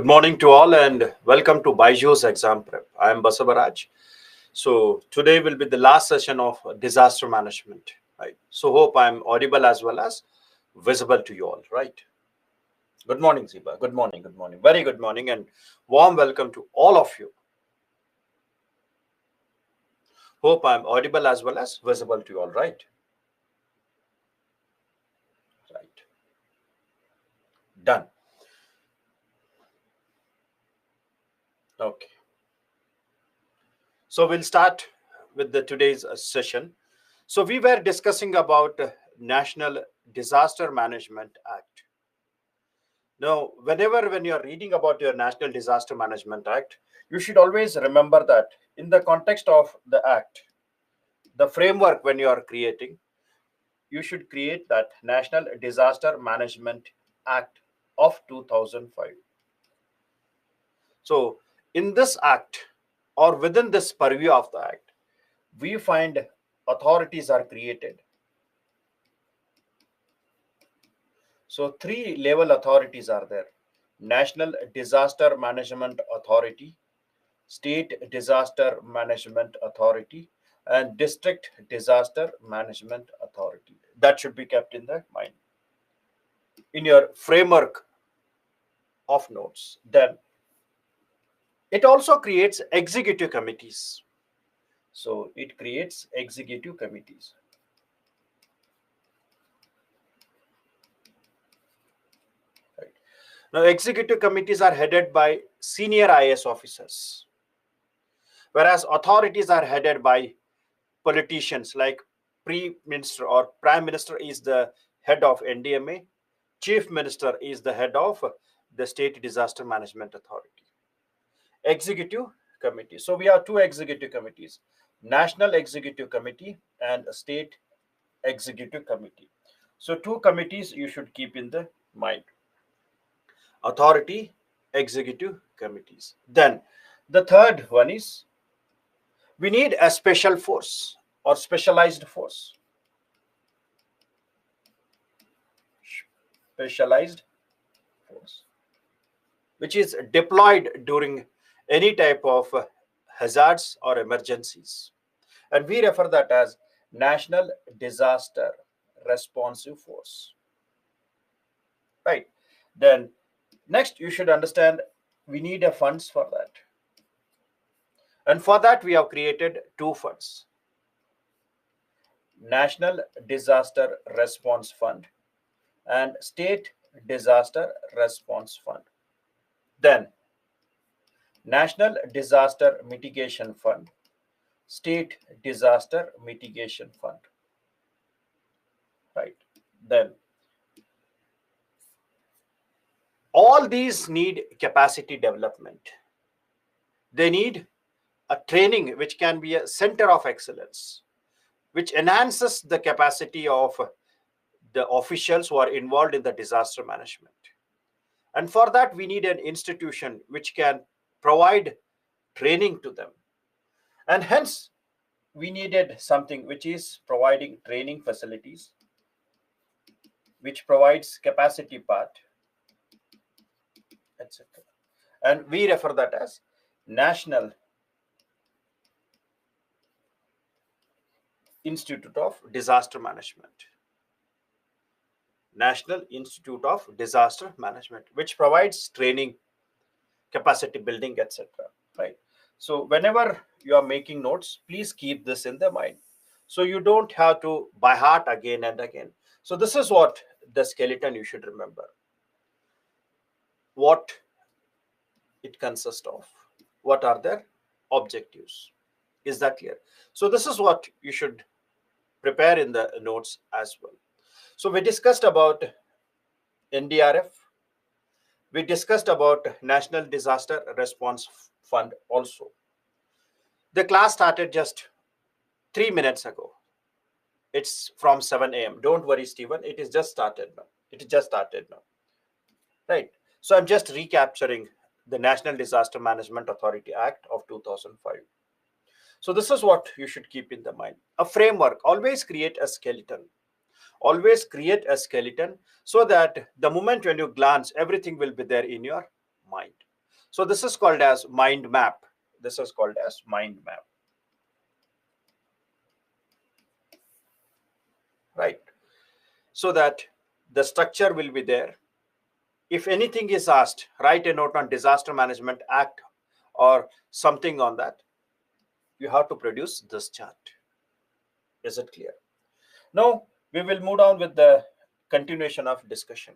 Good morning to all and welcome to Byju's exam prep. I am Basavaraj. So today will be the last session of disaster management, right? So hope I'm audible as well as visible to you all, right? Good morning, Ziba. Good morning, very good morning, and warm welcome to all of you. Hope I'm audible as well as visible to you all, right? Right. Done. Okay. So we'll start with the today's session. So we were discussing about National Disaster Management Act. Now, when you're reading about your National Disaster Management Act, you should always remember that in the context of the act, the framework when you are creating, you should create that National Disaster Management Act of 2005. So, in this act or within this purview of the act, we find authorities are created. So, three level authorities are there: National Disaster Management Authority, State Disaster Management Authority, and District Disaster Management Authority. That should be kept in the mind in your framework of notes. Then it also creates executive committees. So it creates executive committees. Right. Now, executive committees are headed by senior IAS officers, whereas authorities are headed by politicians like Pre-Minister or Prime Minister is the head of NDMA, Chief Minister is the head of the State Disaster Management Authority. Executive Committee. So we have two executive committees, National Executive Committee and State Executive Committee. So two committees you should keep in the mind. Authority, Executive Committees. Then the third one is we need a special force or specialized force. Specialized force, which is deployed during any type of hazards or emergencies. And we refer that as National Disaster Responsive Force. Right. Then next you should understand we need a funds for that. And for that we have created two funds. National Disaster Response Fund and State Disaster Response Fund. Then National Disaster Mitigation Fund, State Disaster Mitigation Fund. Right. Then all these need capacity development. They need a training which can be a center of excellence, which enhances the capacity of the officials who are involved in the disaster management. And for that, we need an institution which can provide training to them. And hence, we needed something which is providing training facilities, which provides capacity part, etc. And we refer that as National Institute of Disaster Management. National Institute of Disaster Management, which provides training, capacity building, etc. Right. So whenever you are making notes, please keep this in the mind. So you don't have to by heart again and again. So this is what the skeleton you should remember. What it consists of. What are their objectives? Is that clear? So this is what you should prepare in the notes as well. So we discussed about NDRF. We discussed about National Disaster Response Fund also. The class started just 3 minutes ago. It's from 7 a.m. Don't worry, Stephen. It is just started now. It is just started now. Right. So I'm just recapturing the National Disaster Management Authority Act of 2005. So this is what you should keep in the mind. A framework. Always create a skeleton. Always create a skeleton so that the moment when you glance, everything will be there in your mind. So this is called as mind map. This is called as mind map, right? So that the structure will be there. If anything is asked, write a note on Disaster Management Act or something on that. You have to produce this chart. Is it clear? Now we will move on with the continuation of discussion.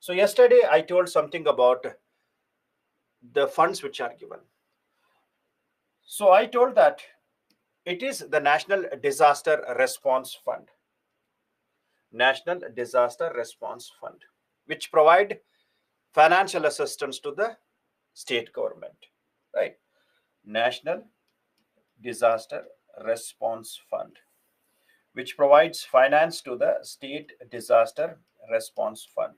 So yesterday I told something about the funds which are given. So I told that it is the National Disaster Response Fund. National Disaster Response Fund, which provide financial assistance to the state government, right? National Disaster Response Fund, which provides finance to the state disaster response fund,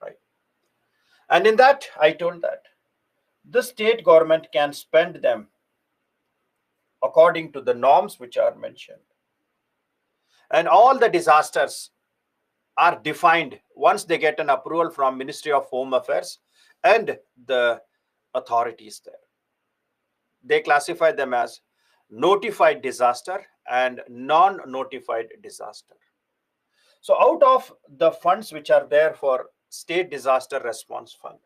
right? And in that, I told that the state government can spend them according to the norms which are mentioned. And all the disasters are defined once they get an approval from Ministry of Home Affairs and the authorities there. They classify them as notified disaster and non-notified disaster. So out of the funds which are there for state disaster response fund,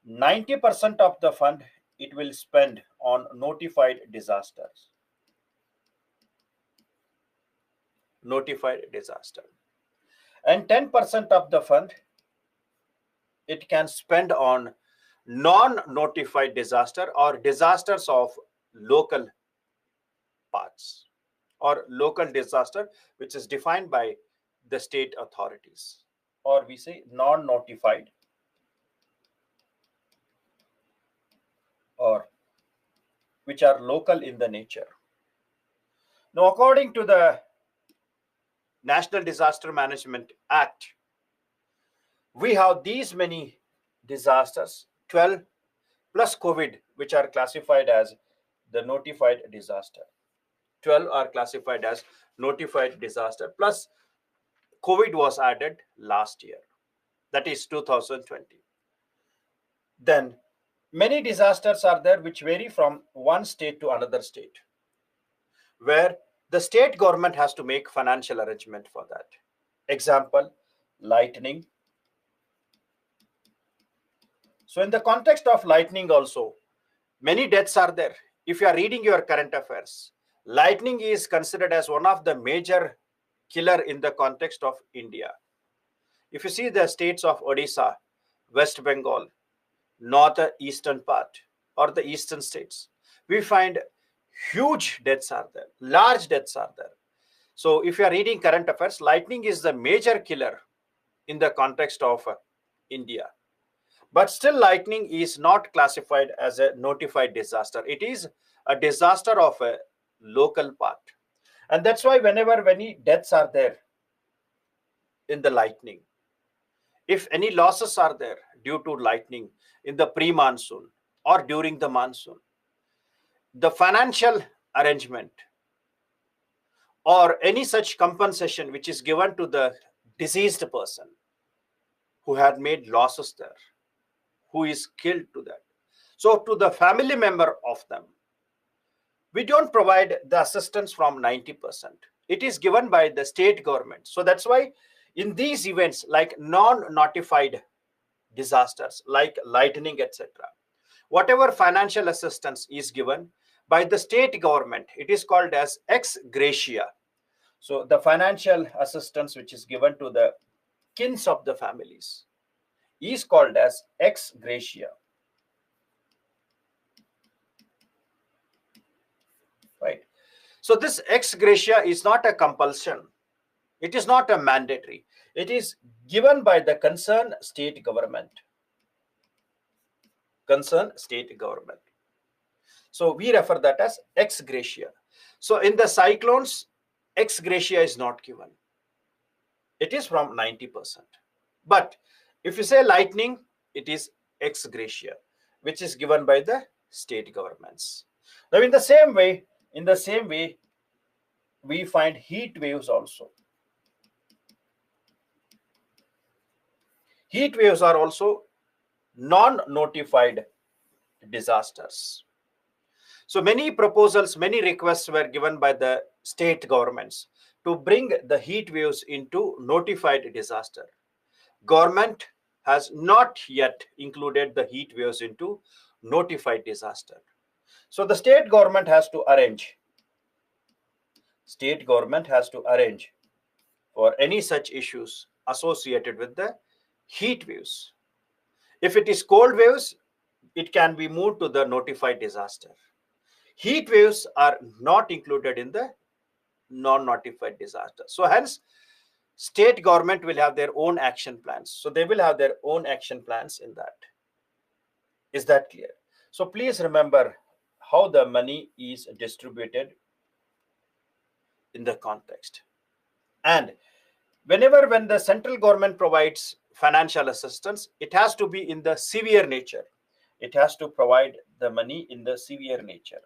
90% of the fund it will spend on notified disasters. Notified disaster. And 10% of the fund it can spend on non-notified disaster or disasters of local parts or local disaster which is defined by the state authorities, or we say non-notified or which are local in the nature. Now according to the National Disaster Management Act, we have these many disasters, 12 plus COVID, which are classified as the notified disaster. 12 are classified as notified disaster, plus COVID was added last year, that is 2020. Then many disasters are there which vary from one state to another state, where the state government has to make financial arrangement for that. Example, lightning. So in the context of lightning also, many deaths are there. If you are reading your current affairs, lightning is considered as one of the major killer in the context of India. If you see the states of Odisha, West Bengal, northeastern part, or the eastern states, we find huge deaths are there, large deaths are there. So if you are reading current affairs, lightning is the major killer in the context of India. But still lightning is not classified as a notified disaster. It is a disaster of a local part. And that's why whenever any deaths are there in the lightning, if any losses are there due to lightning in the pre-monsoon or during the monsoon, the financial arrangement or any such compensation which is given to the deceased person who had made losses there, who is killed to that. So to the family member of them, we don't provide the assistance from 90%. It is given by the state government. So that's why in these events like non-notified disasters like lightning, etc., whatever financial assistance is given by the state government, it is called as ex gratia. So the financial assistance which is given to the kins of the families is called as ex gratia. Right. So this ex gratia is not a compulsion. It is not a mandatory. It is given by the concerned state government. Concerned state government. So we refer that as ex gratia. So in the cyclones, ex gratia is not given. It is from 90%. But if you say lightning, it is ex gratia, which is given by the state governments. Now in the same way, we find heat waves also. Heat waves are also non-notified disasters. So many proposals, many requests were given by the state governments to bring the heat waves into notified disaster. Government has not yet included the heat waves into notified disaster. So the state government has to arrange for any such issues associated with the heat waves. If it is cold waves, it can be moved to the notified disaster. Heat waves are not included in the non-notified disaster. So hence, state government will have their own action plans. So they will have their own action plans in that. Is that clear? So please remember how the money is distributed in the context. And when the central government provides financial assistance, it has to be in the severe nature. It has to provide the money in the severe nature.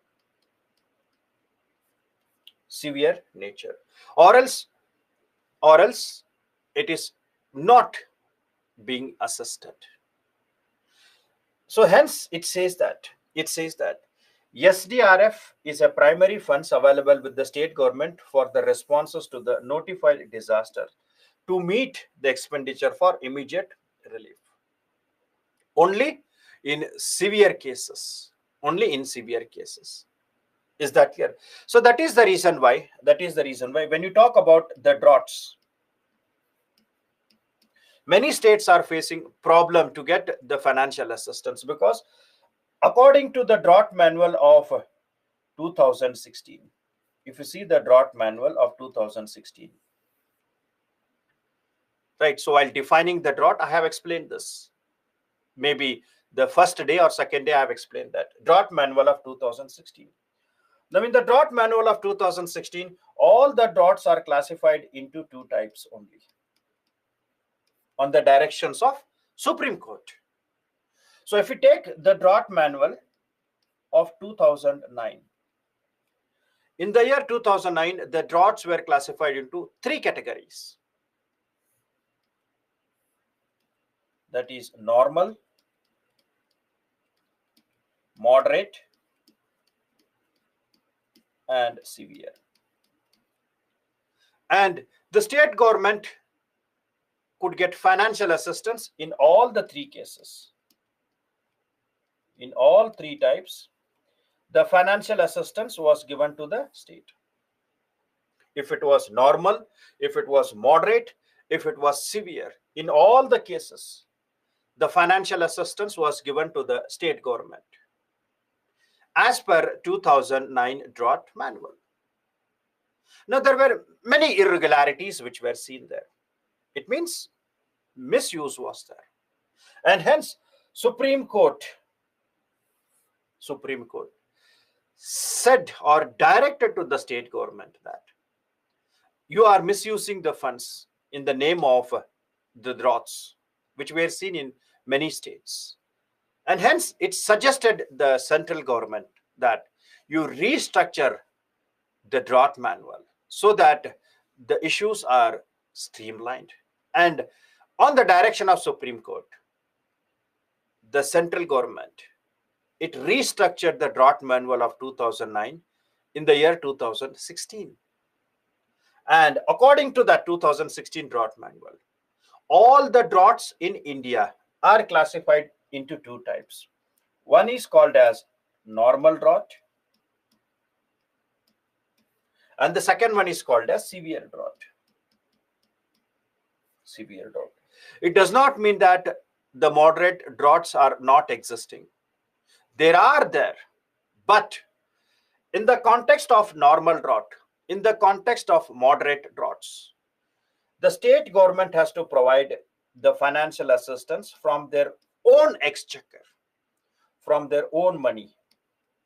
Or else it is not being assisted. So hence it says that SDRF is a primary funds available with the state government for the responses to the notified disaster to meet the expenditure for immediate relief. Only in severe cases. Is that clear? So that is the reason why when you talk about the droughts, many states are facing problem to get the financial assistance, because according to the drought manual of 2016, if you see the drought manual of 2016, right? So while defining the drought, I have explained this. Maybe the first day or second day I have explained that. Drought manual of 2016. Now in the drought manual of 2016, all the droughts are classified into two types only, on the directions of Supreme Court. So if you take the drought manual of 2009, in the year 2009, the droughts were classified into three categories. That is normal, moderate, and severe. And the state government could get financial assistance in all the three cases. In all three types, the financial assistance was given to the state. If it was normal, if it was moderate, if it was severe, in all the cases, the financial assistance was given to the state government as per 2009 drought manual. Now, there were many irregularities which were seen there. It means misuse was there. And hence, Supreme Court said or directed to the state government that you are misusing the funds in the name of the droughts, which were seen in many states. And hence, it suggested the central government that you restructure the drought manual so that the issues are streamlined. And on the direction of Supreme Court, the central government, it restructured the drought manual of 2009 in the year 2016. And according to that 2016 drought manual, all the droughts in India are classified into two types. One is called as normal drought, and the second one is called as severe drought. It does not mean that the moderate droughts are not existing. They are there, but in the context of normal drought, in the context of moderate droughts, the state government has to provide the financial assistance from their own exchequer, from their own money,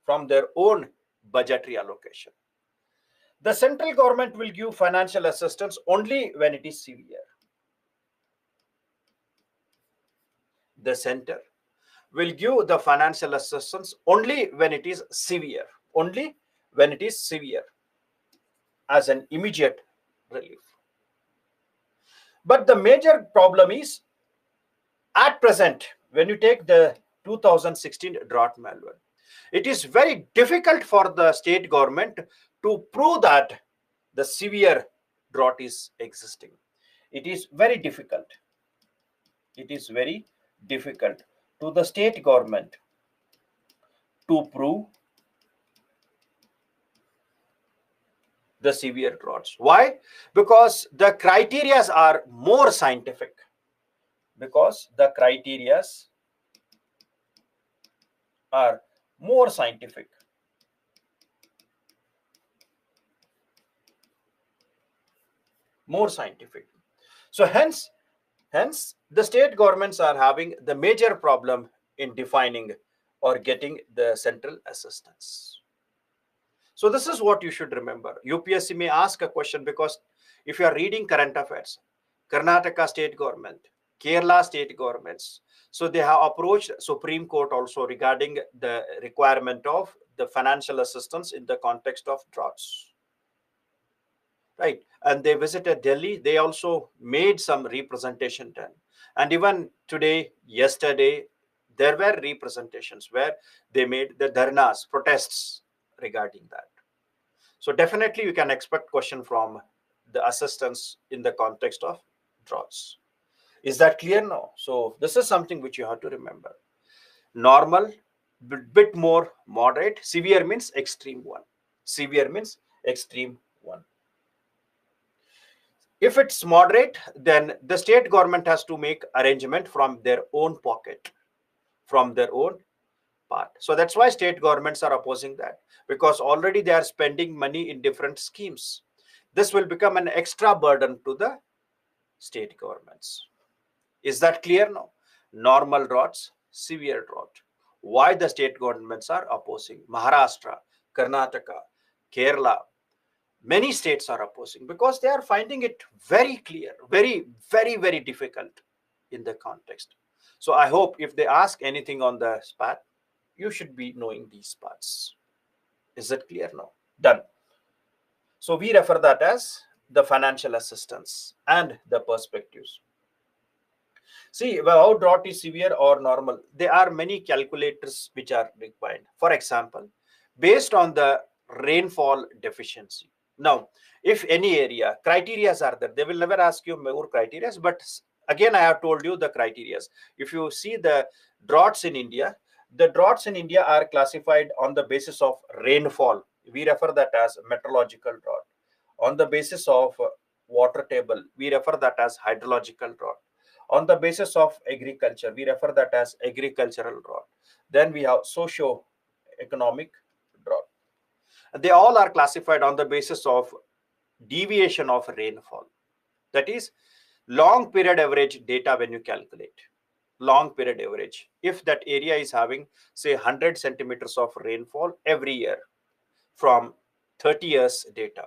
from their own budgetary allocation. The central government will give financial assistance only when it is severe. The center will give the financial assistance only when it is severe, as an immediate relief. But the major problem is, at present, when you take the 2016 drought manual, it is very difficult for the state government to prove that the severe drought is existing. It is very difficult. It is very difficult to the state government to prove the severe droughts. Why? Because the criterias are more scientific. Because the criterias are more scientific. More scientific. So hence the state governments are having the major problem in defining or getting the central assistance. So this is what you should remember. UPSC may ask a question, because if you are reading current affairs, Karnataka state government, Kerala state governments, so they have approached Supreme Court also regarding the requirement of the financial assistance in the context of droughts. Right, and they visited Delhi. They also made some representation done, and even today, yesterday, there were representations where they made the dharnas, protests regarding that. So definitely you can expect question from the assistance in the context of droughts. Is that clear now? So this is something which you have to remember. Normal, bit more moderate. Severe means extreme one. Severe means extreme one. If it's moderate, then the state government has to make arrangement from their own pocket, from their own part. So that's why state governments are opposing that, because already they are spending money in different schemes. This will become an extra burden to the state governments. Is that clear now? Normal droughts, severe drought. Why the state governments are opposing? Maharashtra, Karnataka, Kerala, many states are opposing, because they are finding it very clear, very difficult in the context. So I hope if they ask anything on the spot, you should be knowing these parts. Is that clear now? Done. So we refer that as the financial assistance and the perspectives. See, how drought is severe or normal, there are many calculators which are required. For example, based on the rainfall deficiency. Now, if any area, criterias are there, they will never ask you more criterias, but again, I have told you the criterias. If you see the droughts in India, the droughts in India are classified on the basis of rainfall. We refer that as meteorological drought. On the basis of water table, we refer that as hydrological drought. On the basis of agriculture, we refer that as agricultural drought. Then we have socio-economic drought. They all are classified on the basis of deviation of rainfall. That is long period average data when you calculate. Long period average. If that area is having, say, 100 centimeters of rainfall every year from 30 years data,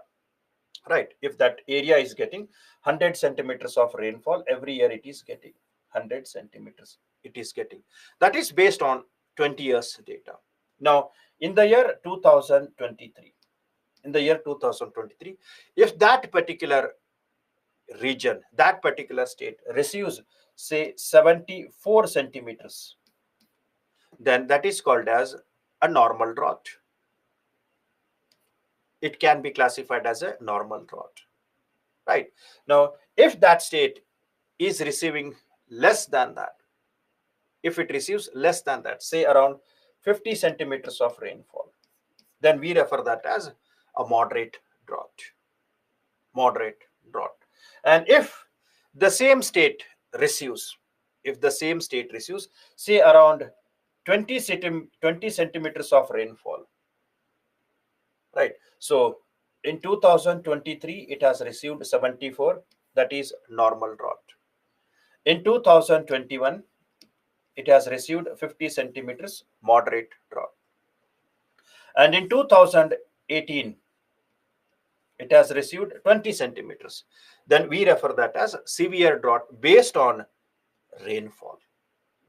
right? If that area is getting 100 centimeters of rainfall every year, it is getting 100 centimeters. It is getting. That is based on 20 years data. Now, in the year 2023, if that particular region, that particular state receives, say, 74 centimeters, then that is called as a normal drought. It can be classified as a normal drought, right? Now, if that state is receiving less than that, if it receives less than that, say around 50 centimeters of rainfall, then we refer that as a moderate drought. Moderate drought. And if the same state receives, say around 20 centimeters of rainfall, right? So in 2023, it has received 74, that is normal drought. In 2021, it has received 50 centimeters, moderate drought. And in 2018, it has received 20 centimeters. Then we refer that as severe drought based on rainfall.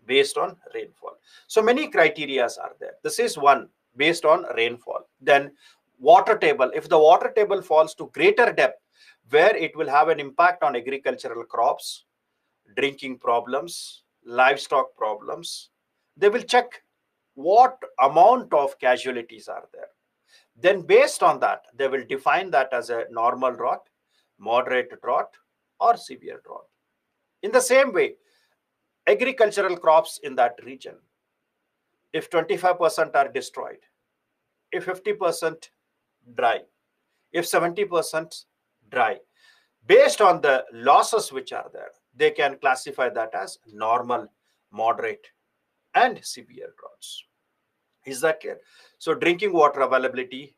Based on rainfall. So many criteria are there. This is one, based on rainfall. Then water table. If the water table falls to greater depth, where it will have an impact on agricultural crops, drinking problems, livestock problems, they will check what amount of casualties are there. Then based on that, they will define that as a normal drought, moderate drought, or severe drought. In the same way, agricultural crops in that region, if 25% are destroyed, if 50% dry, if 70% dry, based on the losses which are there, they can classify that as normal, moderate, and severe droughts. Is that clear? So drinking water availability,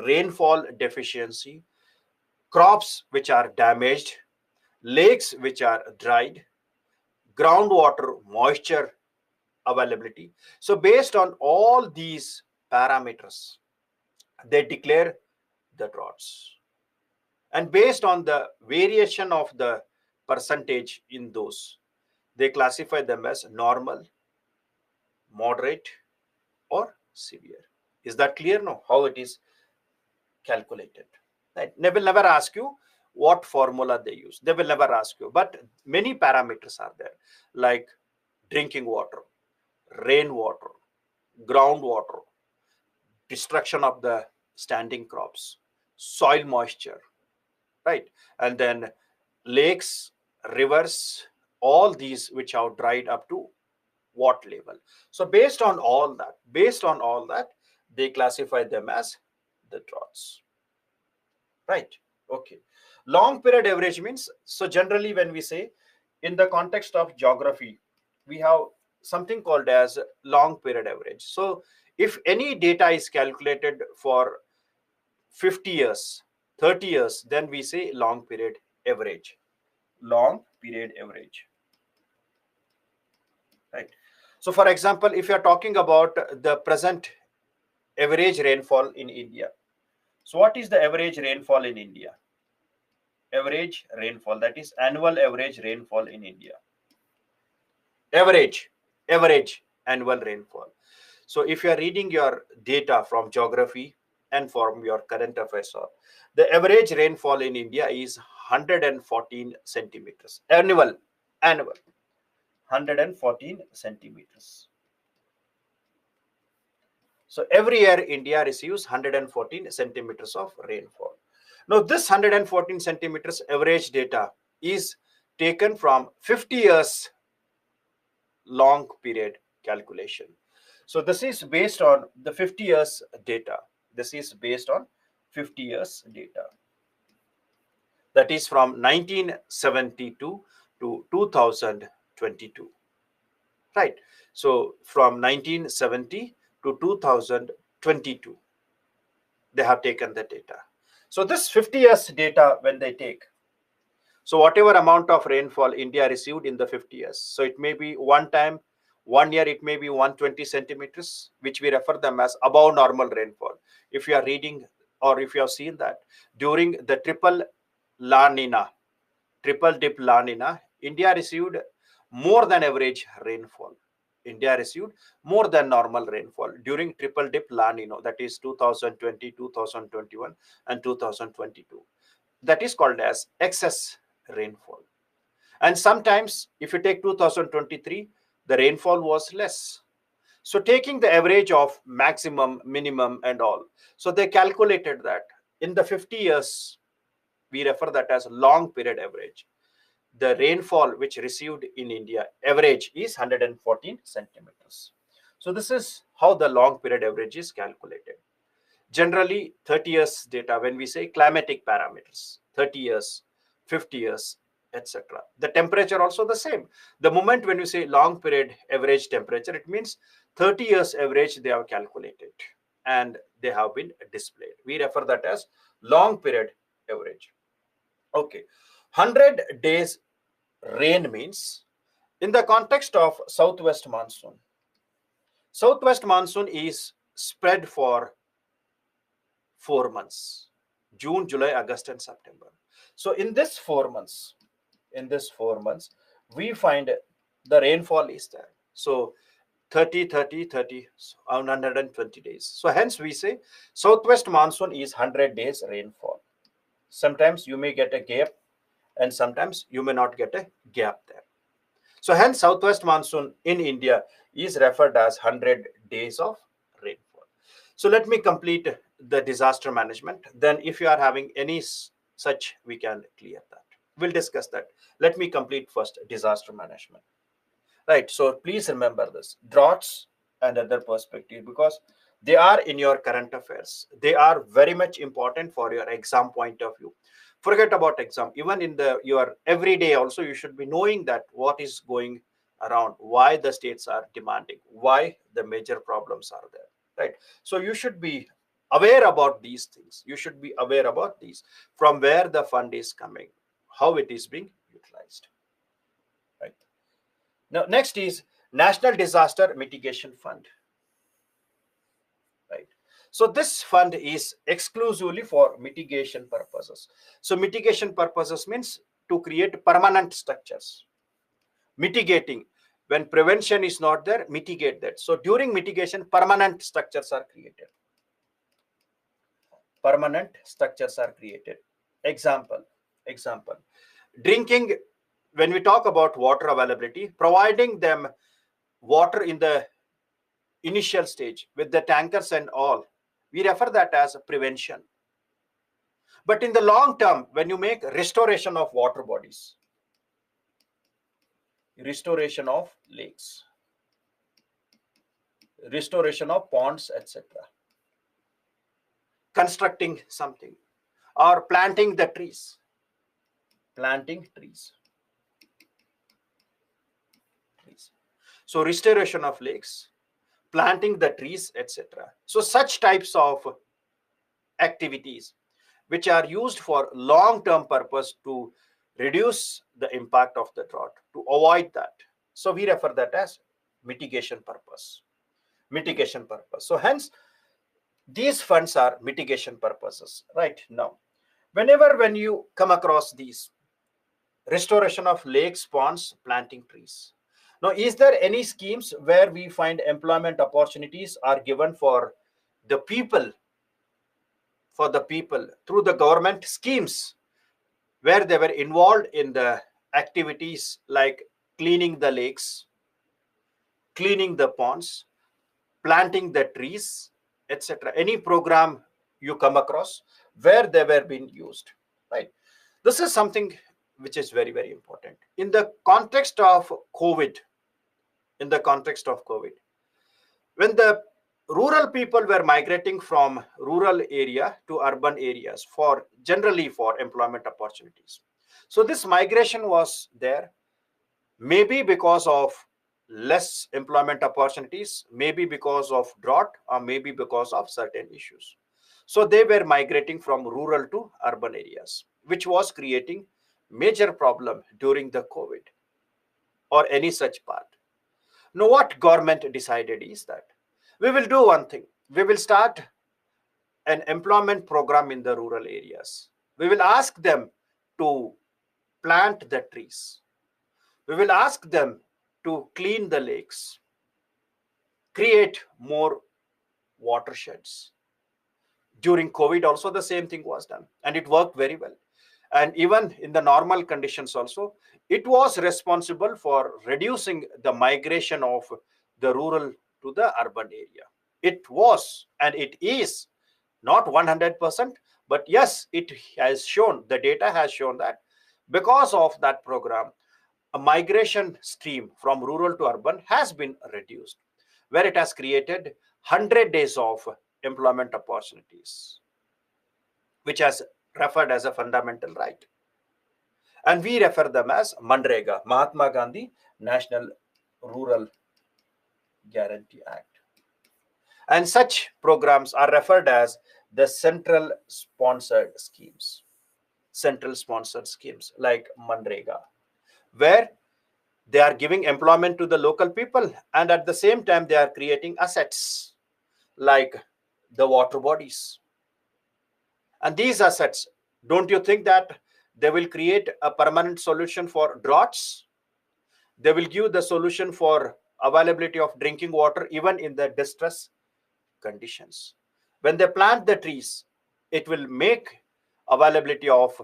rainfall deficiency, crops which are damaged, lakes which are dried, groundwater moisture availability. So based on all these parameters, they declare the droughts. And based on the variation of the percentage in those, they classify them as normal, moderate, or severe. Is that clear now how it is calculated? Right? They will never ask you what formula they use. They will never ask you. But many parameters are there, like drinking water, rainwater, groundwater, destruction of the standing crops, soil moisture, right? And then lakes, rivers, all these which have dried up to what level. So based on all that, they classify them as the droughts, right? Okay. Long period average means, so generally when we say in the context of geography, we have something called as long period average. So if any data is calculated for 50 years, 30 years, then we say long period average. Long period average, right? So for example, if you are talking about the present average rainfall in India, so what is the average rainfall in India? Average rainfall, that is annual average rainfall in India. Average annual rainfall. So if you are reading your data from geography and from your current affairs, the average rainfall in India is 114 centimeters. Annual 114 centimeters. So every year India receives 114 centimeters of rainfall. Now this 114 centimeters average data is taken from 50 years long period calculation. So this is based on the 50 years data. This is based on 50 years data. That is from 1972 to 2022. Right. So from 1970 to 2022, they have taken the data. So this 50 years data when they take, so whatever amount of rainfall India received in the 50 years, so it may be one year it may be 120 centimeters, which we refer them as above normal rainfall. If you are reading or if you have seen that during the triple dip La Nina, India received more than average rainfall. India received more than normal rainfall during triple dip La Nina, that is 2020, 2021, and 2022. That is called as excess rainfall. And sometimes, if you take 2023, the rainfall was less. So, taking the average of maximum, minimum, and all, so they calculated that in the 50 years, we refer that as long period average. The rainfall which received in India average is 114 centimeters. So this is how the long period average is calculated. Generally 30 years data, when we say climatic parameters, 30 years, 50 years, etc. The temperature also the same. The moment when you say long period average temperature, it means 30 years average they have calculated and they have been displayed. We refer that as long period average. Okay. 100 days rain means, in the context of southwest monsoon is spread for 4 months: June, July, August, and September. So in this 4 months, we find the rainfall is there. So 30, 30, 30, 120 days. So hence we say southwest monsoon is 100 days rainfall. Sometimes you may get a gap and sometimes you may not get a gap there. So hence southwest monsoon in India is referred as 100 days of rainfall. So let me complete the disaster management. Then if you are having any such, we can clear that. We'll discuss that. Let me complete first disaster management. Right. So please remember this: droughts and other perspective, because they are in your current affairs. They are very much important for your exam point of view. Forget about exam. Even in the your everyday also, you should be knowing that what is going around, why the states are demanding, why the major problems are there. Right. So you should be aware about these things. You should be aware about these, from where the fund is coming, how it is being utilized. Right. Now, next is National Disaster Mitigation Fund. Right. So this fund is exclusively for mitigation purposes. So mitigation purposes means to create permanent structures. Mitigating, when prevention is not there, mitigate that. So during mitigation, permanent structures are created. Permanent structures are created. Example. Drinking, when we talk about water availability, providing them water in the initial stage with the tankers and all, we refer that as prevention. But in the long term, when you make restoration of water bodies, restoration of lakes, restoration of ponds, etc., constructing something, or planting the trees, planting trees. So restoration of lakes, planting the trees, etc. So such types of activities which are used for long-term purpose to reduce the impact of the drought, to avoid that. So we refer that as mitigation purpose. Mitigation purpose. So hence, these funds are mitigation purposes. Right now, when you come across these, restoration of lakes, ponds, planting trees. Now, is there any schemes where we find employment opportunities are given for the people, through the government schemes, where they were involved in the activities like cleaning the lakes, cleaning the ponds, planting the trees, etc.? Any program you come across where they were being used, right? This is something which is very, very important. In the context of COVID, when the rural people were migrating from rural area to urban areas for generally for employment opportunities. So this migration was there, maybe because of less employment opportunities, maybe because of drought, or maybe because of certain issues. So they were migrating from rural to urban areas, which was creating major problem during the COVID or any such part. Now, what government decided is that we will do one thing. We will start an employment program in the rural areas. We will ask them to plant the trees. We will ask them to clean the lakes, create more watersheds. During COVID also the same thing was done, and it worked very well. And even in the normal conditions also, it was responsible for reducing the migration of the rural to the urban area. It was, and it is not 100%, but yes, it has shown, the data has shown that because of that program, a migration stream from rural to urban has been reduced, where it has created 100 days of employment opportunities, which has referred as a fundamental right. And we refer them as Manrega, Mahatma Gandhi National Rural Guarantee Act. And such programs are referred as the central sponsored schemes. Central sponsored schemes like Manrega, where they are giving employment to the local people, and at the same time they are creating assets like the water bodies. And these assets, don't you think that they will create a permanent solution for droughts? They will give the solution for availability of drinking water even in the distress conditions. When they plant the trees, it will make availability of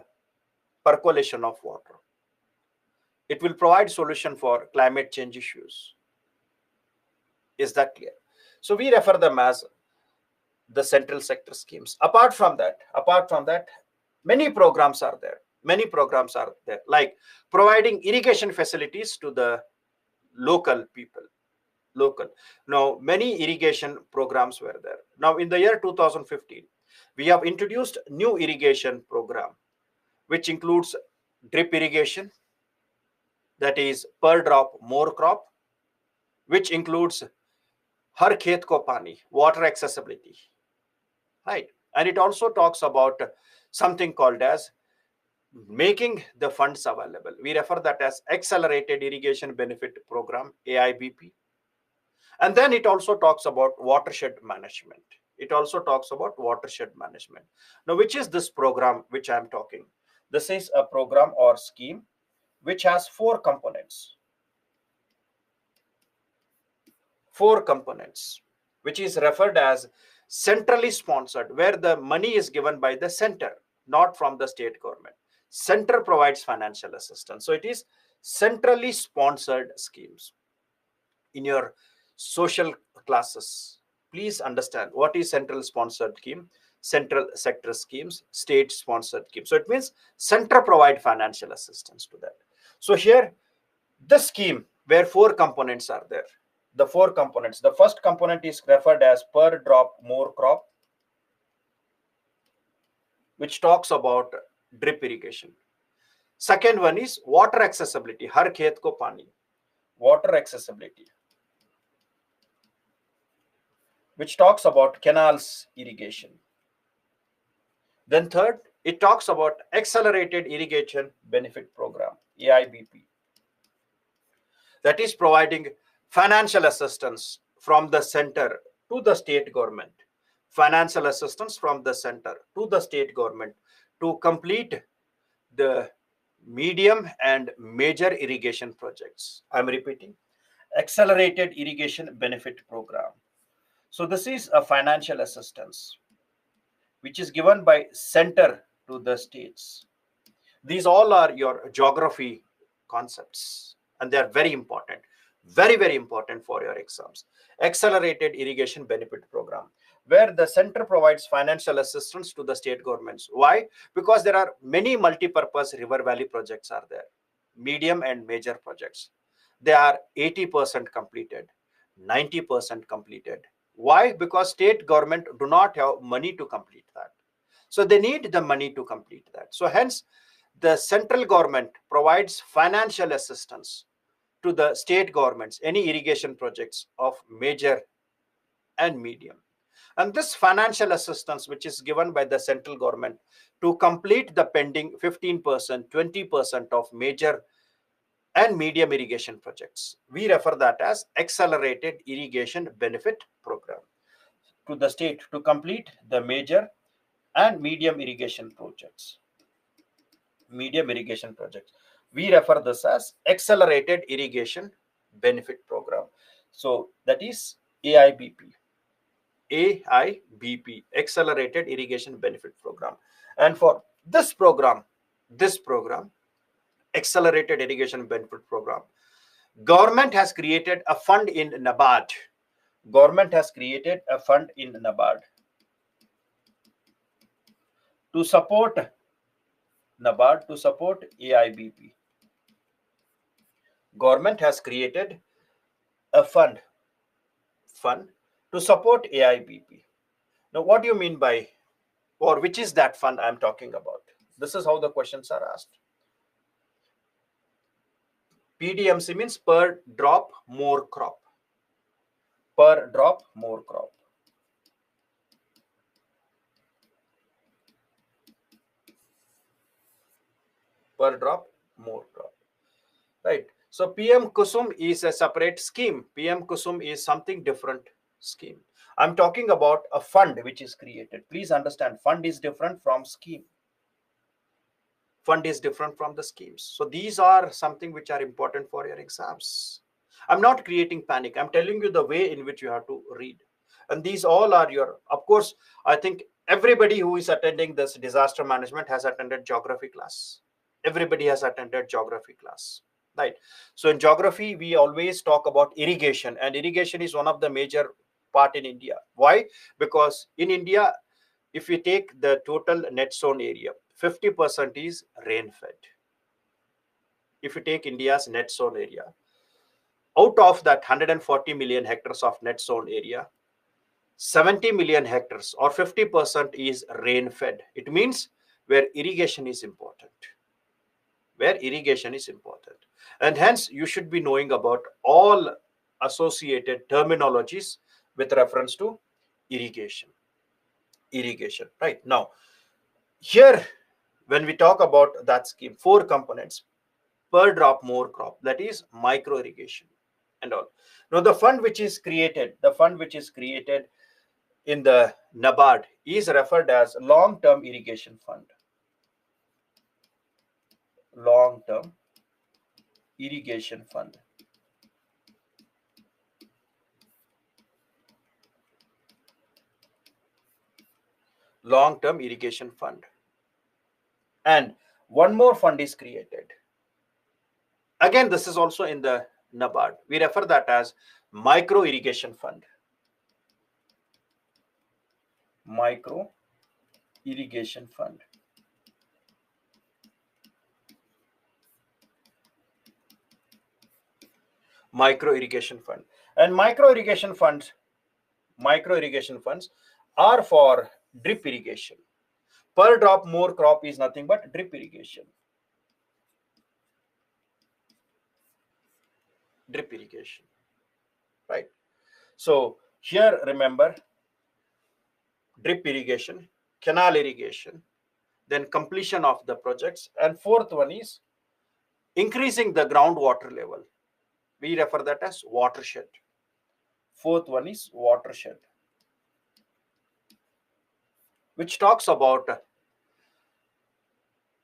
percolation of water. It will provide solution for climate change issues. Is that clear? So we refer them as the central sector schemes. Apart from that, many programs are there. Many programs are there, like providing irrigation facilities to the local people. Local. Now, many irrigation programs were there. Now, in the year 2015, we have introduced new irrigation program, which includes drip irrigation, that is per drop more crop, which includes har khet ko pani, water accessibility, right? And it also talks about something called as making the funds available. We refer that as accelerated irrigation benefit program, AIBP. And then it also talks about watershed management. It also talks about watershed management. Now, which is this program which I am talking? This is a program or scheme which has four components. Four components, which is referred as centrally sponsored, where the money is given by the center, not from the state government. Center provides financial assistance. So it is centrally sponsored schemes. In your social classes, please understand what is central sponsored scheme, central sector schemes, state sponsored scheme. So it means center provide financial assistance to that. So here, the scheme where four components are there. The four components. The first component is referred as per drop more crop, which talks about drip irrigation. Second one is water accessibility, har khet ko pani, water accessibility, which talks about canals irrigation. Then third, it talks about accelerated irrigation benefit program, AIBP, that is providing financial assistance from the center to the state government, financial assistance from the center to the state government to complete the medium and major irrigation projects. I'm repeating, accelerated irrigation benefit program. So this is a financial assistance which is given by center to the states. These all are your geography concepts, and they are very important, very, very important for your exams. Accelerated irrigation benefit program, where the center provides financial assistance to the state governments. Why? Because there are many multi-purpose river valley projects are there, medium and major projects. They are 80% completed, 90% completed. Why? Because state government do not have money to complete that. So they need the money to complete that. So hence, the central government provides financial assistance to the state governments, any irrigation projects of major and medium. And this financial assistance, which is given by the central government to complete the pending 15%, 20% of major and medium irrigation projects, we refer that as accelerated irrigation benefit program, to the state to complete the major and medium irrigation projects. Medium irrigation projects, we refer this as accelerated irrigation benefit program. So that is AIBP. AIBP, accelerated irrigation benefit program. And for this program, accelerated irrigation benefit program, government has created a fund in NABARD. Government has created a fund in NABARD to support AIBP. Government has created a fund to support AIBP. Now, what do you mean by, or which is that fund I'm talking about? This is how the questions are asked. PDMC means per drop more crop. Per drop more crop. Per drop more crop. Right. So PM Kusum is a separate scheme. PM Kusum is something different scheme. I'm talking about a fund which is created. Please understand, fund is different from scheme. Fund is different from the schemes. So these are something which are important for your exams. I'm not creating panic. I'm telling you the way in which you have to read. And these all are your, of course, I think everybody who is attending this disaster management has attended geography class. Everybody has attended geography class. right? So in geography, we always talk about irrigation, and irrigation is one of the major part in India. Why? Because in India, if we take the total net sown area, 50% is rain fed. If you take India's net sown area, out of that 140 million hectares of net sown area, 70 million hectares or 50% is rain fed. It means where irrigation is important. Where irrigation is important. And hence, you should be knowing about all associated terminologies with reference to irrigation. Irrigation, right? Now, here, when we talk about that scheme, four components: per drop more crop, that is micro irrigation and all. Now, the fund which is created, in the NABARD is referred as long-term irrigation fund. Long-term irrigation fund. Long-term irrigation fund. And one more fund is created. Again, this is also in the NABARD. We refer that as micro irrigation fund. Micro irrigation fund. Micro irrigation fund. And micro irrigation funds are for drip irrigation. Per drop more crop is nothing but drip irrigation. Drip irrigation, right? So here, remember, drip irrigation, canal irrigation, then completion of the projects, and fourth one is increasing the groundwater level. We refer that as watershed. Fourth one is watershed, which talks about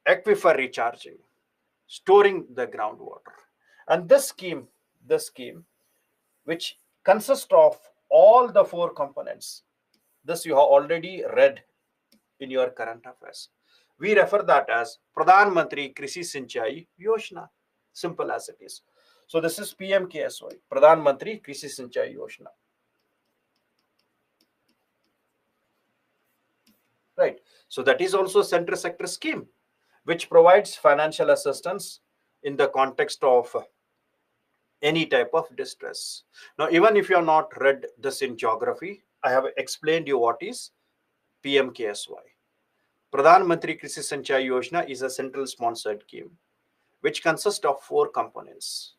aquifer recharging, storing the groundwater. And this scheme, which consists of all the four components, this you have already read in your current affairs. We refer that as Pradhan Mantri Krishi Sinchai Yojana. Simple as it is. So this is PMKSY, Pradhan Mantri Krishi Sinchai Yojana. Right. So that is also central sector scheme, which provides financial assistance in the context of any type of distress. Now, even if you have not read this in geography, I have explained you what is PMKSY. Pradhan Mantri Krishi Sinchai Yojana is a central sponsored scheme which consists of four components.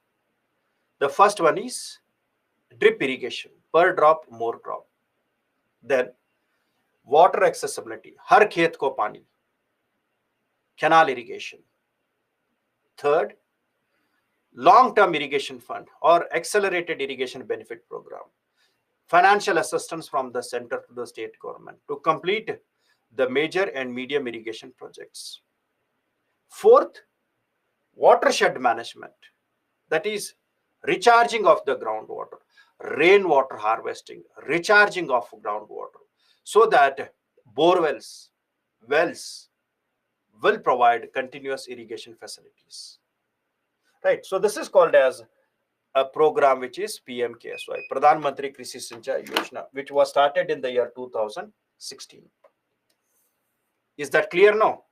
The first one is drip irrigation, per drop more crop. Then water accessibility, har khet ko pani, canal irrigation. Third, long-term irrigation fund or accelerated irrigation benefit program, financial assistance from the center to the state government to complete the major and medium irrigation projects. Fourth, watershed management, that is recharging of the groundwater, rainwater harvesting, recharging of groundwater, so that wells will provide continuous irrigation facilities. Right. So this is called as a program which is PMKSY, Pradhan Mantri Krishi Sinchai Yojana, which was started in the year 2016. Is that clear now?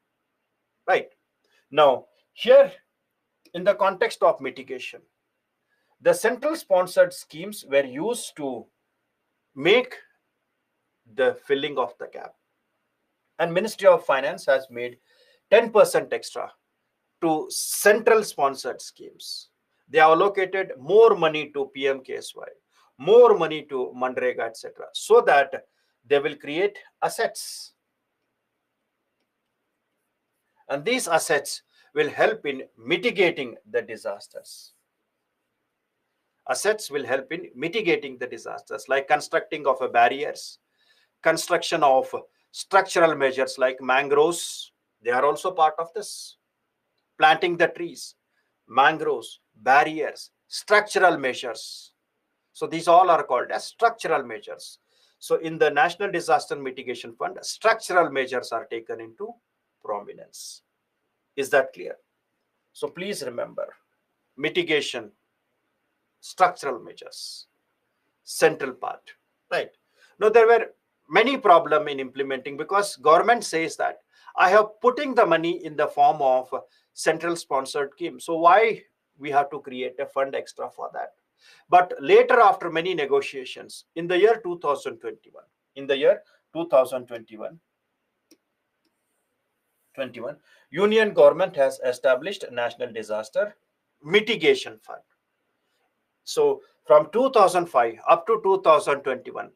Right. Now, here in the context of mitigation, the central sponsored schemes were used to make the filling of the gap. And Ministry of Finance has made 10% extra to central sponsored schemes. They have allocated more money to PMKSY, more money to Manrega, etc., so that they will create assets. And these assets will help in mitigating the disasters. Assets will help in mitigating the disasters, like constructing of barriers, construction of structural measures like mangroves. They are also part of this. Planting the trees, mangroves, barriers, structural measures. So these all are called as structural measures. So in the National Disaster Mitigation Fund, structural measures are taken into prominence. Is that clear? So please remember, mitigation, structural measures, central part, right? Now there were many problem in implementing, because government says that I have putting the money in the form of central sponsored scheme, so why we have to create a fund extra for that? But later, after many negotiations, in the year 2021, in the year 2021 21, union government has established national disaster mitigation fund. So from 2005 up to 2021,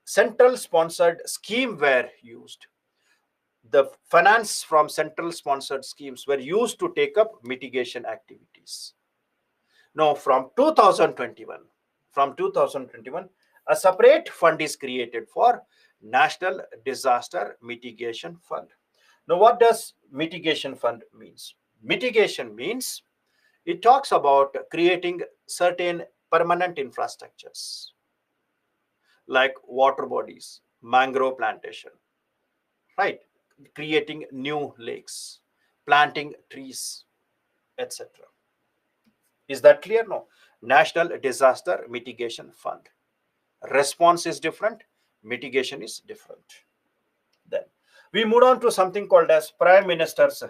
central sponsored scheme were used. The finance from central sponsored schemes were used to take up mitigation activities. Now from 2021, a separate fund is created for National Disaster Mitigation Fund. Now what does mitigation fund means? Mitigation means it talks about creating certain permanent infrastructures like water bodies, mangrove plantation, right? Creating new lakes, planting trees, etc. Is that clear? No. National Disaster Mitigation Fund. Response is different, mitigation is different. Then we move on to something called as Prime Minister's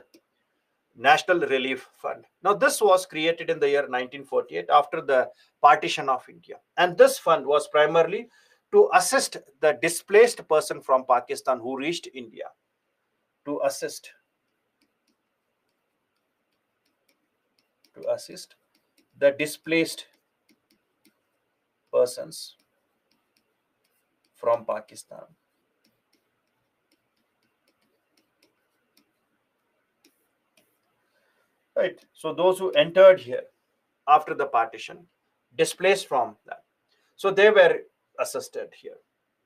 National Relief Fund. Now, this was created in the year 1948 after the partition of India. And this fund was primarily to assist the displaced person from Pakistan who reached India, to assist the displaced persons from Pakistan. Right. So those who entered here after the partition, displaced from that. So they were assisted here.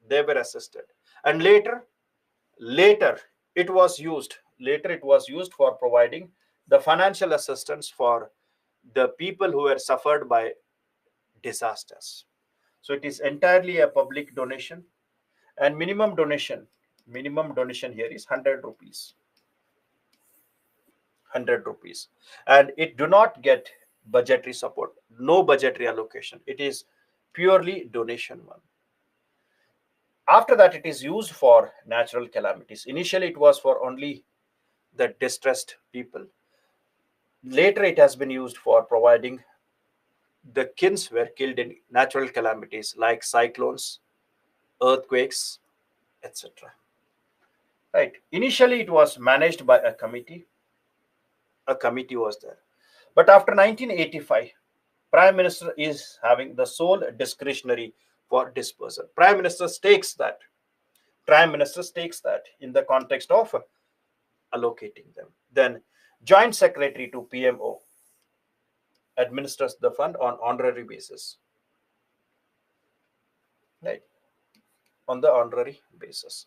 They were assisted. And later it was used for providing the financial assistance for the people who were suffered by disasters. So it is entirely a public donation, and minimum donation here is 100 rupees. 100 rupees, and it do not get budgetary support, no budgetary allocation, it is purely donation one. After that, it is used for natural calamities. Initially it was for only the distressed people. Later it has been used for providing the kins were killed in natural calamities like cyclones, earthquakes, etc. Right. Initially it was managed by a committee. A committee was there. But after 1985, Prime Minister is having the sole discretionary for dispersal. Prime Minister takes that. Prime Minister takes that in the context of allocating them. Then Joint Secretary to PMO administers the fund on honorary basis. Right. On the honorary basis.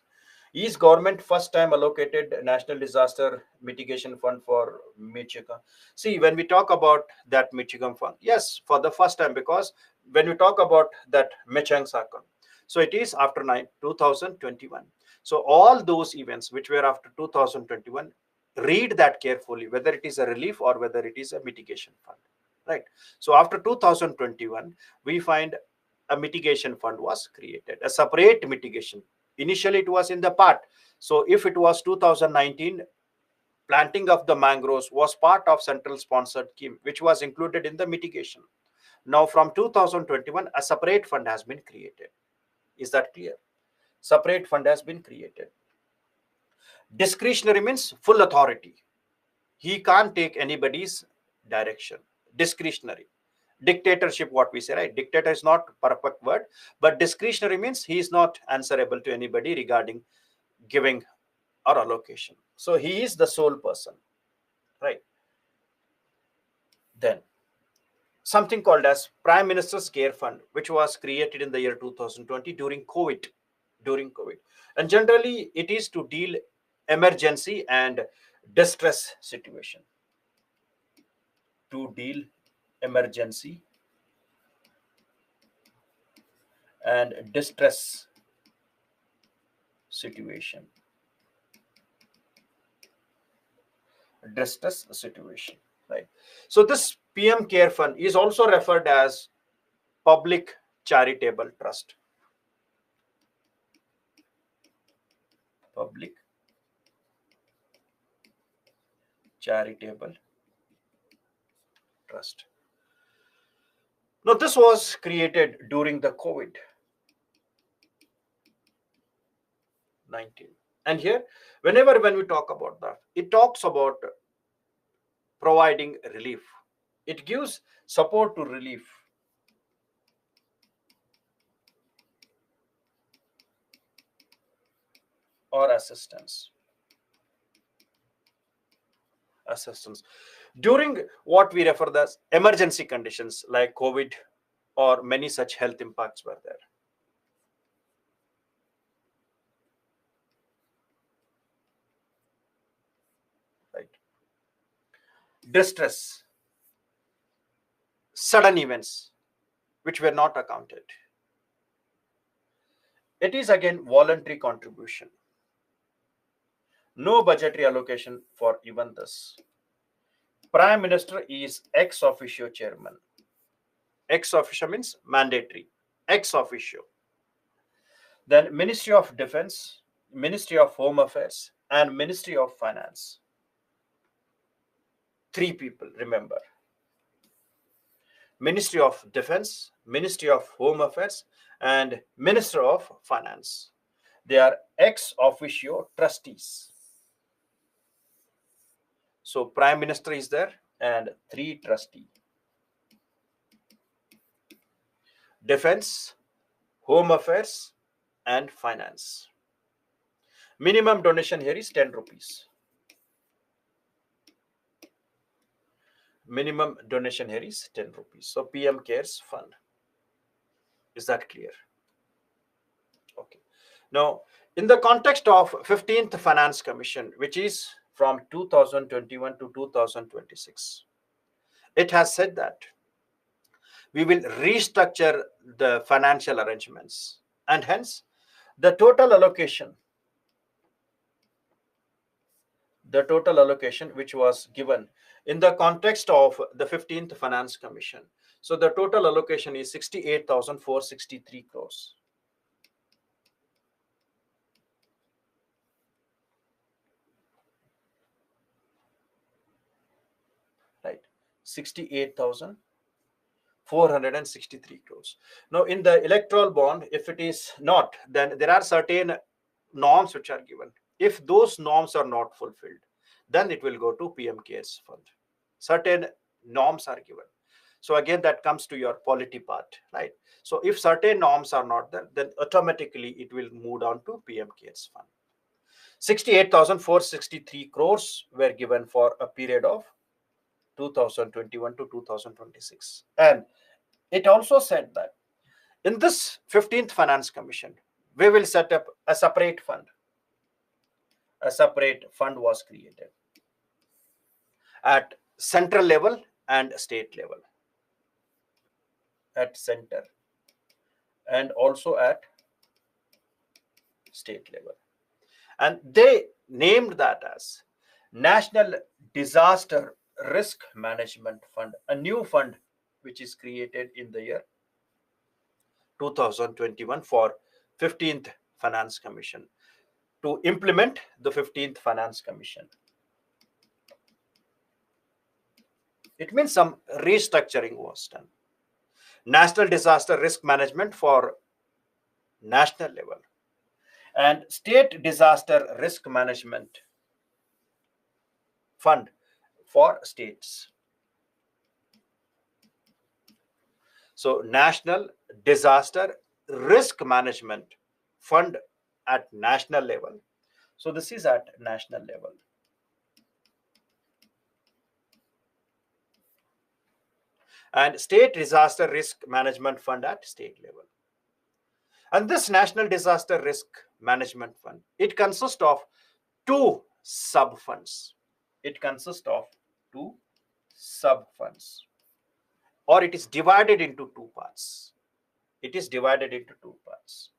Is government first time allocated National Disaster Mitigation Fund for Michigan? See, when we talk about that Michigan Fund, yes, for the first time, because when we talk about that Mechang Sakon, so it is after 2021. So all those events which were after 2021, read that carefully, whether it is a relief or whether it is a mitigation fund, right? So after 2021, we find a mitigation fund was created, a separate mitigation. Initially it was in the part. So if it was 2019, planting of the mangroves was part of central sponsored scheme which was included in the mitigation. Now from 2021, a separate fund has been created. Is that clear? Separate fund has been created. Discretionary means full authority. He can't take anybody's direction. Discretionary. Dictatorship, what we say, right? Dictator is not perfect word, but discretionary means he is not answerable to anybody regarding giving or allocation. So he is the sole person, right? Then something called as Prime Minister's Care Fund, which was created in the year 2020 during COVID. And generally it is to deal emergency and distress situation. To deal emergency and distress situation. Right? So this PM Care Fund is also referred as Public Charitable Trust. Public Charitable Trust. Now, this was created during the COVID-19. And here, when we talk about that, it talks about providing relief. It gives support to relief or assistance during what we refer as emergency conditions like COVID or many such health impacts were there. Right. Distress, sudden events which were not accounted. It is again voluntary contribution. No budgetary allocation for even this. Prime Minister is ex officio chairman. Ex officio means mandatory. Ex officio. Then Ministry of Defense, Ministry of Home Affairs, and Ministry of Finance. 3 people, remember. Ministry of Defense, Ministry of Home Affairs, and Minister of Finance. They are ex officio trustees. So Prime Minister is there and 3 trustees. Defense, Home Affairs, and Finance. Minimum donation here is 10 rupees. Minimum donation here is 10 rupees. So PM Cares Fund. Is that clear? Okay. Now, in the context of 15th Finance Commission, which is from 2021 to 2026, it has said that we will restructure the financial arrangements, and hence the total allocation which was given in the context of the 15th Finance Commission. So the total allocation is 68,463 crores. Right, 68,463 crores. Now, in the electoral bond, if it is not, then there are certain norms which are given. If those norms are not fulfilled, then it will go to PM Cares Fund. Certain norms are given. So again, that comes to your polity part, right? So if certain norms are not there, then automatically it will move down to PM Cares Fund. 68,463 crores were given for a period of 2021 to 2026. And it also said that in this 15th Finance Commission, we will set up a separate fund. A separate fund was created at central level and state level. At center and also at state level. And they named that as National Disaster Risk Management Fund, a new fund which is created in the year 2021 for 15th Finance Commission to implement the 15th Finance Commission. It means some restructuring was done. National Disaster Risk Management for national level and State Disaster Risk Management Fund for states. So National Disaster Risk Management Fund at national level. So this is at national level. And State Disaster Risk Management Fund at state level. And this National Disaster Risk Management Fund, it consists of 2 sub-funds. It consists of 2 sub-funds. Or it is divided into 2 parts. It is divided into 2 parts.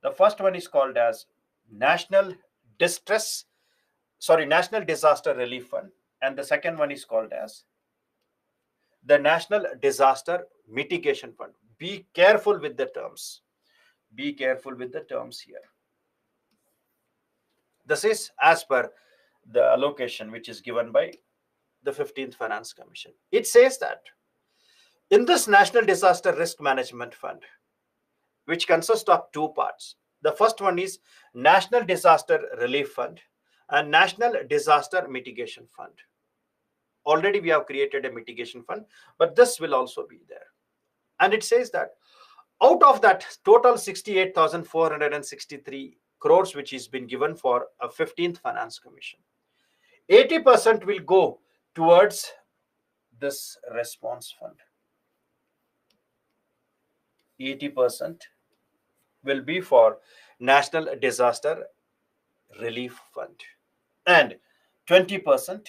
The first one is called as National Disaster Relief Fund, and the second one is called as the National Disaster Mitigation Fund. Be careful with the terms. Be careful with the terms here. This is as per the allocation which is given by the 15th Finance Commission. It says that in this National Disaster Risk Management Fund, which consists of two parts. The first one is National Disaster Relief Fund and National Disaster Mitigation Fund. Already we have created a mitigation fund, but this will also be there. And it says that out of that total 68,463 crores which is been given for a 15th Finance Commission, 80% will go towards this response fund. 80% will be for National Disaster Relief Fund, and 20%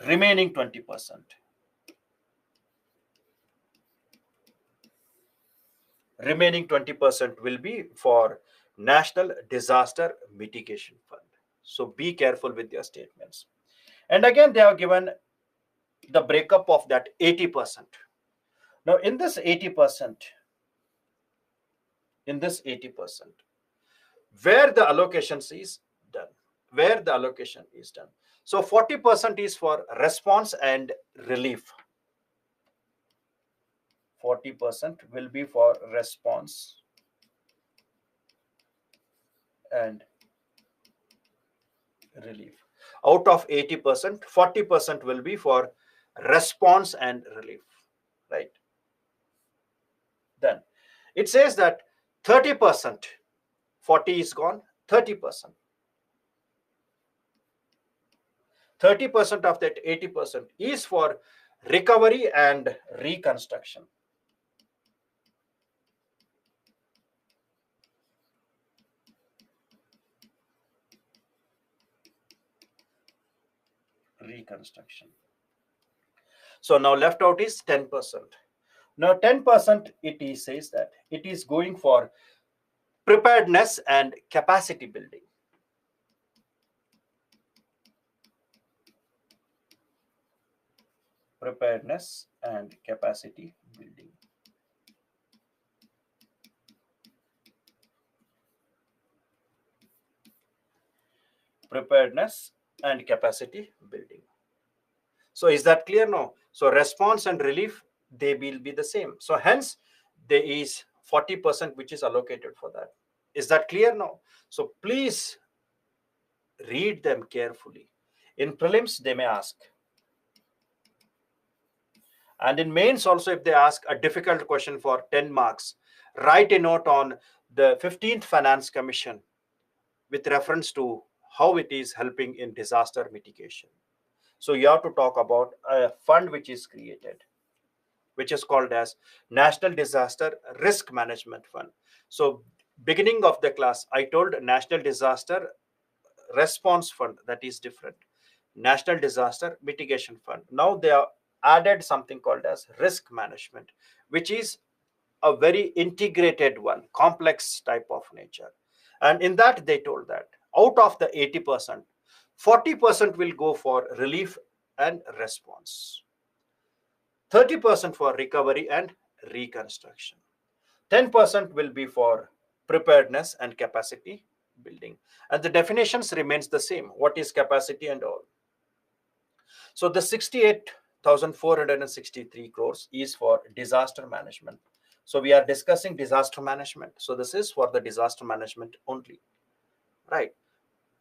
remaining 20% will be for National Disaster Mitigation Fund. So be careful with your statements. And again, they have given the breakup of that 80%. Now, in this 80%, where the allocations is done, So 40% is for response and relief. 40% will be for response and relief. Out of 80%, 40% will be for response and relief, right? Then it says that 30%, 40 is gone, 30%. 30% of that 80% is for recovery and reconstruction. So now left out is 10%. Now 10% it says that it is going for preparedness and capacity building. Preparedness and capacity building. Preparedness and capacity building. So is that clear now? So response and relief, they will be the same. So hence there is 40% which is allocated for that. Is that clear now? So please read them carefully. In prelims, they may ask. And in mains also, if they ask a difficult question for 10 marks, write a note on the 15th Finance Commission with reference to how it is helping in disaster mitigation. So you have to talk about a fund which is created, which is called as National Disaster Risk Management Fund. So beginning of the class, I told National Disaster Response Fund, that is different. National Disaster Mitigation Fund. Now they have added something called as risk management, which is a very integrated one, complex type of nature. And in that, they told that out of the 80%, 40% will go for relief and response, 30% for recovery and reconstruction, 10% will be for preparedness and capacity building. And the definitions remains the same. What is capacity and all? So the 68,463 crores is for disaster management. So we are discussing disaster management. So this is for the disaster management only, right?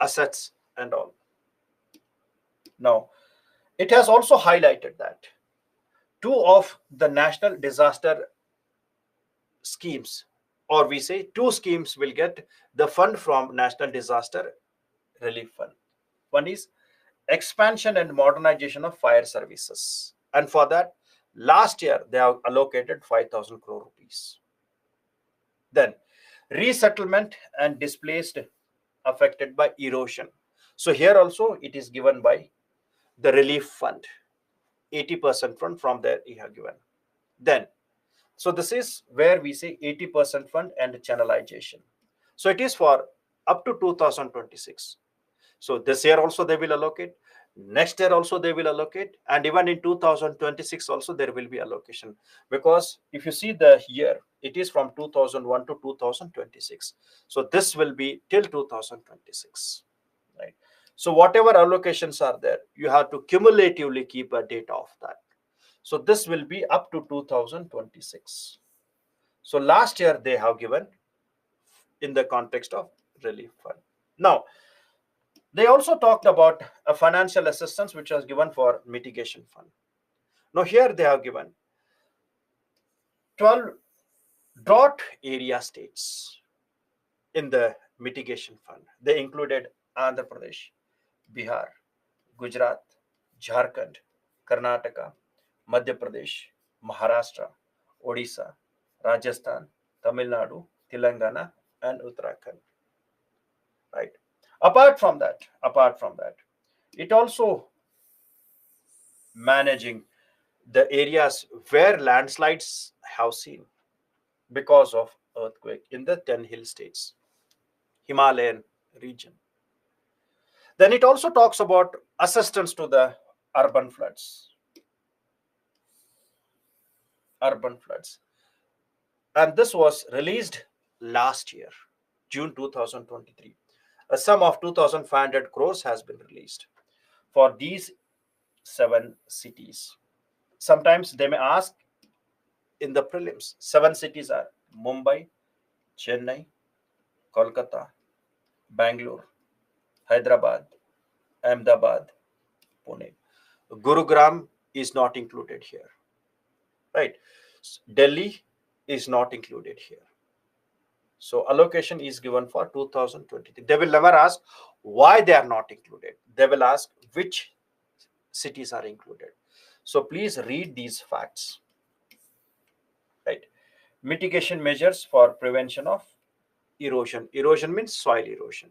Assets and all. Now, it has also highlighted that two of the national disaster schemes, or we say two schemes, will get the fund from National Disaster Relief Fund. One is expansion and modernization of fire services. And for that, last year, they have allocated 5,000 crore rupees. Then, resettlement and displaced affected by erosion. So here also, it is given by the relief fund, 80% fund from there you have given. Then, so this is where we say 80% fund and channelization. So it is for up to 2026. So this year also they will allocate. Next year also they will allocate, and even in 2026 also there will be allocation, because if you see the year, it is from 2001 to 2026. So this will be till 2026, right? So whatever allocations are there, you have to cumulatively keep a data of that. So this will be up to 2026. So last year they have given in the context of relief fund. Now they also talked about a financial assistance which was given for mitigation fund. Now here they have given 12 drought area states in the mitigation fund. They included Andhra Pradesh, Bihar, Gujarat, Jharkhand, Karnataka, Madhya Pradesh, Maharashtra, Odisha, Rajasthan, Tamil Nadu, Telangana, and Uttarakhand. Right. Apart from that, it also managing the areas where landslides have seen because of earthquake in the 10 hill states, Himalayan region. Then it also talks about assistance to the urban floods. Urban floods. And this was released last year, June 2023. A sum of 2,500 crores has been released for these 7 cities. Sometimes they may ask in the prelims. 7 cities are Mumbai, Chennai, Kolkata, Bangalore, Hyderabad, Ahmedabad, Pune. Gurugram is not included here, right? Delhi is not included here. So allocation is given for 2023. They will never ask why they are not included. They will ask which cities are included. So please read these facts, right? Mitigation measures for prevention of erosion. Erosion means soil erosion.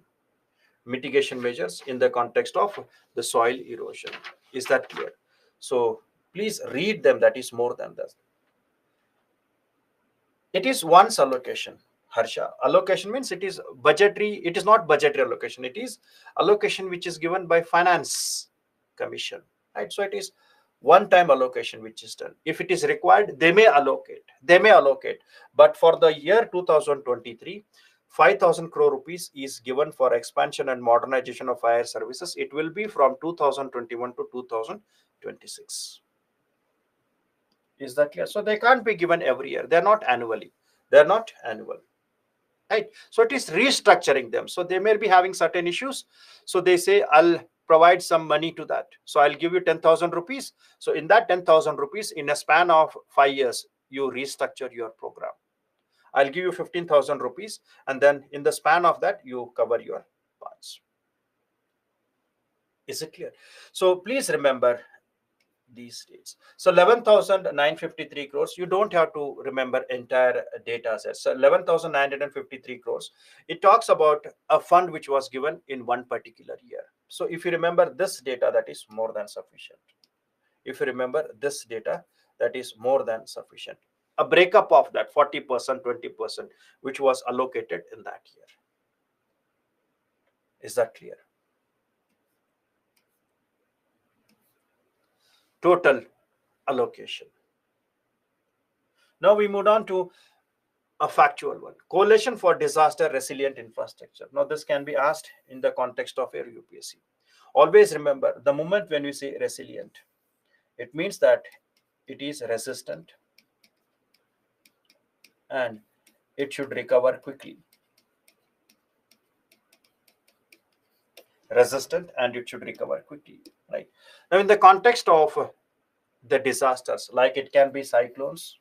Mitigation measures in the context of the soil erosion. Is that clear? So please read them. That is more than that. It is once allocation, Harsha. Allocation means it is budgetary. It is not budgetary allocation. It is allocation which is given by finance commission, right? So it is one time allocation which is done. If it is required, they may allocate. But for the year 2023, 5,000 crore rupees is given for expansion and modernization of fire services. It will be from 2021 to 2026. Is that clear? So they can't be given every year. They're not annually. They're not annual. Right. So it is restructuring them. So they may be having certain issues. So they say, I'll provide some money to that. So I'll give you 10,000 rupees. So in that 10,000 rupees, in a span of 5 years, you restructure your program. I'll give you 15,000 rupees. And then in the span of that, you cover your parts. Is it clear? So please remember these dates. So 11,953 crores, you don't have to remember entire data set. So 11,953 crores, it talks about a fund which was given in one particular year. So if you remember this data, that is more than sufficient. If you remember this data, that is more than sufficient. A breakup of that 40%, 20%, which was allocated in that year. Is that clear? Total allocation. Now we move on to a factual one. Coalition for disaster resilient infrastructure. Now this can be asked in the context of your UPSC. Always remember, the moment when we say resilient, it means that it is resistant and it should recover quickly. Resistant and it should recover quickly, right? Now in the context of the disasters, like it can be cyclones,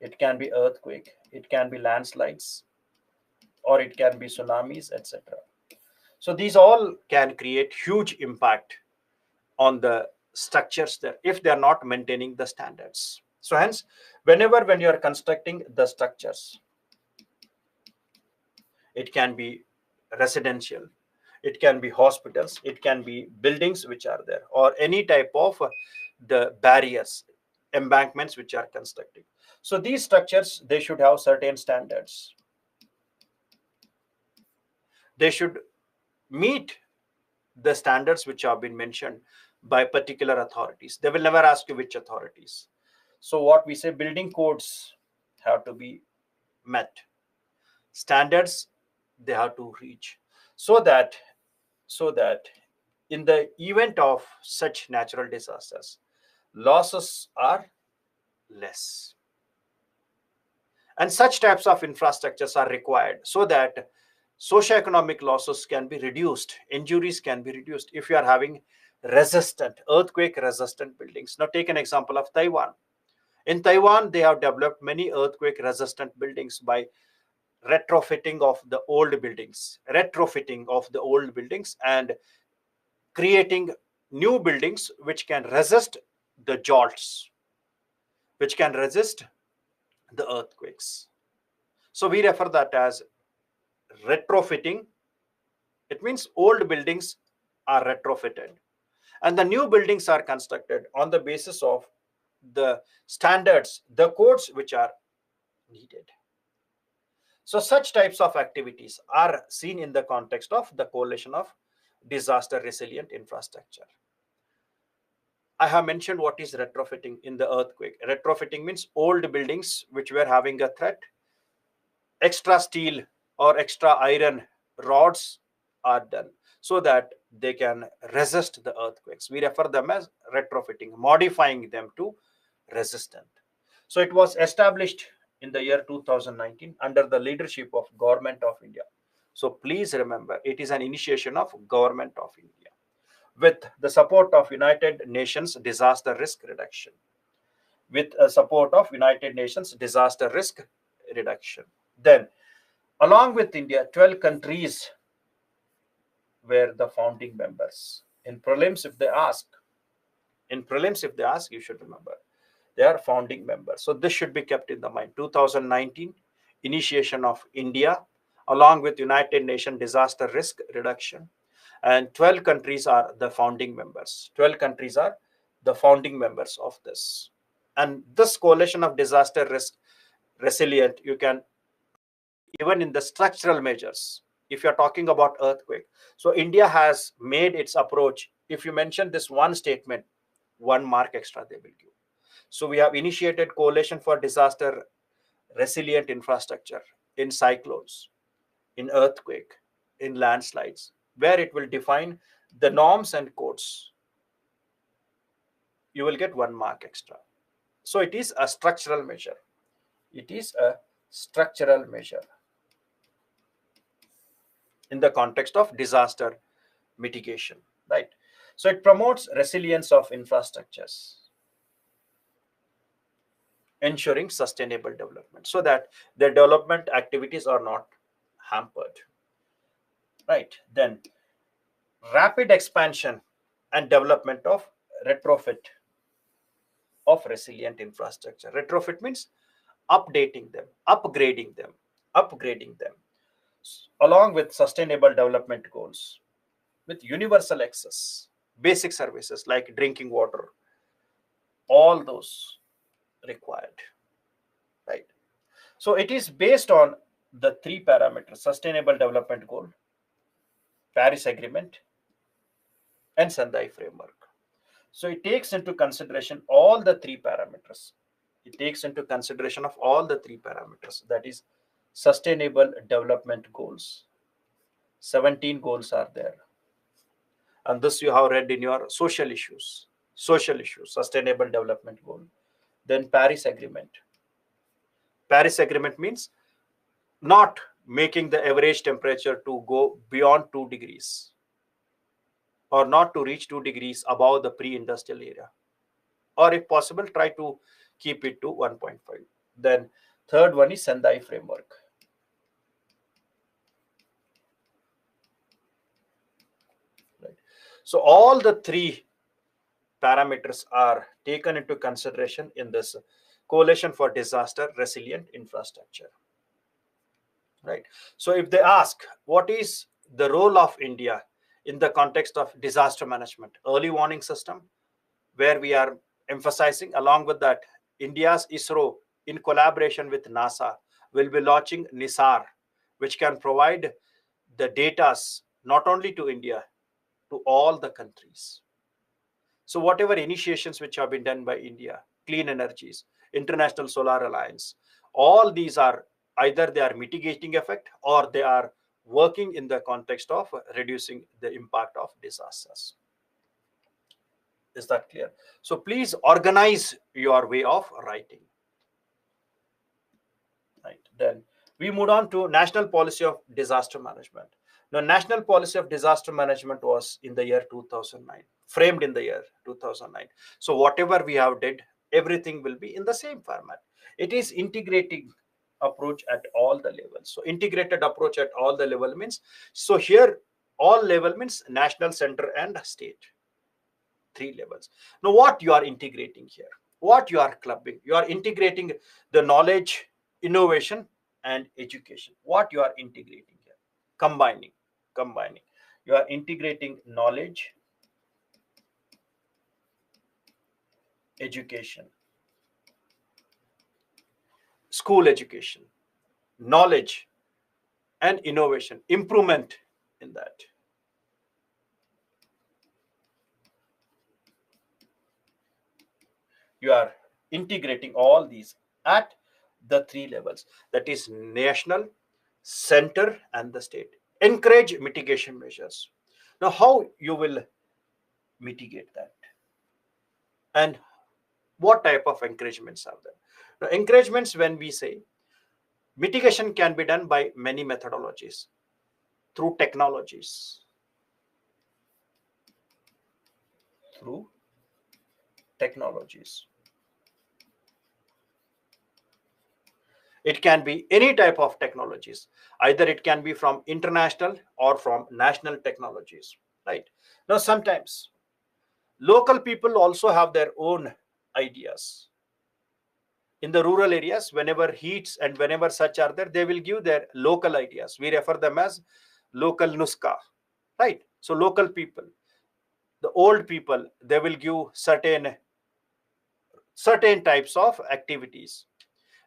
it can be earthquake, it can be landslides, or it can be tsunamis, etc. So these all can create huge impact on the structures there if they are not maintaining the standards. So hence, when you are constructing the structures, it can be residential, it can be hospitals, it can be buildings which are there, or any type of the barriers, embankments which are constructed. So these structures, they should have certain standards. They should meet the standards which have been mentioned by particular authorities. They will never ask you which authorities. So what we say, building codes have to be met, standards they have to reach, so that in the event of such natural disasters, losses are less. And such types of infrastructures are required so that socioeconomic losses can be reduced, injuries can be reduced if you are having resistant, earthquake resistant buildings. Now take an example of Taiwan. In Taiwan, they have developed many earthquake resistant buildings by retrofitting of the old buildings and creating new buildings which can resist the jolts, which can resist the earthquakes. So we refer that as retrofitting. It means old buildings are retrofitted and the new buildings are constructed on the basis of the standards, the codes which are needed. So such types of activities are seen in the context of the coalition of disaster resilient infrastructure. I have mentioned what is retrofitting in the earthquake. Retrofitting means old buildings which were having a threat, extra steel or extra iron rods are done so that they can resist the earthquakes. We refer them as retrofitting, modifying them to resistant. So it was established in the year 2019 under the leadership of Government of India. So please remember, it is an initiation of Government of India with the support of United Nations Disaster Risk Reduction. Then, along with India, 12 countries were the founding members. In prelims, if they ask, you should remember they are founding members. So this should be kept in the mind. 2019, initiation of India, along with United Nations Disaster Risk Reduction, and 12 countries are the founding members. 12 countries are the founding members of this. And this coalition of disaster risk resilient, you can even in the structural measures. If you're talking about earthquake, so India has made its approach. If you mention this one statement, 1 mark extra they will give. So we have initiated coalition for disaster resilient infrastructure in cyclones, in earthquake, in landslides, where it will define the norms and codes. You will get 1 mark extra. So it is a structural measure. It is a structural measure in the context of disaster mitigation, right? So it promotes resilience of infrastructures, ensuring sustainable development so that the development activities are not hampered, right? Then rapid expansion and development of retrofit of resilient infrastructure. Retrofit means updating them, upgrading them along with sustainable development goals, with universal access, basic services like drinking water, all those required, right? So it is based on the 3 parameters: sustainable development goal, Paris Agreement, and Sendai framework. So it takes into consideration all the 3 parameters. It takes into consideration of all the 3 parameters. That is sustainable development goals. 17 goals are there. And this you have read in your social issues, sustainable development goal. Then Paris Agreement. Paris Agreement means not making the average temperature to go beyond 2 degrees or not to reach 2 degrees above the pre-industrial area, or if possible try to keep it to 1.5. Then third one is Sendai framework. Right. So all the 3 parameters are taken into consideration in this coalition for disaster resilient infrastructure, right? So if they ask what is the role of India in the context of disaster management, early warning system, where we are emphasizing, along with that, India's ISRO in collaboration with NASA will be launching NISAR, which can provide the data not only to India to all the countries. So whatever initiations which have been done by India, clean energies, International Solar Alliance, all these are either they are mitigating effect or they are working in the context of reducing the impact of disasters. Is that clear? So please organize your way of writing. Right. Then we move on to National Policy of Disaster Management. Now, National Policy of Disaster Management was in the year 2009, framed in the year 2009. So whatever we have did, everything will be in the same format. It is integrating approach at all the levels. So integrated approach at all the level means, so here all level means national, center and state. Three levels. Now what you are integrating here, what you are clubbing, you are integrating the knowledge, innovation and education. What you are integrating here, combining, you are integrating knowledge, education, school education, knowledge and innovation, improvement in that. You are integrating all these at the three levels, that is national, center and the state. Encourage mitigation measures. Now how you will mitigate that, and what type of encouragements are there? Now encouragements, when we say mitigation can be done by many methodologies, through technologies, through technologies. It can be any type of technologies. Either it can be from international or from national technologies, right? Now, sometimes local people also have their own ideas. In the rural areas, whenever heats and whenever such are there, they will give their local ideas. We refer them as local nuska, right? So local people, the old people, they will give certain types of activities.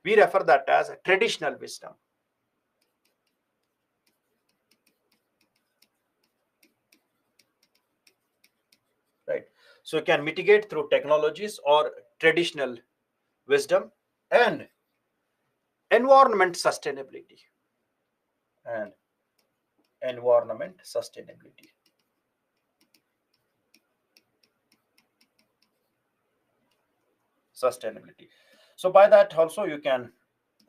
We refer that as traditional wisdom. Right. So you can mitigate through technologies or traditional wisdom and environment sustainability. And environment sustainability. Sustainability. So by that also you can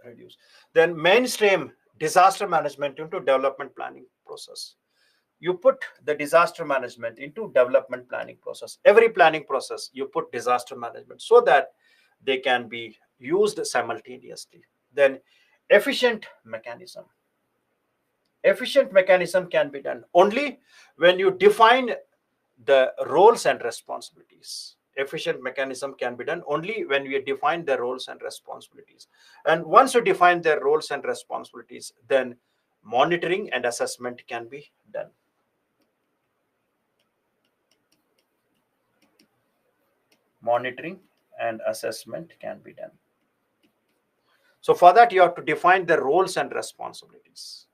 reduce. Then mainstream disaster management into development planning process. You put the disaster management into development planning process. Every planning process you put disaster management so that they can be used simultaneously. Then efficient mechanism. Efficient mechanism can be done only when you define the roles and responsibilities. Efficient mechanism can be done only when we define the roles and responsibilities. And once you define their roles and responsibilities, then monitoring and assessment can be done. Monitoring and assessment can be done. So for that, you have to define the roles and responsibilities.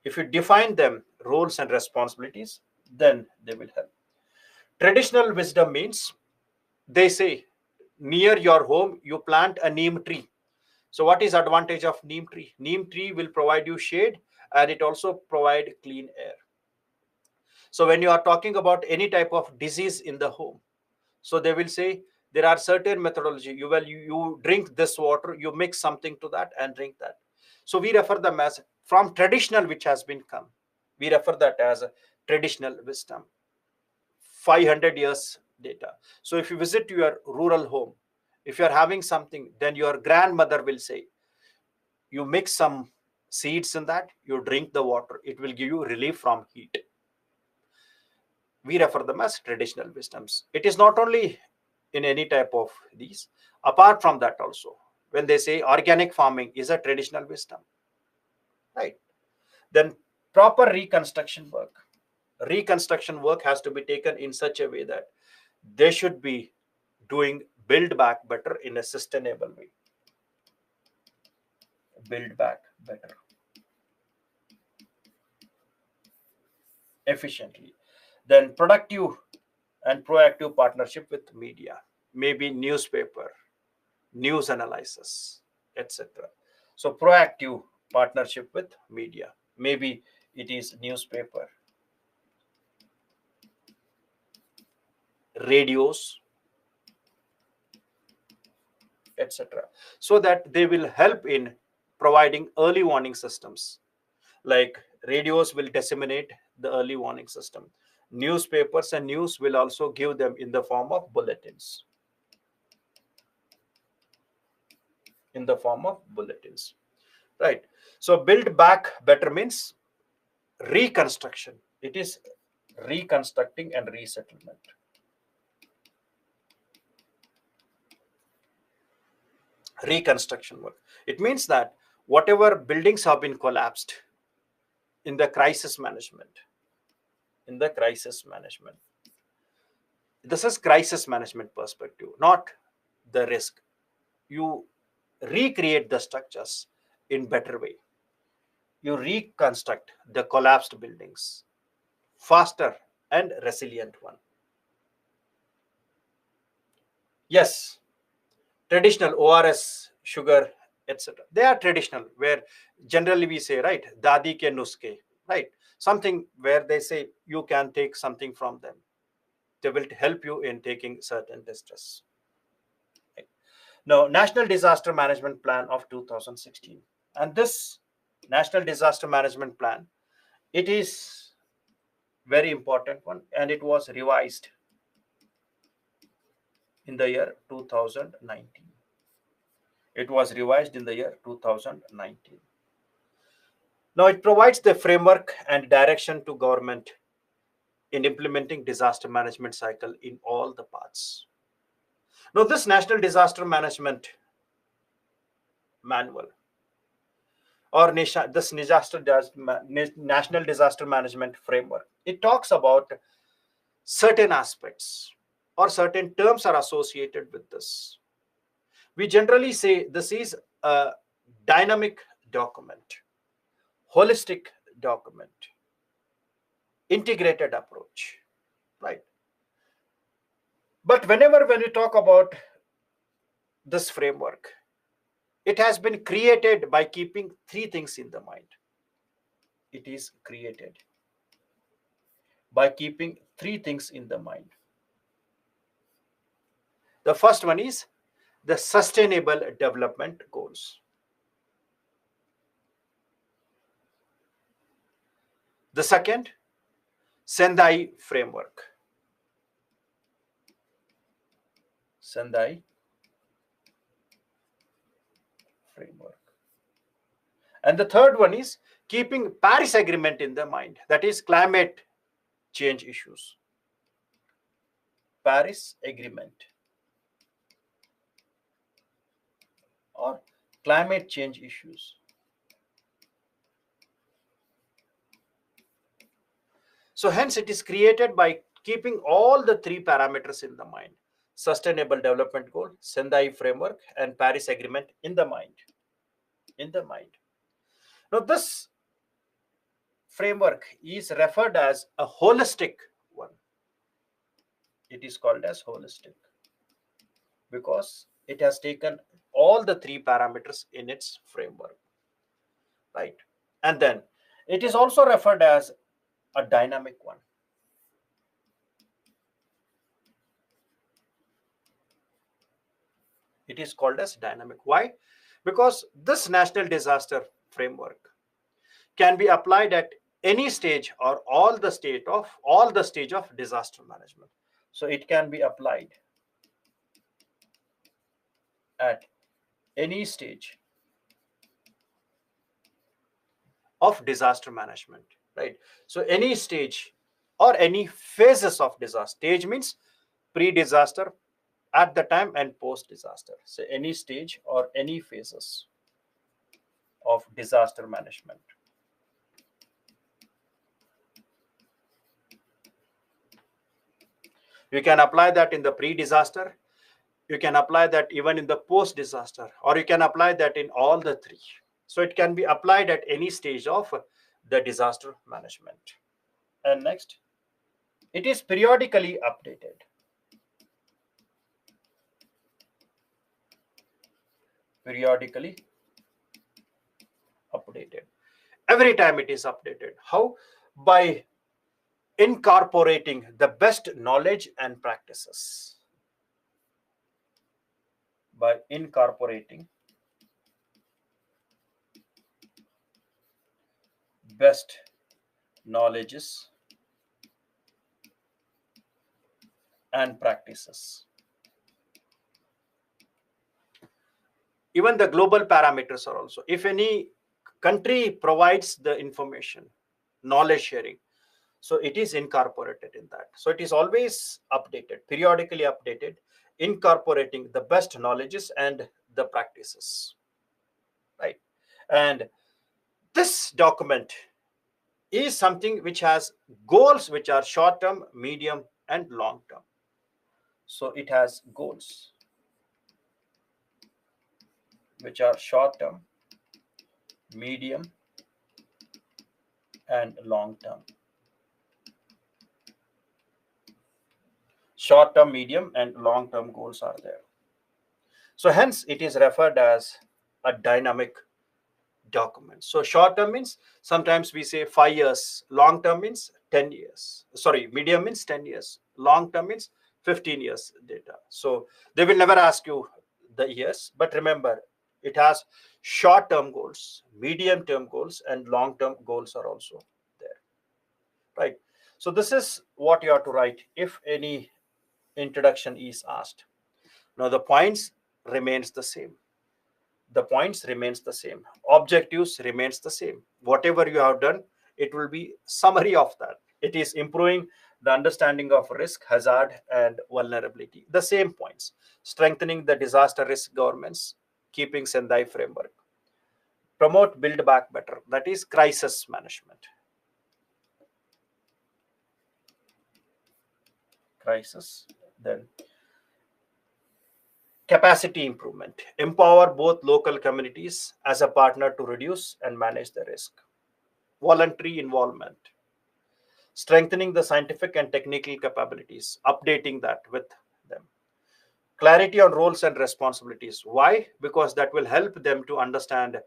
If you define them, roles and responsibilities, then they will help. Traditional wisdom means, they say, near your home, you plant a neem tree. So what is advantage of neem tree? Neem tree will provide you shade and it also provide clean air. So when you are talking about any type of disease in the home, so they will say there are certain methodology. You drink this water, you mix something to that and drink that. So we refer them as from traditional which has been come. We refer that as a traditional wisdom. 500 years data. So if you visit your rural home, if you are having something, then your grandmother will say, you mix some seeds in that, you drink the water, it will give you relief from heat. We refer them as traditional wisdoms. It is not only in any type of these, apart from that also, when they say organic farming is a traditional wisdom, right? Then proper reconstruction work has to be taken in such a way that they should be doing build back better in a sustainable way. Build back better efficiently. Then productive and proactive partnership with media, maybe newspaper, news analysis, etc. So proactive partnership with media, maybe it is newspaper, radios, etc. So that they will help in providing early warning systems. Like radios will disseminate the early warning system. Newspapers and news will also give them in the form of bulletins. In the form of bulletins. Right. So build back better means reconstruction. It is reconstructing and resettlement. Reconstruction work. It means that whatever buildings have been collapsed in the crisis management, in the crisis management. This is crisis management perspective, not the risk. You recreate the structures in better way. You reconstruct the collapsed buildings faster and resilient one. Yes, traditional ORS, sugar, etc. They are traditional, where generally we say, right, dadi ke nuske, right? Something where they say you can take something from them. They will help you in taking certain distress. Right? Now, National Disaster Management Plan of 2016. And this National Disaster Management Plan, it is very important one, and it was revised in the year 2019. It was revised in the year 2019. Now, it provides the framework and direction to government in implementing disaster management cycle in all the parts. Now, this National Disaster Management Manual or this National Disaster Management Framework, it talks about certain aspects or certain terms are associated with this. We generally say this is a dynamic document, holistic document, integrated approach, right? But when we talk about this framework, it has been created by keeping three things in the mind. It is created by keeping three things in the mind. The first one is the Sustainable Development Goals. The second, Sendai Framework. Sendai Framework. And the third one is keeping Paris Agreement in the mind, that is climate change issues. Paris Agreement or climate change issues. So hence it is created by keeping all the three parameters in the mind: Sustainable Development Goal, Sendai Framework, and Paris Agreement in the mind. In the mind. Now this framework is referred as a holistic one. It is called as holistic because it has taken all the three parameters in its framework, right? And then it is also referred as a dynamic one. It is called as dynamic. Why? Because this national disaster framework can be applied at any stage or all the stage of disaster management. So it can be applied at any stage of disaster management, right? So any stage or any phases of disaster. Stage means pre-disaster, at the time, and post-disaster. So any stage or any phases of disaster management. You can apply that in the pre-disaster. You can apply that even in the post-disaster, or you can apply that in all the three. So it can be applied at any stage of the disaster management. And next, It is periodically updated. Periodically updated. Every time it is updated. How? By incorporating the best knowledge and practices. By incorporating best knowledges and practices. Even the global parameters are also. If any country provides the information, knowledge sharing, so it is incorporated in that. So it is always updated, periodically updated, incorporating the best knowledges and the practices, right? And this document is something which has goals which are short term, medium, and long term. So it has goals which are short term, medium, and long term. Short term, medium, and long term goals are there. So hence it is referred as a dynamic document. So short term means sometimes we say 5 years, long term means 10 years. Sorry, medium means 10 years, long term means 15 years data. So they will never ask you the years, but remember it has short term goals, medium term goals, and long term goals are also there, right? So this is what you have to write if any introduction is asked. Now the points remains the same. The points remains the same. Objectives remains the same. Whatever you have done, it will be summary of that. It is improving the understanding of risk, hazard, and vulnerability. The same points. Strengthening the disaster risk governments, keeping Sendai framework. Promote build back better. That is crisis management. Crisis. Then capacity improvement. Empower both local communities as a partner to reduce and manage the risk. Voluntary involvement. Strengthening the scientific and technical capabilities, updating that with them. Clarity on roles and responsibilities. Why? Because that will help them to understand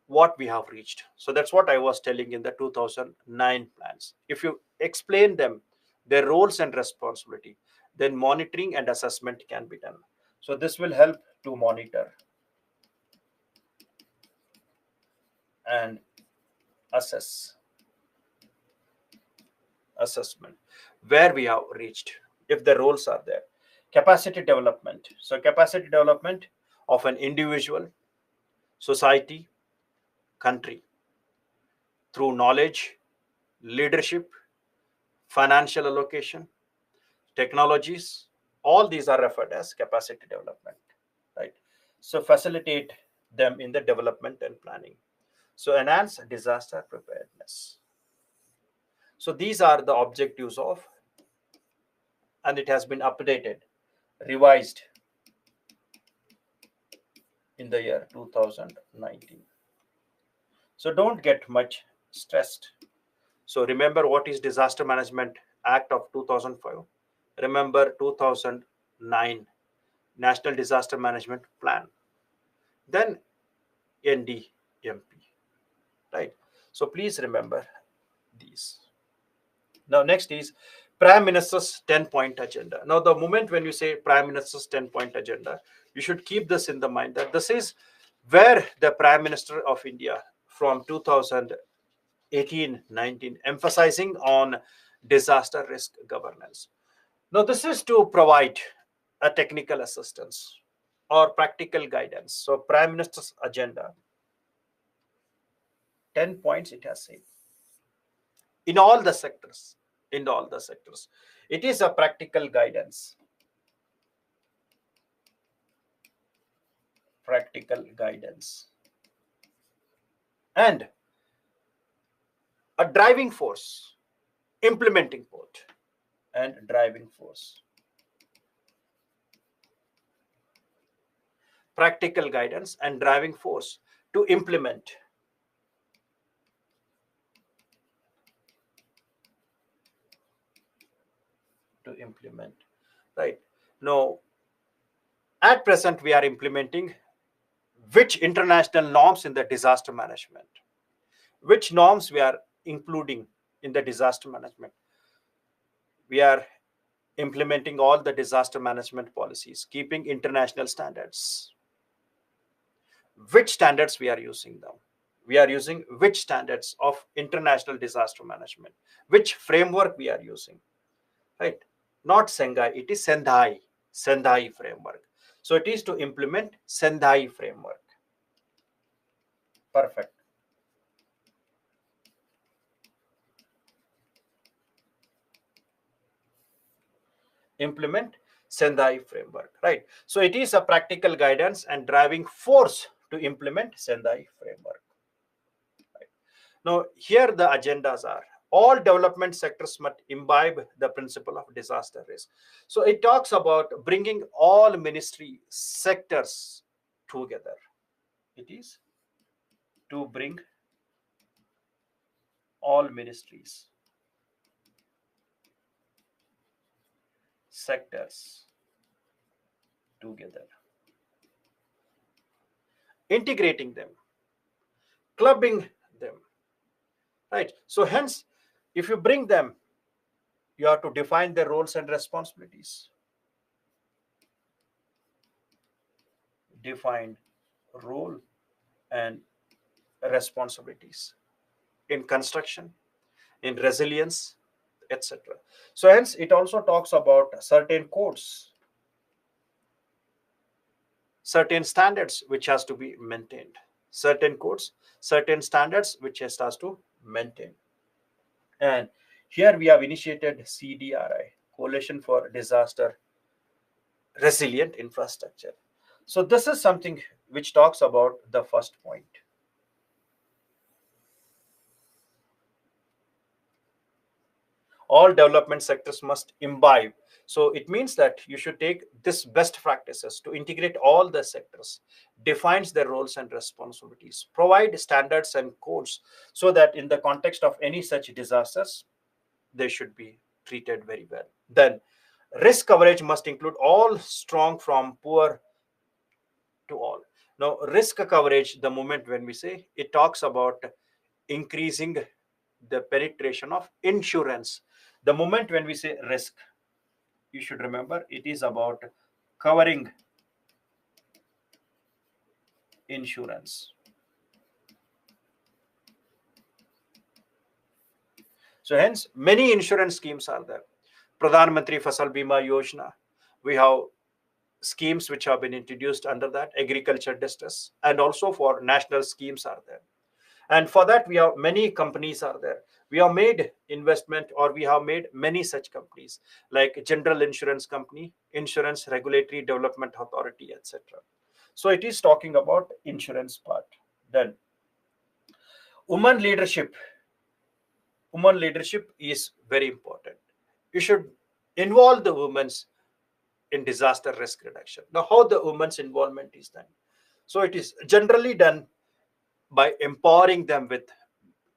what we have reached. So that's what I was telling in the 2009 plans. If you explain them their roles and responsibility, then monitoring and assessment can be done. So this will help to monitor and assess assessment where we have reached if the roles are there. Capacity development. So capacity development of an individual, society, country through knowledge, leadership, financial allocation, technologies, all these are referred as capacity development, right? So facilitate them in the development and planning. So enhance disaster preparedness. So these are the objectives of, and it has been updated, revised in the year 2019. So don't get much stressed. So remember what is Disaster Management Act of 2005. Remember 2009 National Disaster Management Plan. Then NDMP, right? So please remember these. Now next is Prime Minister's 10-point agenda. Now the moment when you say Prime Minister's 10-point agenda, you should keep this in the mind that this is where the Prime Minister of India from 2018-19 emphasizing on disaster risk governance. Now this is to provide a technical assistance or practical guidance. So Prime Minister's agenda, 10 points it has said in all the sectors, in all the sectors. It is a practical guidance. Practical guidance. And a driving force, implementing both, and driving force. Practical guidance and driving force to implement to implement, right? Now, at present, we are implementing which international norms in the disaster management, which norms we are including in the disaster management. We are implementing all the disaster management policies, keeping international standards. Which standards we are using now? We are using which standards of international disaster management? Which framework we are using? Right? Not Sendai, it is Sendai framework. So it is to implement Sendai framework. Perfect. Implement Sendai framework, right? So it is a practical guidance and driving force to implement Sendai framework. Right? Now, here the agendas are all development sectors must imbibe the principle of disaster risk. So it talks about bringing all ministry sectors together. It is to bring all ministries sectors together, integrating them, clubbing them, right? So hence, if you bring them, you have to define their roles and responsibilities. Define role and responsibilities in construction, in resilience, etc. So hence, it also talks about certain codes, certain standards which has to be maintained, certain codes, certain standards which has to maintain. And here we have initiated CDRI, Coalition for Disaster Resilient Infrastructure. So this is something which talks about the first point. All development sectors must imbibe. So it means that you should take this best practices to integrate all the sectors, defines their roles and responsibilities, provide standards and codes so that in the context of any such disasters, they should be treated very well. Then risk coverage must include all strong from poor to all. Now, risk coverage, the moment when we say, it talks about increasing the penetration of insurance. The moment when we say risk, you should remember it is about covering insurance. So hence, many insurance schemes are there. Pradhan Mantri Fasal Bima Yojana. We have schemes which have been introduced under that, agriculture distress, and also for national schemes are there. And for that, we have many companies are there. We have made investment, or we have made many such companies like General Insurance Company, Insurance Regulatory Development Authority, etc. So it is talking about insurance part. Then women leadership. Women leadership is very important. You should involve the women in disaster risk reduction. Now, how the women's involvement is done? So it is generally done by empowering them with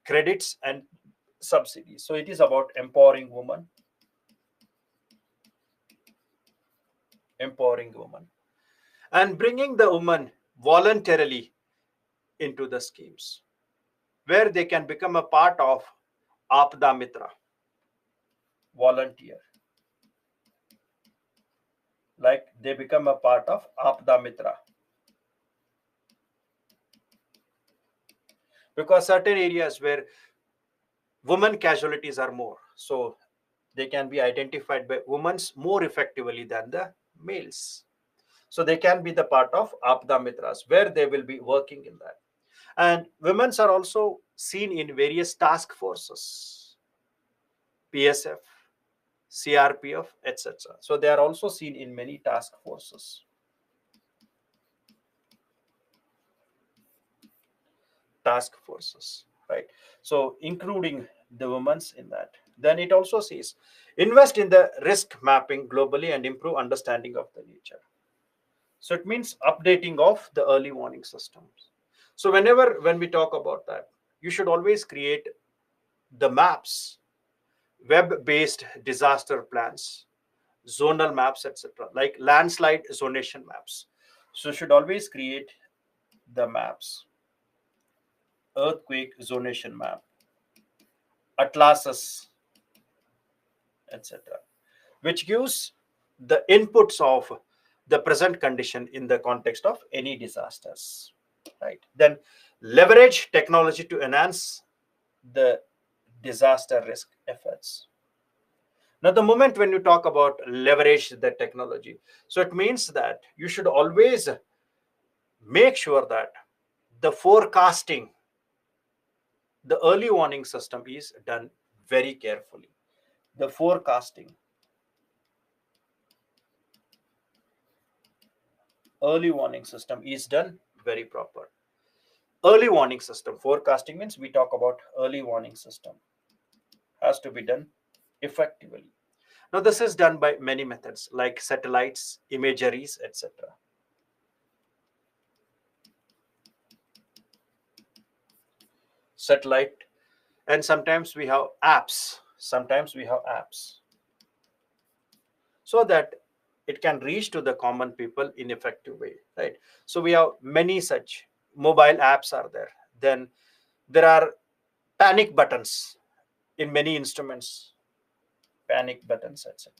credits and subsidies. So it is about empowering women, and bringing the woman voluntarily into the schemes where they can become a part of Apda Mitra, volunteer. Like they become a part of Apda Mitra. Because certain areas where women casualties are more, so they can be identified by women more effectively than the males. So they can be the part of Apda Mitras where they will be working in that. And women are also seen in various task forces, PSF, CRPF, etc. So they are also seen in many task forces. Right? So including the women's in that. Then it also says, invest in the risk mapping globally and improve understanding of the nature. So it means updating of the early warning systems. So when we talk about that, you should always create the maps, web-based disaster plans, zonal maps, etc., like landslide zonation maps. So should always create the maps, earthquake zonation map, atlases, etc., which gives the inputs of the present condition in the context of any disasters, right? Then leverage technology to enhance the disaster risk efforts. Now, the moment when you talk about leverage the technology, so it means that you should always make sure that the forecasting, the early warning system is done very carefully. The forecasting, early warning system is done very proper. Early warning system, forecasting means we talk about early warning system, has to be done effectively. Now, this is done by many methods like satellites, imageries, etc. Satellite, and sometimes we have apps. So that it can reach to the common people in effective way, right? So we have many such mobile apps are there. Then there are panic buttons in many instruments, panic buttons, etc.,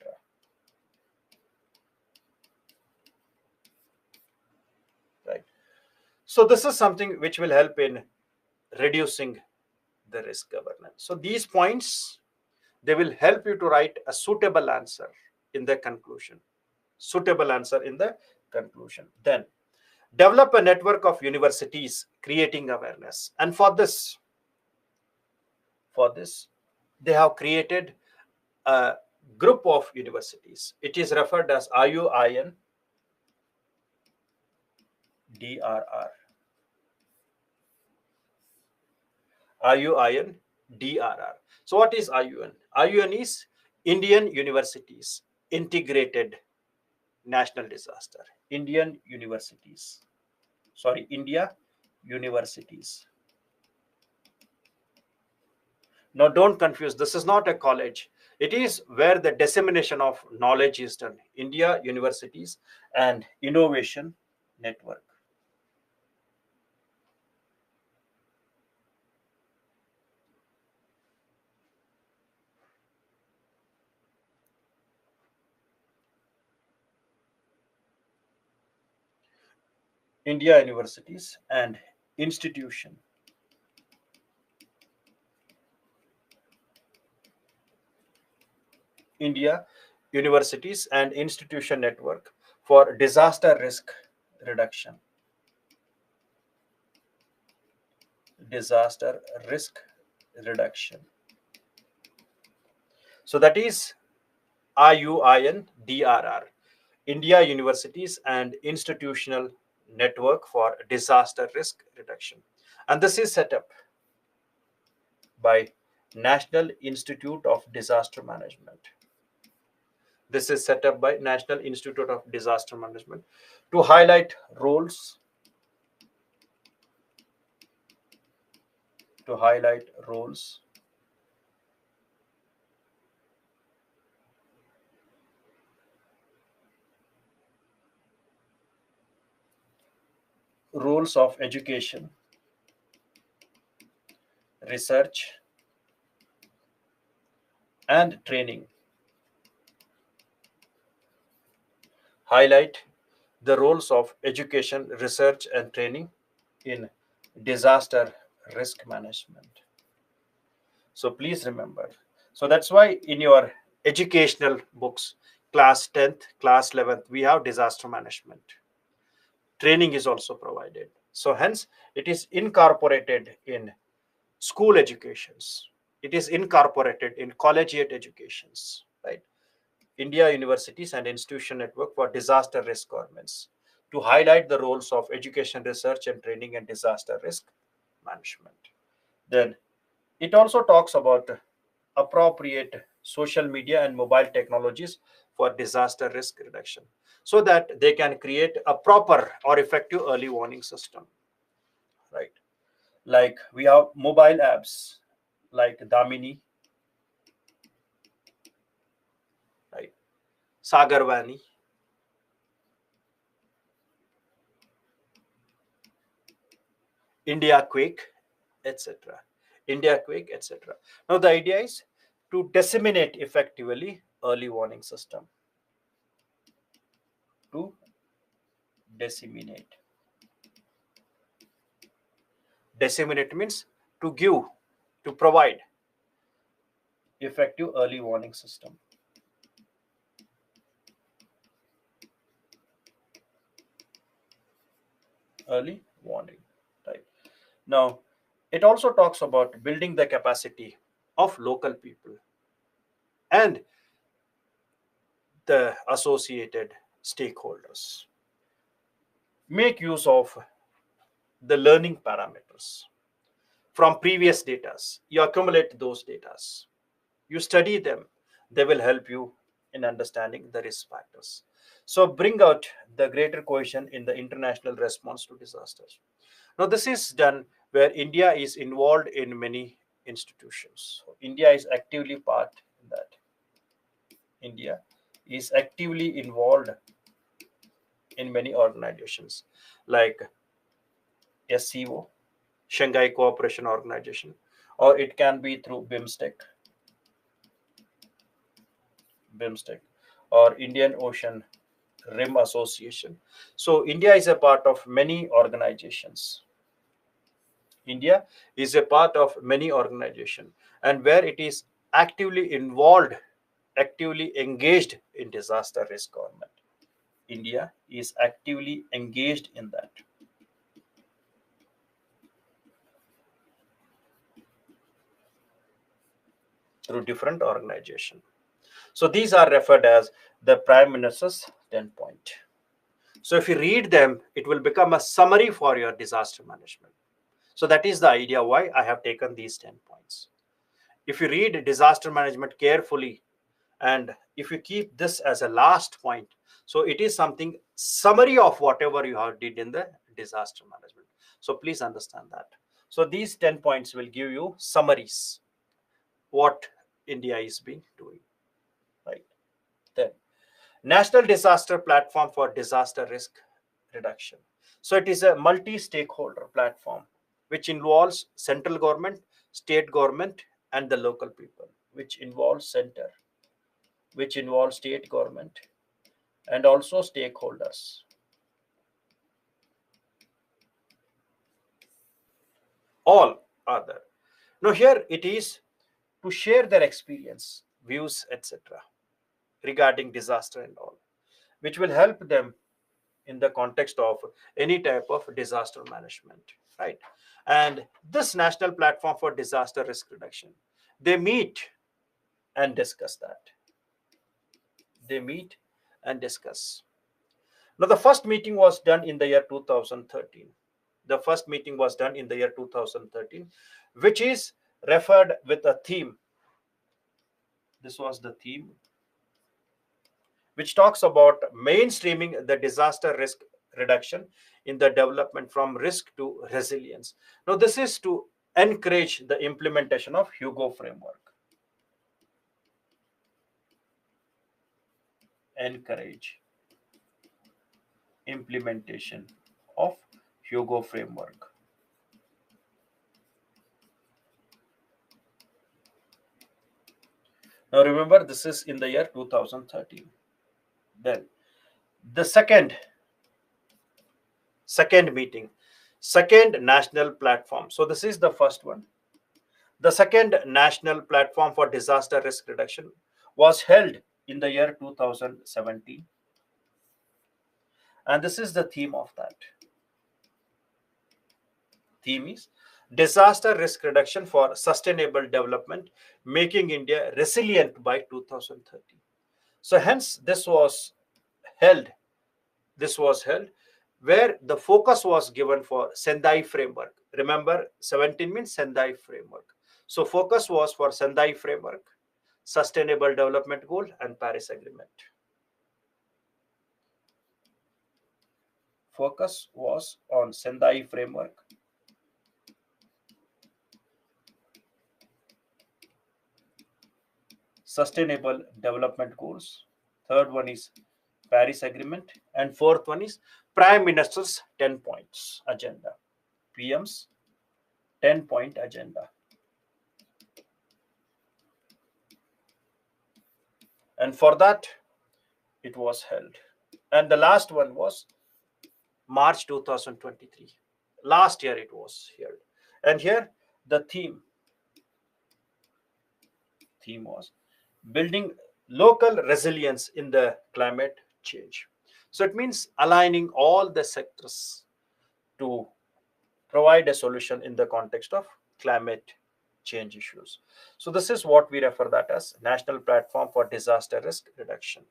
right? So this is something which will help in reducing the risk governance. So these points, they will help you to write a suitable answer in the conclusion. Suitable answer in the conclusion. Then develop a network of universities creating awareness. And for this, they have created a group of universities. It is referred as IUIN DRR. IUIN DRR. So what is IUN? IUN is Indian Universities Integrated National Disaster. Indian Universities. Sorry, India Universities. Now, don't confuse. This is not a college. It is where the dissemination of knowledge is done. India Universities and Innovation Network. India Universities and Institution. India Universities and Institution Network for disaster risk reduction. Disaster risk reduction. So that is IUINDRR, India Universities and Institutional Network for Disaster Risk Reduction. And this is set up by National Institute of Disaster Management. This is set up by National Institute of Disaster Management to highlight roles, roles of education, research, and training. Highlight the roles of education, research, and training in disaster risk management. So please remember. So that's why in your educational books, class 10th, class 11th, we have disaster management. Training is also provided. So hence, it is incorporated in school educations. It is incorporated in collegiate educations, right? India Universities and Institution Network for Disaster Risk Governance to highlight the roles of education, research, and training in disaster risk management. Then it also talks about appropriate social media and mobile technologies for disaster risk reduction so that they can create a proper or effective early warning system, right? Like we have mobile apps like Damini, right? Sagarvani, India quake, etc. India quake, etc. Now the idea is to disseminate effectively early warning system. To disseminate. Disseminate means to give, to provide effective early warning system. Early warning type. Now, it also talks about building the capacity of local people and the associated stakeholders. Make use of the learning parameters from previous data. You accumulate those data. You study them. They will help you in understanding the risk factors. So bring out the greater cohesion in the international response to disasters. Now, this is done where India is involved in many institutions. So India is actively part in that. India is actively involved in many organizations like SCO, Shanghai Cooperation Organization, or it can be through BIMSTEC, or Indian Ocean Rim Association. So India is a part of many organizations. India is a part of many organizations, and where it is actively involved, actively engaged in disaster risk government. India is actively engaged in that through different organizations. So these are referred as the Prime Minister's 10 point. So if you read them, it will become a summary for your disaster management. So that is the idea why I have taken these 10 points. If you read disaster management carefully, and if you keep this as a last point, so it is something summary of whatever you have did in the disaster management. So please understand that. So these 10 points will give you summaries what India is being doing, right? Then National Disaster Platform for Disaster Risk Reduction. So it is a multi-stakeholder platform which involves central government, state government, and the local people, which involves center, which involves state government, and also stakeholders. All are there. Now here it is to share their experience, views, etc. regarding disaster and all, which will help them in the context of any type of disaster management, right? And this national platform for disaster risk reduction, they meet and discuss that. They meet and discuss. Now, the first meeting was done in the year 2013. The first meeting was done in the year 2013, which is referred with a theme. This was the theme, which talks about mainstreaming the disaster risk reduction in the development from risk to resilience. Now, this is to encourage the implementation of Hugo framework. Encourage implementation of Hugo framework. Now, remember, this is in the year 2013. Then, the second meeting, second national platform. So, this is the first one. The second national platform for disaster risk reduction was held in the year 2017. And this is the theme of that. Theme is disaster risk reduction for sustainable development, making India resilient by 2030. So hence held, this was held where the focus was given for Sendai framework. Remember, 17 means Sendai framework. So focus was for Sendai framework, Sustainable Development Goal, and Paris Agreement. Focus was on Sendai framework, Sustainable Development Goals, third one is Paris Agreement, and fourth one is Prime Minister's 10 points agenda, PM's 10-point agenda. And for that, it was held. And the last one was March 2023. Last year it was held. And here the theme was building local resilience in the climate change. So it means aligning all the sectors to provide a solution in the context of climate change issues. So this is what we refer that as National Platform for Disaster Risk Reduction.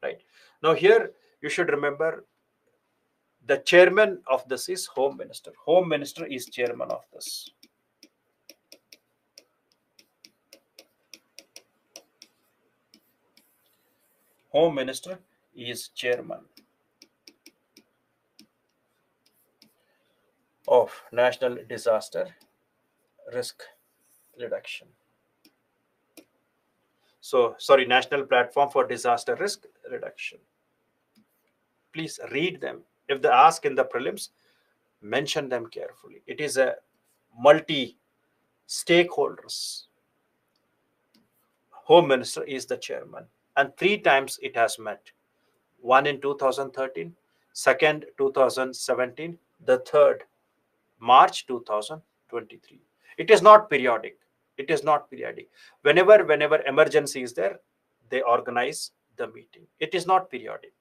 Right. Now here you should remember the chairman of this is Home Minister. Home Minister is chairman of this. Home Minister is chairman of National Disaster Risk Reduction. So, sorry, National Platform for Disaster Risk Reduction. Please read them. If they ask in the prelims, mention them carefully. It is a multi-stakeholders. Home Minister is the chairman, and 3 times it has met. One in 2013, second 2017, the third March 2023. It is not periodic. It is not periodic. Whenever emergency is there, they organize the meeting. It is not periodic.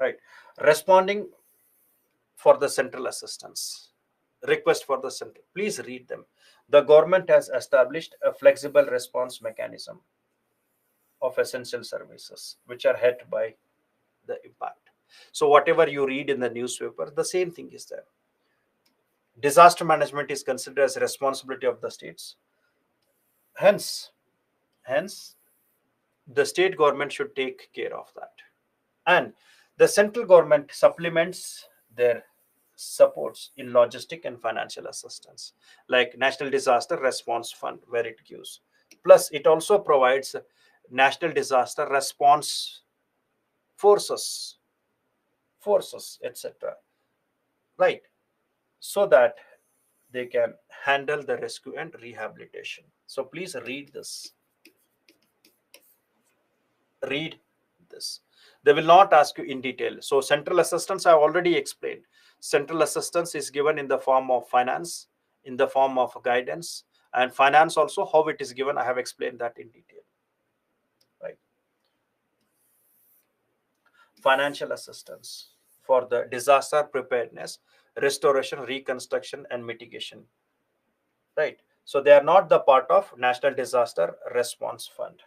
Right. Responding for the central assistance. Request for the central. Please read them. The government has established a flexible response mechanism of essential services which are hit by the impact. So whatever you read in the newspaper, the same thing is there. Disaster management is considered as a responsibility of the states. Hence, the state government should take care of that. And the central government supplements their supports in logistic and financial assistance, like National Disaster Response Fund, where it gives. Plus, it also provides national disaster response forces, etc. Right, so that they can handle the rescue and rehabilitation. So please read this. Read this. They will not ask you in detail. So central assistance, I already explained. Central assistance is given in the form of finance, in the form of guidance, and finance also, how it is given, I have explained that in detail. Right. Financial assistance for the disaster preparedness, restoration, reconstruction, and mitigation. Right. So they are not the part of National Disaster Response Fund.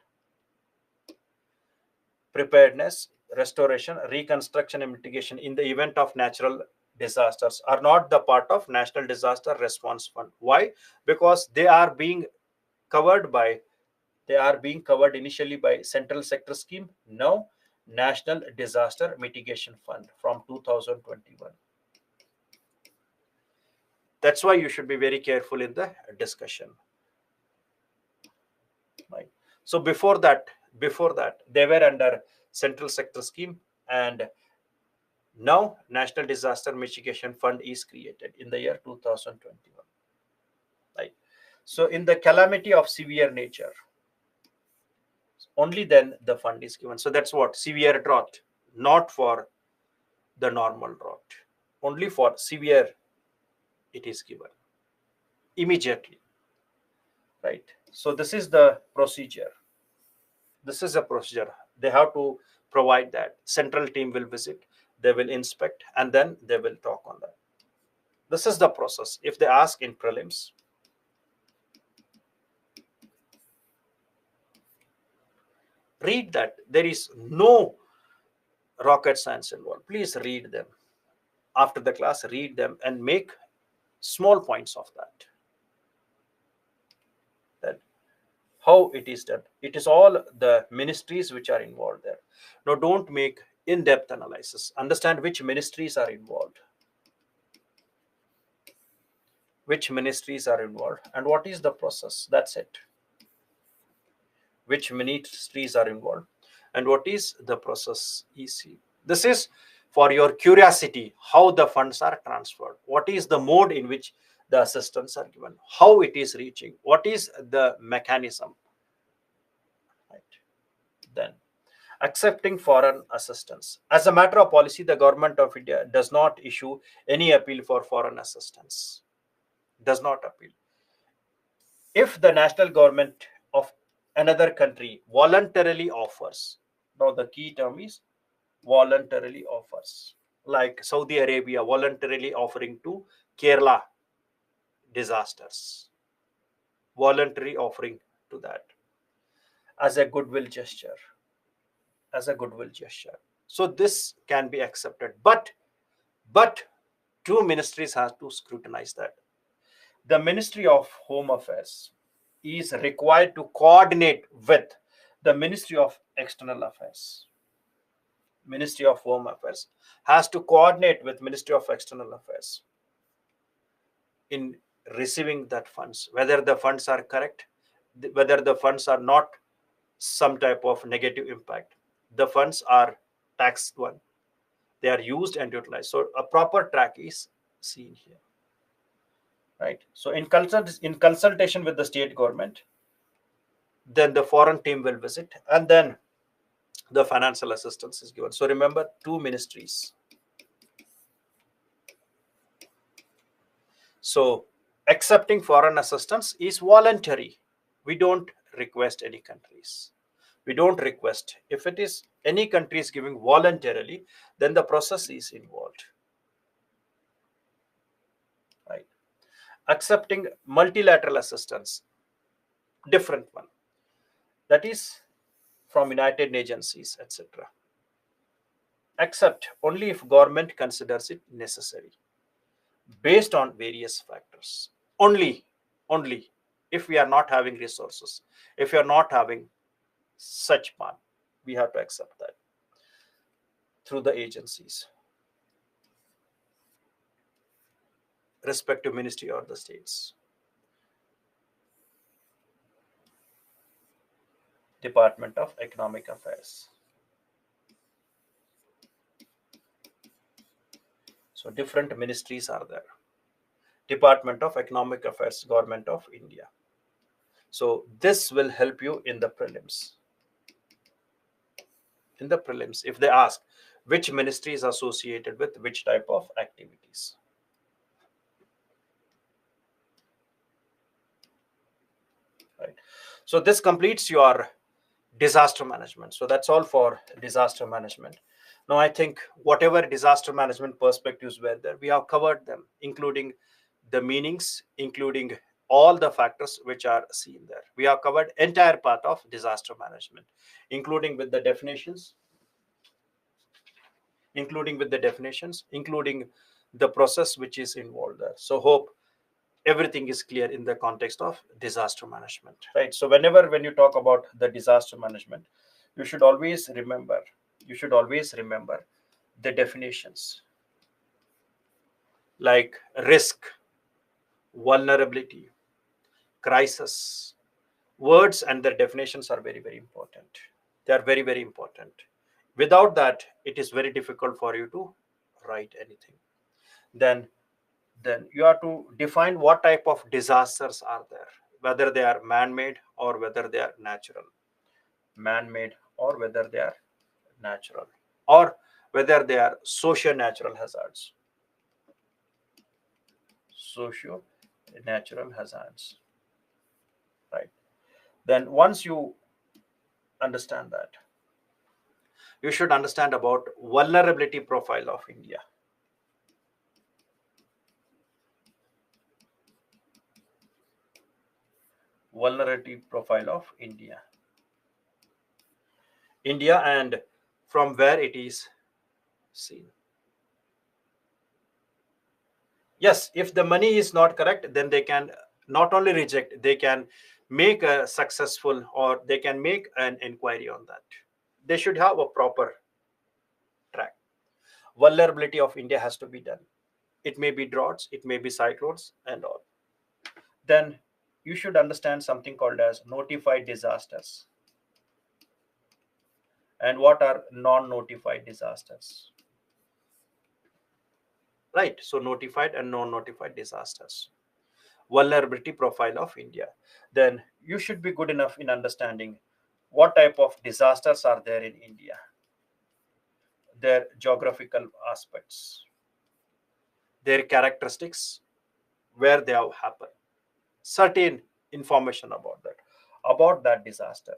Preparedness, restoration, reconstruction, and mitigation in the event of natural disasters are not the part of National Disaster Response Fund. Why? Because they are being covered initially by Central Sector Scheme, now National Disaster Mitigation Fund from 2021. That's why you should be very careful in the discussion. Right. So before that, they were under Central Sector Scheme, and now National Disaster Mitigation Fund is created in the year 2021. Right. So in the calamity of severe nature, only then the fund is given. So that's what severe drought, not for the normal drought. Only for severe it is given immediately. Right. So this is the procedure. This is a procedure. They have to provide that. Central team will visit, they will inspect, and then they will talk on that. This is the process. If they ask in prelims, read that. There is no rocket science involved. Please read them. After the class, read them and make small points of that. That how it is done. It is all the ministries which are involved there. Now, don't make in-depth analysis. Understand which ministries are involved. Which ministries are involved and what is the process. That's it. which ministries are involved, and what is the process EC. This is for your curiosity, how the funds are transferred, what is the mode in which the assistance are given, how it is reaching, what is the mechanism, right? Then accepting foreign assistance. As a matter of policy, the government of India does not issue any appeal for foreign assistance. Does not appeal. If the national government of another country voluntarily offers, now the key term is voluntarily offers, like Saudi Arabia voluntarily offering to Kerala disasters, voluntary offering to that as a goodwill gesture, as a goodwill gesture. So this can be accepted, but two ministries have to scrutinize that. The Ministry of Home Affairs is required to coordinate with the Ministry of External Affairs. Ministry of Home Affairs has to coordinate with Ministry of External Affairs in receiving that funds, whether the funds are correct, whether the funds are not some type of negative impact. The funds are taxed one. They are used and utilized. So a proper track is seen here. Right. So in consultation with the state government, then the foreign team will visit, and then the financial assistance is given. So remember, two ministries. So accepting foreign assistance is voluntary. We don't request any countries. We don't request. If it is any country is giving voluntarily, then the process is involved. Right. Accepting multilateral assistance, different one. That is from United agencies, etc. Accept only if government considers it necessary, based on various factors. Only if we are not having resources, if we are not having such plan, we have to accept that through the agencies, respective ministry or the states. Department of Economic Affairs. So different ministries are there. Department of Economic Affairs, Government of India. So this will help you in the prelims. In the prelims, if they ask which ministry is associated with which type of activities. Right. So this completes your disaster management. So that's all for disaster management. Now I think whatever disaster management perspectives were there, we have covered them, including the meanings, including all the factors which are seen there. We have covered entire part of disaster management, including with the definitions, including the process which is involved there. So hope everything is clear in the context of disaster management, right? So when you talk about the disaster management, you should always remember the definitions, like risk, vulnerability, crisis. Words and their definitions are very, very important. They are very, very important. Without that, it is very difficult for you to write anything. Then you have to define what type of disasters are there, whether they are man-made or whether they are natural. Man-made or whether they are natural, or whether they are socio-natural hazards. Socio-natural hazards. Right. Then once you understand that, you should understand about vulnerability profile of India. Vulnerability profile of India. And from where it is seen. Yes, if the money is not correct, then they can not only reject, they can make a successful, or they can make an inquiry on that. They should have a proper track. Vulnerability of India has to be done. It may be droughts, it may be cyclones and all. Then you should understand something called as notified disasters. And what are non-notified disasters? Right. So notified and non-notified disasters. Vulnerability profile of India. Then you should be good enough in understanding what type of disasters are there in India, their geographical aspects, their characteristics, where they have happened, certain information about that disaster,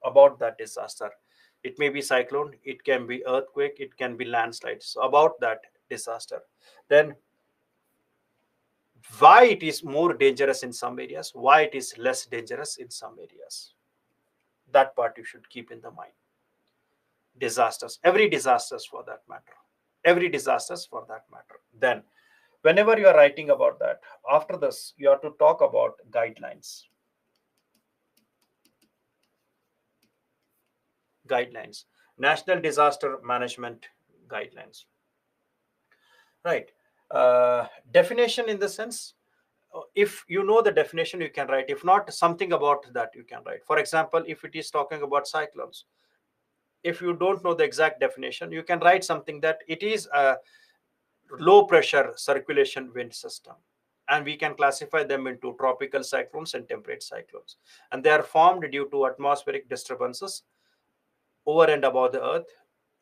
about that disaster. It may be cyclone, it can be earthquake, it can be landslides. So about that disaster. Then why it is more dangerous in some areas, why it is less dangerous in some areas. That part you should keep in the mind. Disasters, every disasters for that matter, every disasters for that matter. Then whenever you are writing about that, after this you have to talk about guidelines. Guidelines, national disaster management guidelines, right? Definition in the sense, if you know the definition you can write, if not, something about that you can write. For example, if it is talking about cyclones, if you don't know the exact definition, you can write something that it is a low pressure circulation wind system, and we can classify them into tropical cyclones and temperate cyclones, and they are formed due to atmospheric disturbances over and above the earth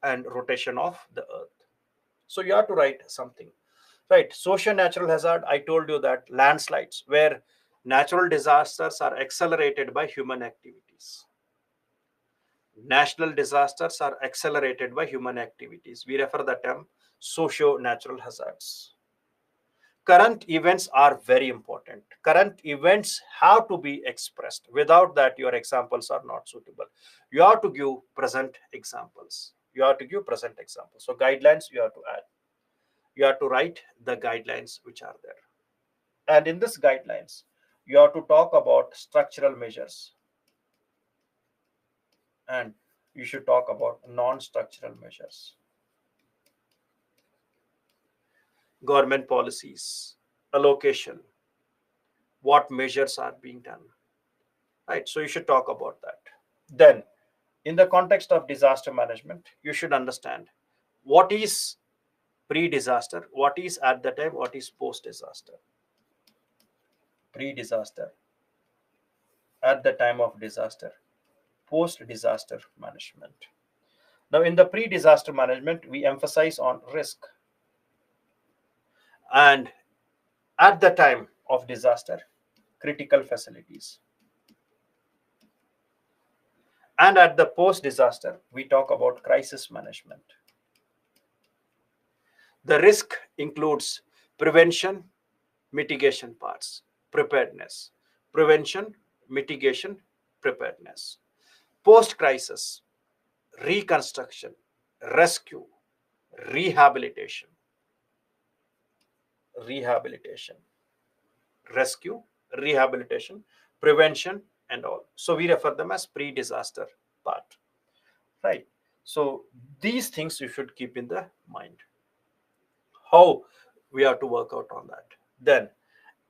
and rotation of the earth. So you have to write something, right? Social natural hazard, I told you that landslides, where natural disasters are accelerated by human activities. National disasters are accelerated by human activities. We refer the term socio natural hazards. Current events are very important. Current events have to be expressed. Without that, your examples are not suitable. You have to give present examples. You have to give present examples. So guidelines you have to add. You have to write the guidelines which are there. And in this guidelines, you have to talk about structural measures, and you should talk about non-structural measures. Government policies, allocation, what measures are being done, right? So you should talk about that. Then in the context of disaster management, you should understand what is pre-disaster, what is at the time, what is post-disaster. Pre-disaster, at the time of disaster, post-disaster management. Now in the pre-disaster management, we emphasize on risk, and at the time of disaster, critical facilities. And at the post disaster, we talk about crisis management. The risk includes prevention, mitigation parts, preparedness, prevention, mitigation, preparedness. Post crisis, reconstruction, rescue, rehabilitation, rehabilitation, rescue, rehabilitation, prevention, and all. So we refer them as pre disaster part, right? So these things you should keep in the mind. How we have to work out on that. Then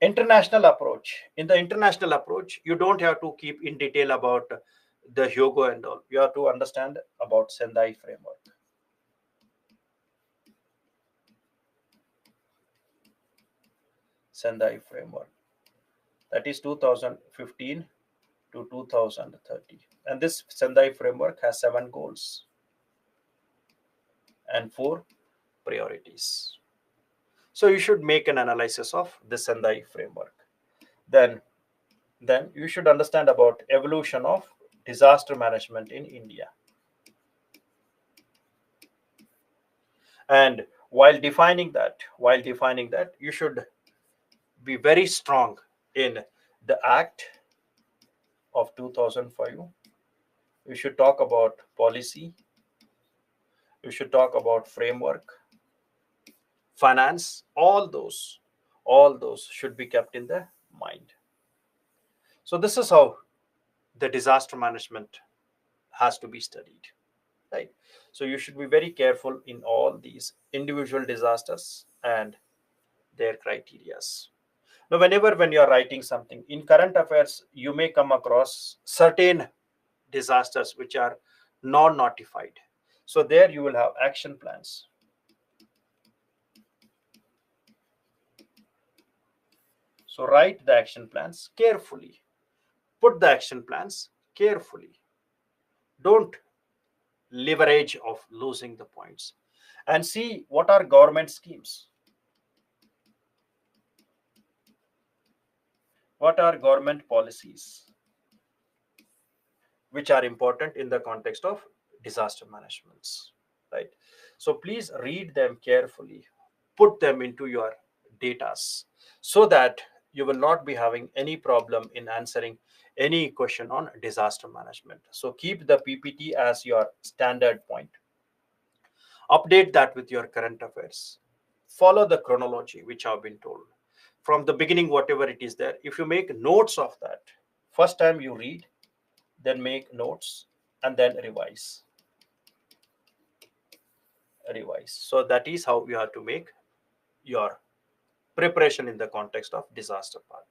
international approach. In the international approach, you don't have to keep in detail about the Hyogo and all. You have to understand about Sendai framework. Sendai framework. That is 2015 to 2030. And this Sendai framework has 7 goals and 4 priorities. So you should make an analysis of the Sendai framework. Then you should understand about evolution of disaster management in India. And while defining that, you should be very strong in the Act of 2005. You should talk about policy. You should talk about framework, finance. All those should be kept in the mind. So this is how the disaster management has to be studied, right? So you should be very careful in all these individual disasters and their criterias. Now whenever when you are writing something in current affairs, you may come across certain disasters which are non-notified. So there you will have action plans. So write the action plans carefully. Put the action plans carefully. Don't leverage of losing the points. And see what are government schemes. What are government policies which are important in the context of disaster management, right? So please read them carefully, put them into your datas, so that you will not be having any problem in answering any question on disaster management. So keep the PPT as your standard point, update that with your current affairs, follow the chronology which have been told from the beginning, whatever it is there. If you make notes of that, first time you read, then make notes, and then revise. So that is how you have to make your preparation in the context of disaster part.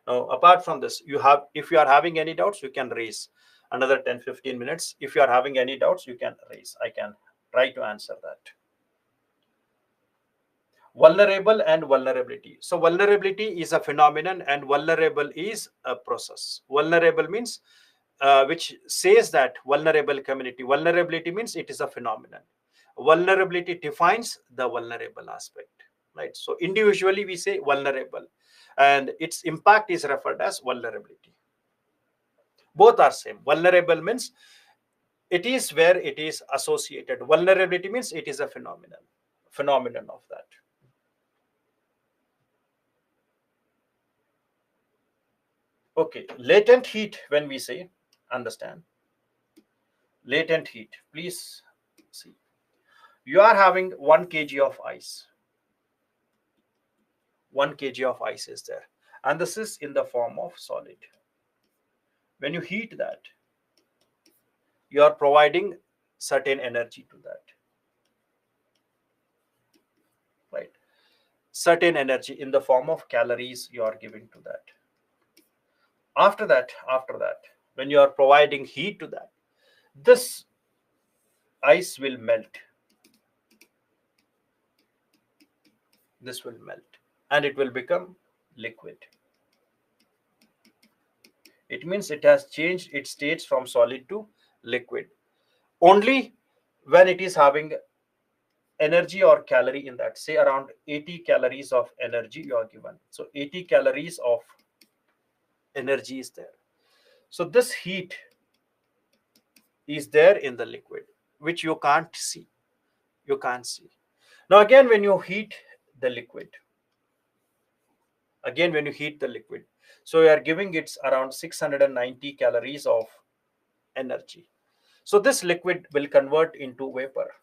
Now apart from this, you have, if you are having any doubts, you can raise another 10-15 minutes. If you are having any doubts, you can raise, I can try to answer that. Vulnerable and vulnerability. So vulnerability is a phenomenon and vulnerable is a process. Vulnerable means which says that vulnerable community. Vulnerability means it is a phenomenon. Vulnerability defines the vulnerable aspect, right? So individually we say vulnerable, and its impact is referred as vulnerability. Both are same. Vulnerable means it is where it is associated. Vulnerability means it is a phenomenon of that. Okay, latent heat, when we say, understand, latent heat, please see. You are having 1 kg of ice. 1 kg of ice is there. And this is in the form of solid. When you heat that, you are providing certain energy to that. Right? Certain energy in the form of calories you are giving to that. After that, when you are providing heat to that, this ice will melt. This will melt and it will become liquid. It means it has changed its states from solid to liquid. Only when it is having energy or calorie in that, say around 80 calories of energy you are given. So 80 calories of energy is there. So this heat is there in the liquid, which you can't see. You can't see. Now again, when you heat the liquid, so you are giving it around 690 calories of energy. So this liquid will convert into vapor.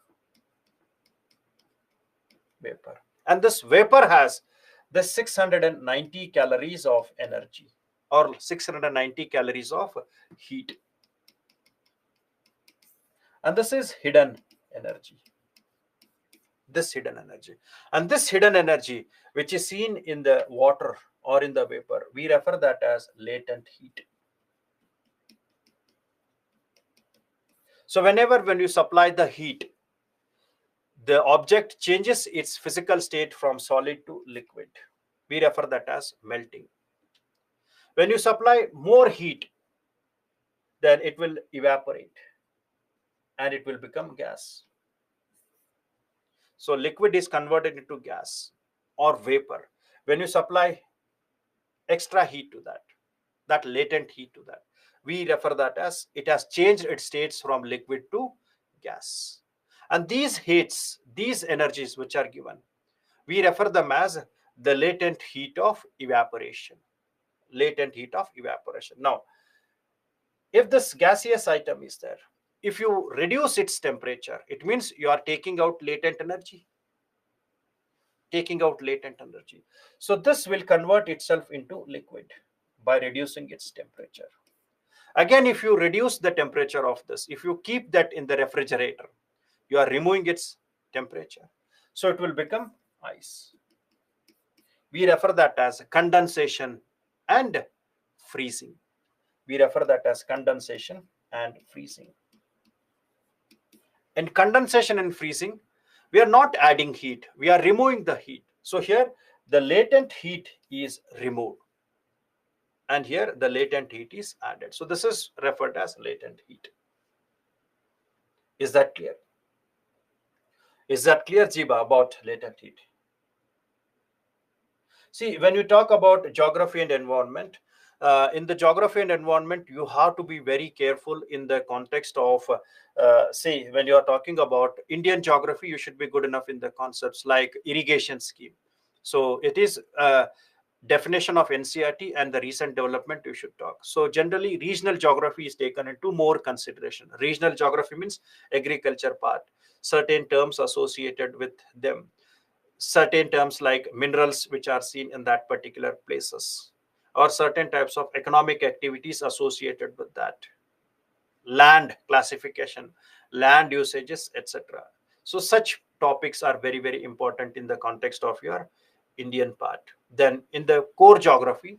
And this vapor has the 690 calories of energy or 690 calories of heat. And this is hidden energy. And this hidden energy, which is seen in the water or in the vapor, we refer that as latent heat. So when you supply the heat, the object changes its physical state from solid to liquid. We refer that as melting. When you supply more heat, then it will evaporate and it will become gas. So liquid is converted into gas or vapor. When you supply extra heat to that latent heat to that, we refer that as it has changed its states from liquid to gas. And these heats, these energies which are given, we refer them as the latent heat of evaporation. Now, if this gaseous item is there, if you reduce its temperature, it means you are taking out latent energy. So this will convert itself into liquid by reducing its temperature. Again, if you reduce the temperature of this, if you keep that in the refrigerator, you are removing its temperature. So it will become ice. We refer that as condensation and freezing. In condensation and freezing, we are not adding heat, we are removing the heat. So here the latent heat is removed, and here the latent heat is added. So this is referred as latent heat. Is that clear? Is that clear, Jiba, about latent heat? See, when you talk about geography and environment, in the geography and environment, you have to be very careful in the context of, say, when you are talking about Indian geography, you should be good enough in the concepts like irrigation scheme. So it is definition of NCRT and the recent development you should talk. So generally, regional geography is taken into more consideration. Regional geography means agriculture part, certain terms associated with them, certain terms like minerals which are seen in that particular places, or certain types of economic activities associated with that, land classification, land usages, etc. So such topics are very, very important in the context of your Indian part. Then in the core geography,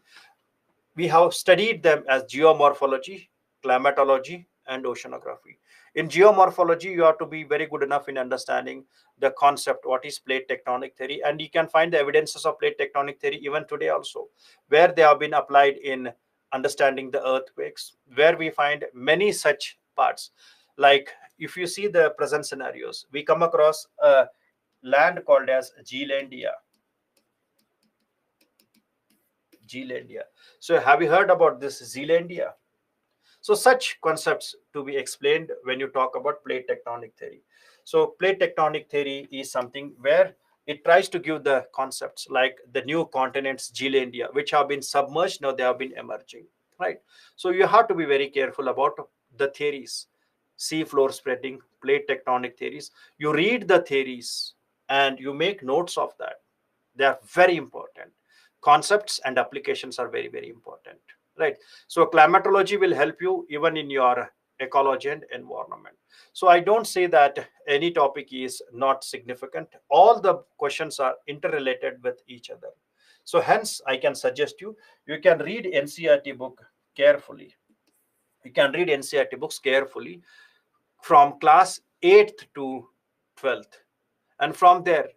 we have studied them as geomorphology, climatology, and oceanography. In geomorphology, you have to be very good enough in understanding the concept, what is plate tectonic theory, and you can find the evidences of plate tectonic theory even today also, where they have been applied in understanding the earthquakes, where we find many such parts. Like if you see the present scenarios, we come across a land called as Zealandia. Zealandia. So have you heard about this Zealandia? So such concepts to be explained when you talk about plate tectonic theory. So plate tectonic theory is something where it tries to give the concepts like the new continents, Zealandia, which have been submerged, now they have been emerging, right? So you have to be very careful about the theories, sea floor spreading, plate tectonic theories. You read the theories and you make notes of that. They are very important. Concepts and applications are very, very important, right? So climatology will help you even in your ecology and environment. So I don't say that any topic is not significant. All the questions are interrelated with each other. So hence I can suggest you can read NCRT book carefully. You can read NCRT books carefully from class 8th to 12th, and from there,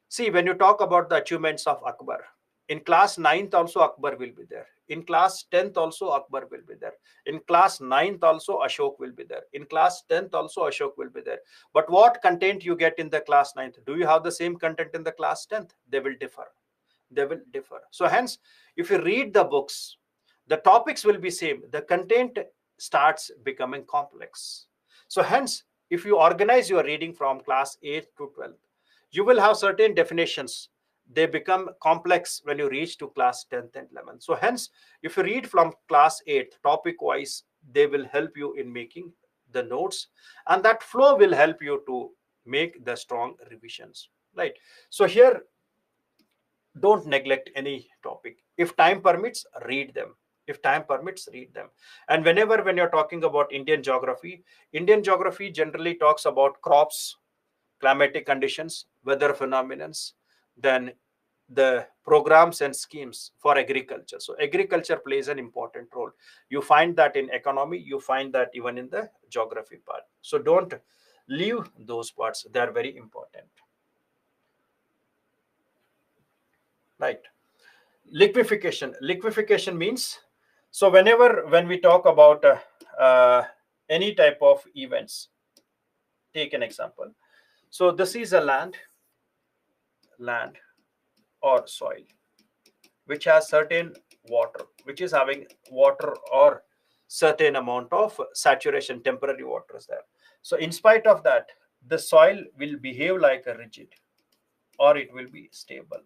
see, when you talk about the achievements of Akbar, in class 9th also Akbar will be there. In class 10th also Akbar will be there. In class 9th also Ashok will be there. In class 10th also Ashok will be there. But what content you get in the class 9th? Do you have the same content in the class 10th? They will differ. They will differ. So hence, if you read the books, the topics will be same. The content starts becoming complex. So hence, if you organize your reading from class 8th to 12th, you will have certain definitions. They become complex when you reach to class 10th and 11th. So hence, if you read from class 8th topic wise, they will help you in making the notes, and that flow will help you to make the strong revisions, right? So here, don't neglect any topic. If time permits, read them. If time permits, read them. And whenever when you're talking about Indian geography generally talks about crops, climatic conditions, weather phenomena, then the programs and schemes for agriculture. So agriculture plays an important role. You find that in economy, you find that even in the geography part. So don't leave those parts. They are very important, right? Liquefaction means, so when we talk about any type of events, take an example. So this is a land or soil which has certain water, which is having water or certain amount of saturation, temporary water is there. So in spite of that, the soil will behave like a rigid, or it will be stable.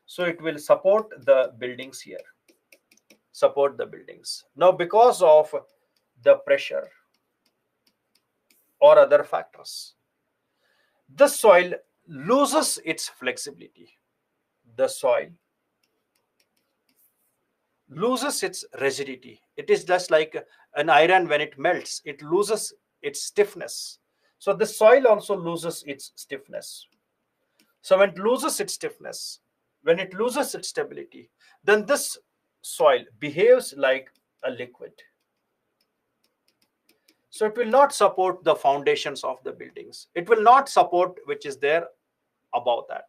So it will support the buildings here, support the buildings. Now, because of the pressure or other factors, the soil loses its flexibility. The soil loses its rigidity. It is just like an iron when it melts, it loses its stiffness. So the soil also loses its stiffness. So when it loses its stiffness, when it loses its stability, then this soil behaves like a liquid. So it will not support the foundations of the buildings. It will not support which is there above that.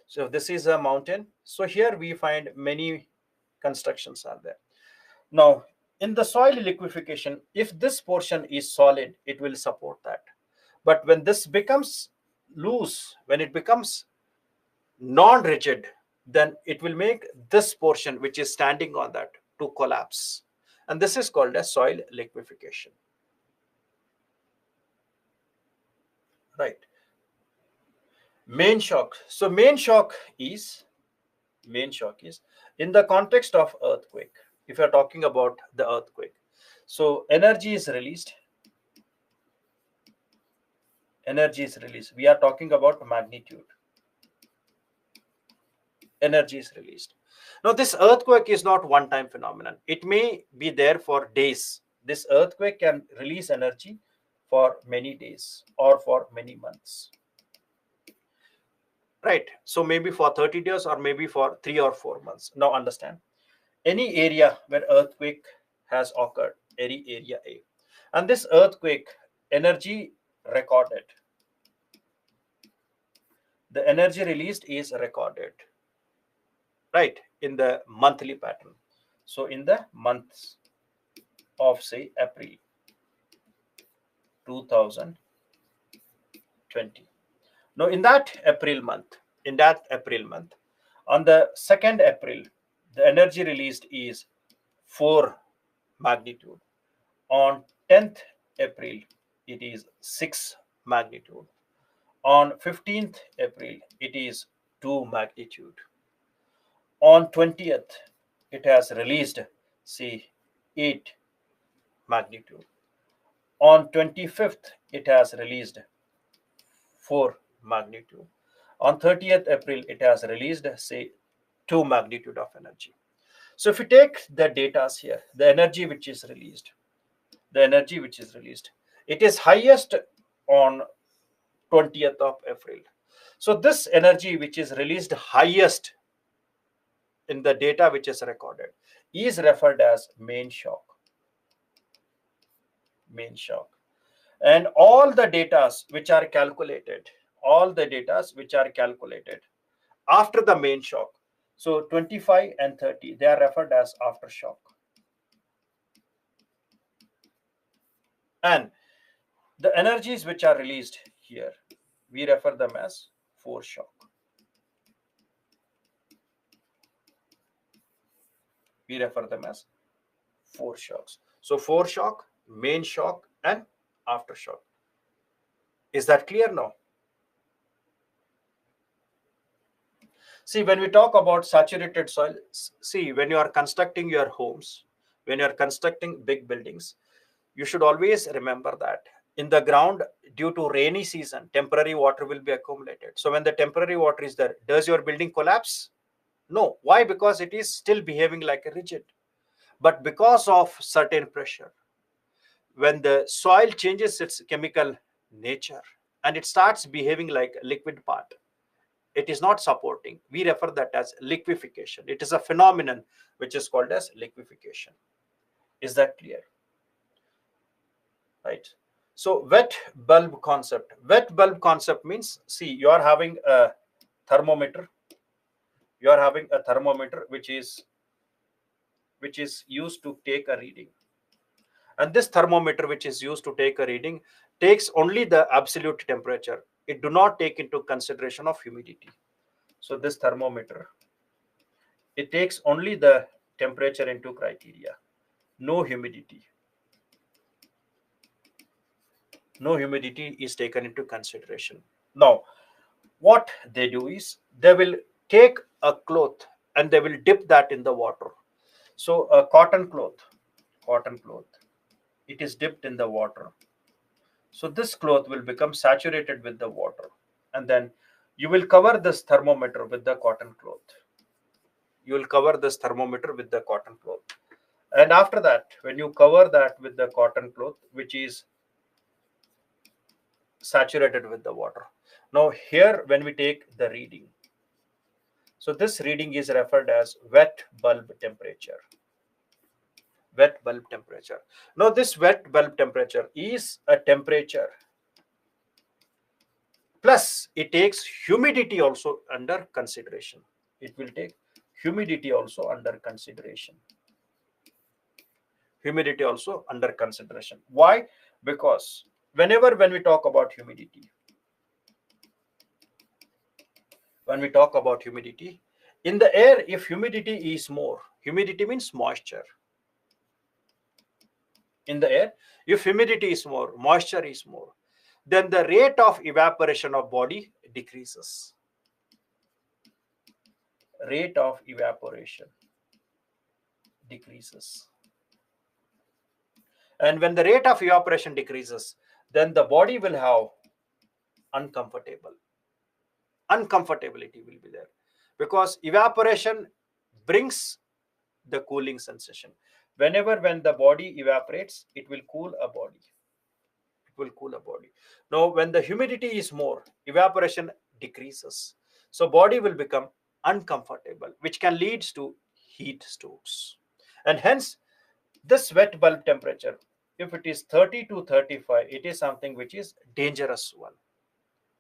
So this is a mountain. So here we find many constructions are there. Now, in the soil liquefaction, if this portion is solid, it will support that. But when this becomes loose, when it becomes non-rigid, then it will make this portion which is standing on that to collapse. And this is called as soil liquefaction. Right. Main shock. So main shock is in the context of earthquake. If you're talking about the earthquake, so energy is released. Energy is released. We are talking about magnitude. Energy is released. Now, this earthquake is not one-time phenomenon. It may be there for days. This earthquake can release energy for many days or for many months. Right. So maybe for 30 days or maybe for 3 or 4 months. Now understand, any area where earthquake has occurred, any area A, and this earthquake energy recorded, the energy released is recorded, right, in the monthly pattern. So in the months of say April 2020. Now in that April month, on the 2nd April, the energy released is 4 magnitude. On 10th April, it is 6 magnitude. On 15th April, it is 2 magnitude. On 20th, it has released, say, 8 magnitude. On 25th, it has released 4 magnitude. On 30th April, it has released, say, 2 magnitude of energy. So if you take the data here, the energy which is released, it is highest on 20th of April. So this energy which is released highest in the data which is recorded is referred as main shock. Main shock. And all the data which are calculated, after the main shock, so 25 and 30, they are referred as aftershock. And the energies which are released here, we refer them as foreshock. We refer them as foreshocks. So foreshock, main shock, and aftershock. Is that clear now? See, when we talk about saturated soil, see, when you are constructing your homes, when you are constructing big buildings, you should always remember that in the ground, due to rainy season, temporary water will be accumulated. So when the temporary water is there, does your building collapse? No. Why? Because it is still behaving like a rigid. But because of certain pressure, when the soil changes its chemical nature and it starts behaving like a liquid part, it is not supporting. We refer that as liquefaction. It is a phenomenon which is called as liquefaction. Is that clear? Right. So wet bulb concept. Wet bulb concept means, see, you are having a thermometer. You are having a thermometer which is used to take a reading. And this thermometer which is used to take a reading takes only the absolute temperature. It do not take into consideration of humidity. So this thermometer, it takes only the temperature into criteria. No humidity. No humidity is taken into consideration. Now, what they do is they will take a cloth and they will dip that in the water. So a cotton cloth, it is dipped in the water. So this cloth will become saturated with the water, and then you will cover this thermometer with the cotton cloth. You will cover this thermometer with the cotton cloth. And after that, when you cover that with the cotton cloth, which is saturated with the water. Now here, when we take the reading, so this reading is referred as wet bulb temperature. Wet bulb temperature. Now this wet bulb temperature is a temperature plus it takes humidity also under consideration. It will take humidity also under consideration. Humidity also under consideration. Why? Because when we talk about humidity, in the air, if humidity is more, humidity means moisture. In the air, if humidity is more, moisture is more, then the rate of evaporation of body decreases. Rate of evaporation decreases. And when the rate of evaporation decreases, then the body will have uncomfortability will be there, because evaporation brings the cooling sensation. When the body evaporates, it will cool a body. Now when the humidity is more, evaporation decreases, so body will become uncomfortable, which can lead to heat strokes. And hence this wet bulb temperature, if it is 30 to 35, it is something which is dangerous one.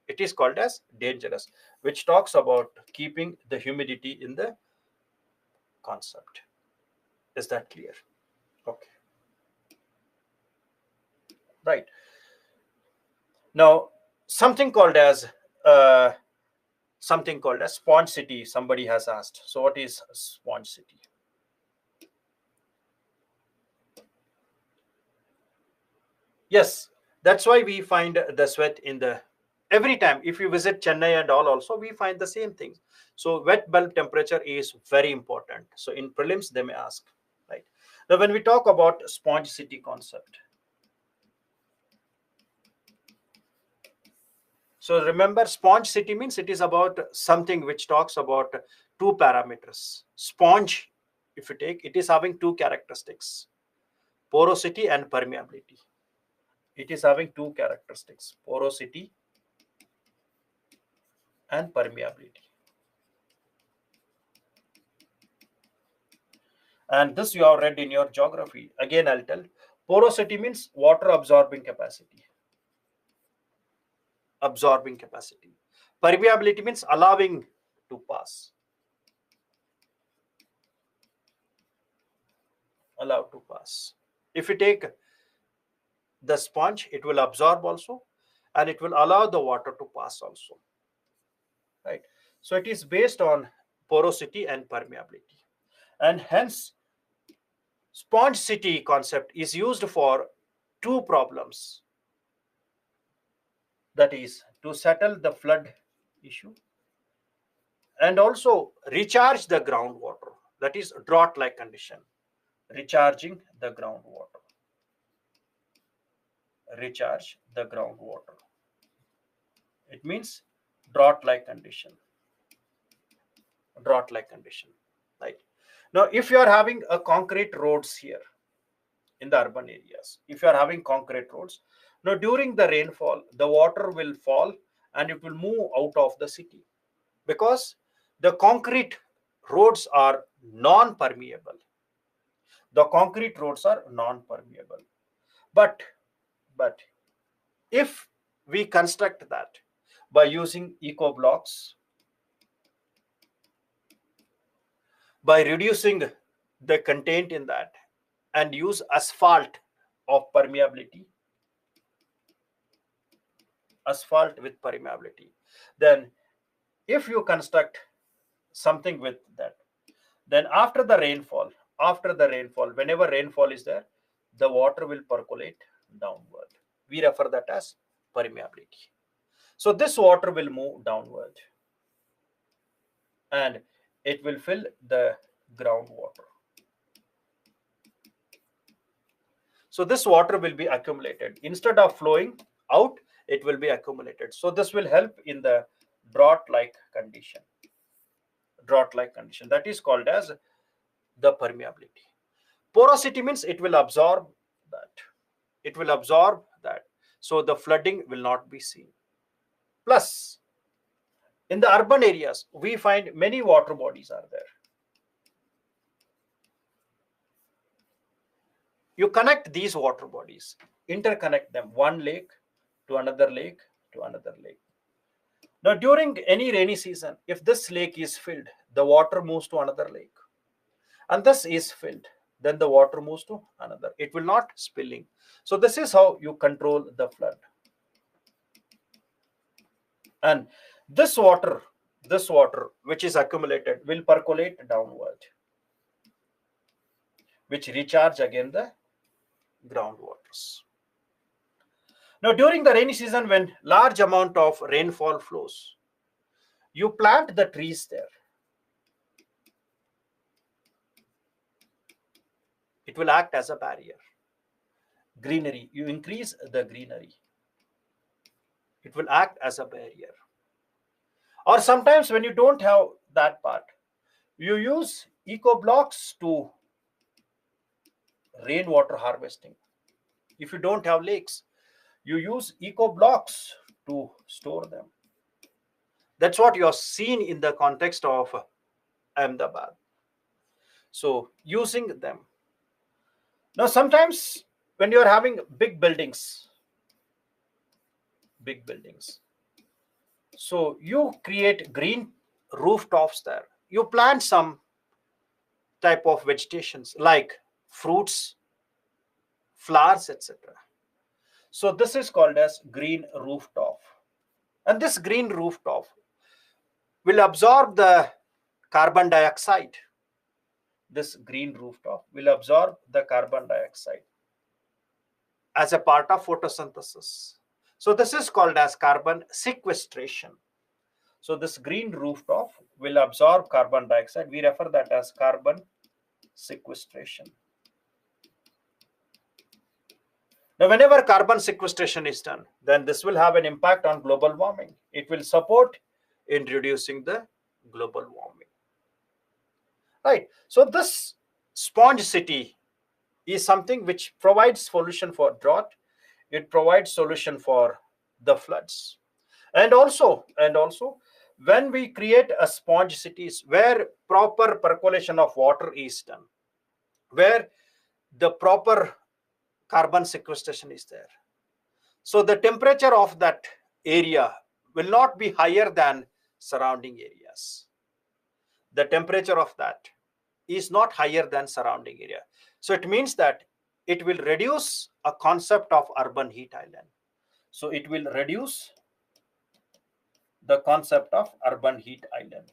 It is called as dangerous, which talks about keeping the humidity in the concept. Is that clear? Okay. Right. Now, something called as uh, spongicity, somebody has asked. So what is spongicity? Yes, that's why we find the sweat in the every time. If you visit Chennai and all, also we find the same thing. So wet bulb temperature is very important. So in prelims they may ask, right? Now when we talk about spongicity concept, so remember, spongicity means it is about something which talks about two parameters. Sponge, if you take, it is having two characteristics: porosity and permeability. It is having two characteristics: porosity and permeability. And this you have read in your geography. Again, I'll tell. Porosity means water absorbing capacity. Absorbing capacity. Permeability means allowing to pass. Allowed to pass. If you take the sponge, it will absorb also, and it will allow the water to pass also. Right. So it is based on porosity and permeability. And hence, spongicity concept is used for two problems. That is to settle the flood issue and also recharge the groundwater. That is drought-like condition. Recharging the groundwater. Recharge the groundwater. It means drought-like condition. Drought-like condition. Right. Now, if you are having a concrete roads here in the urban areas, if you are having concrete roads, now during the rainfall, the water will fall and it will move out of the city, because the concrete roads are non-permeable. The concrete roads are non-permeable. But if we construct that by using eco blocks, by reducing the content in that, and use asphalt of permeability, asphalt with permeability, then if you construct something with that, then after the rainfall, whenever rainfall is there, the water will percolate downward. We refer that as permeability. So this water will move downward and it will fill the groundwater. So this water will be accumulated. Instead of flowing out, it will be accumulated. So this will help in the drought-like condition. Drought-like condition. That is called as the permeability. Porosity means it will absorb that. It will absorb that. So the flooding will not be seen. Plus, in the urban areas, we find many water bodies are there. You connect these water bodies, interconnect them, one lake to another lake to another lake. Now, during any rainy season, if this lake is filled, the water moves to another lake. And this is filled, then the water moves to another. It will not spilling. So this is how you control the flood. And this water which is accumulated will percolate downward, which recharge again the groundwaters. Now, during the rainy season, when large amount of rainfall flows, you plant the trees there. It will act as a barrier. Greenery, you increase the greenery. It will act as a barrier. Or sometimes when you don't have that part, you use eco blocks to rainwater harvesting. If you don't have lakes, you use eco blocks to store them. That's what you're seen in the context of Ahmedabad. So using them. Now sometimes when you're having big buildings, so you create green rooftops there. You plant some type of vegetations like fruits, flowers, etc. So this is called as green rooftop. And this green rooftop will absorb the carbon dioxide. This green rooftop will absorb the carbon dioxide as a part of photosynthesis. So this is called as carbon sequestration. So this green rooftop will absorb carbon dioxide. We refer that as carbon sequestration. Now, whenever carbon sequestration is done, then this will have an impact on global warming. It will support in reducing the global warming. Right. So this sponge city is something which provides solution for drought. It provides solution for the floods. And also, when we create a sponge cities where proper percolation of water is done, where the proper carbon sequestration is there, so the temperature of that area will not be higher than surrounding areas. The temperature of that is not higher than surrounding area. So it means that it will reduce a concept of urban heat island. So it will reduce the concept of urban heat island.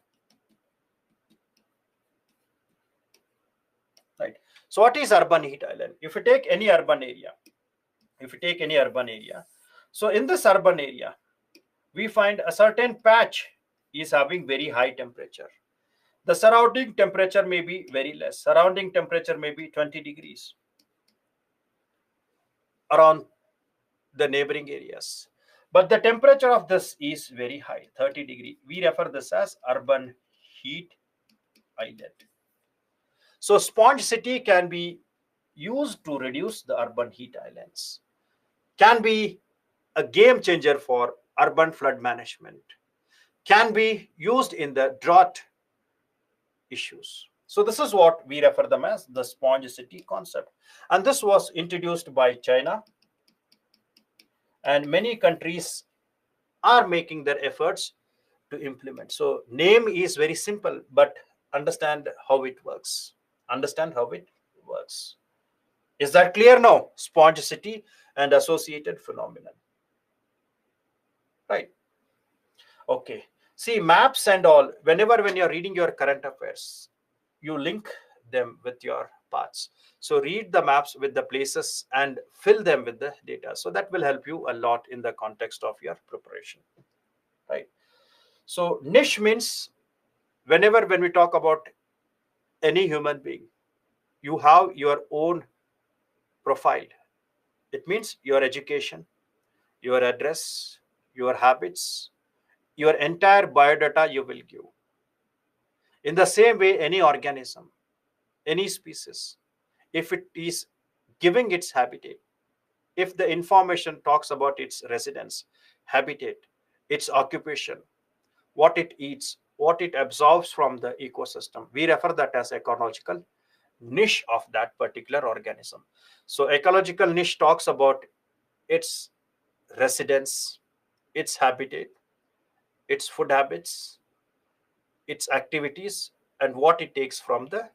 Right. So what is urban heat island? If you take any urban area, so in this urban area, we find a certain patch is having very high temperature. The surrounding temperature may be very less. Surrounding temperature may be 20 degrees around the neighboring areas. But the temperature of this is very high, 30 degrees. We refer this as urban heat island. So sponge city can be used to reduce the urban heat islands. Can be a game changer for urban flood management. Can be used in the drought issues. So this is what we refer them as the sponge city concept. And this was introduced by China. And many countries are making their efforts to implement. So name is very simple, but understand how it works. Is that clear now? Sponge city and associated phenomenon. Right. Okay. See, maps and all, when you're reading your current affairs, you link them with your paths. So read the maps with the places and fill them with the data. So that will help you a lot in the context of your preparation. Right. So niche means when we talk about any human being, you have your own profile. It means your education, your address, your habits, your entire biodata you will give. In the same way, any organism, any species, if it is giving its habitat, if the information talks about its residence, habitat, its occupation, what it eats, what it absorbs from the ecosystem, we refer that as ecological niche of that particular organism. So ecological niche talks about its residence, its habitat, its food habits, its activities, and what it takes from the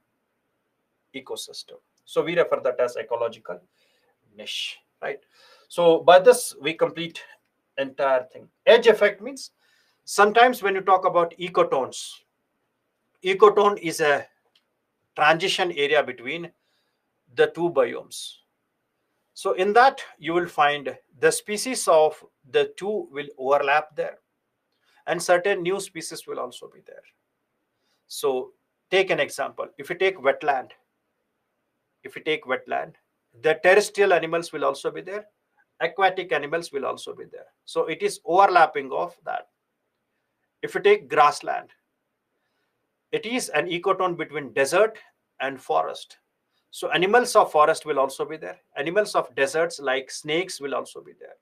ecosystem. So we refer that as ecological niche, right? So by this we complete entire thing. Edge effect means sometimes when you talk about ecotones, ecotone is a transition area between the two biomes. So in that you will find the species of the two will overlap there, and certain new species will also be there. So take an example. If you take wetland, the terrestrial animals will also be there, aquatic animals will also be there. So it is overlapping of that. If you take grassland, it is an ecotone between desert and forest. So animals of forest will also be there. Animals of deserts like snakes will also be there.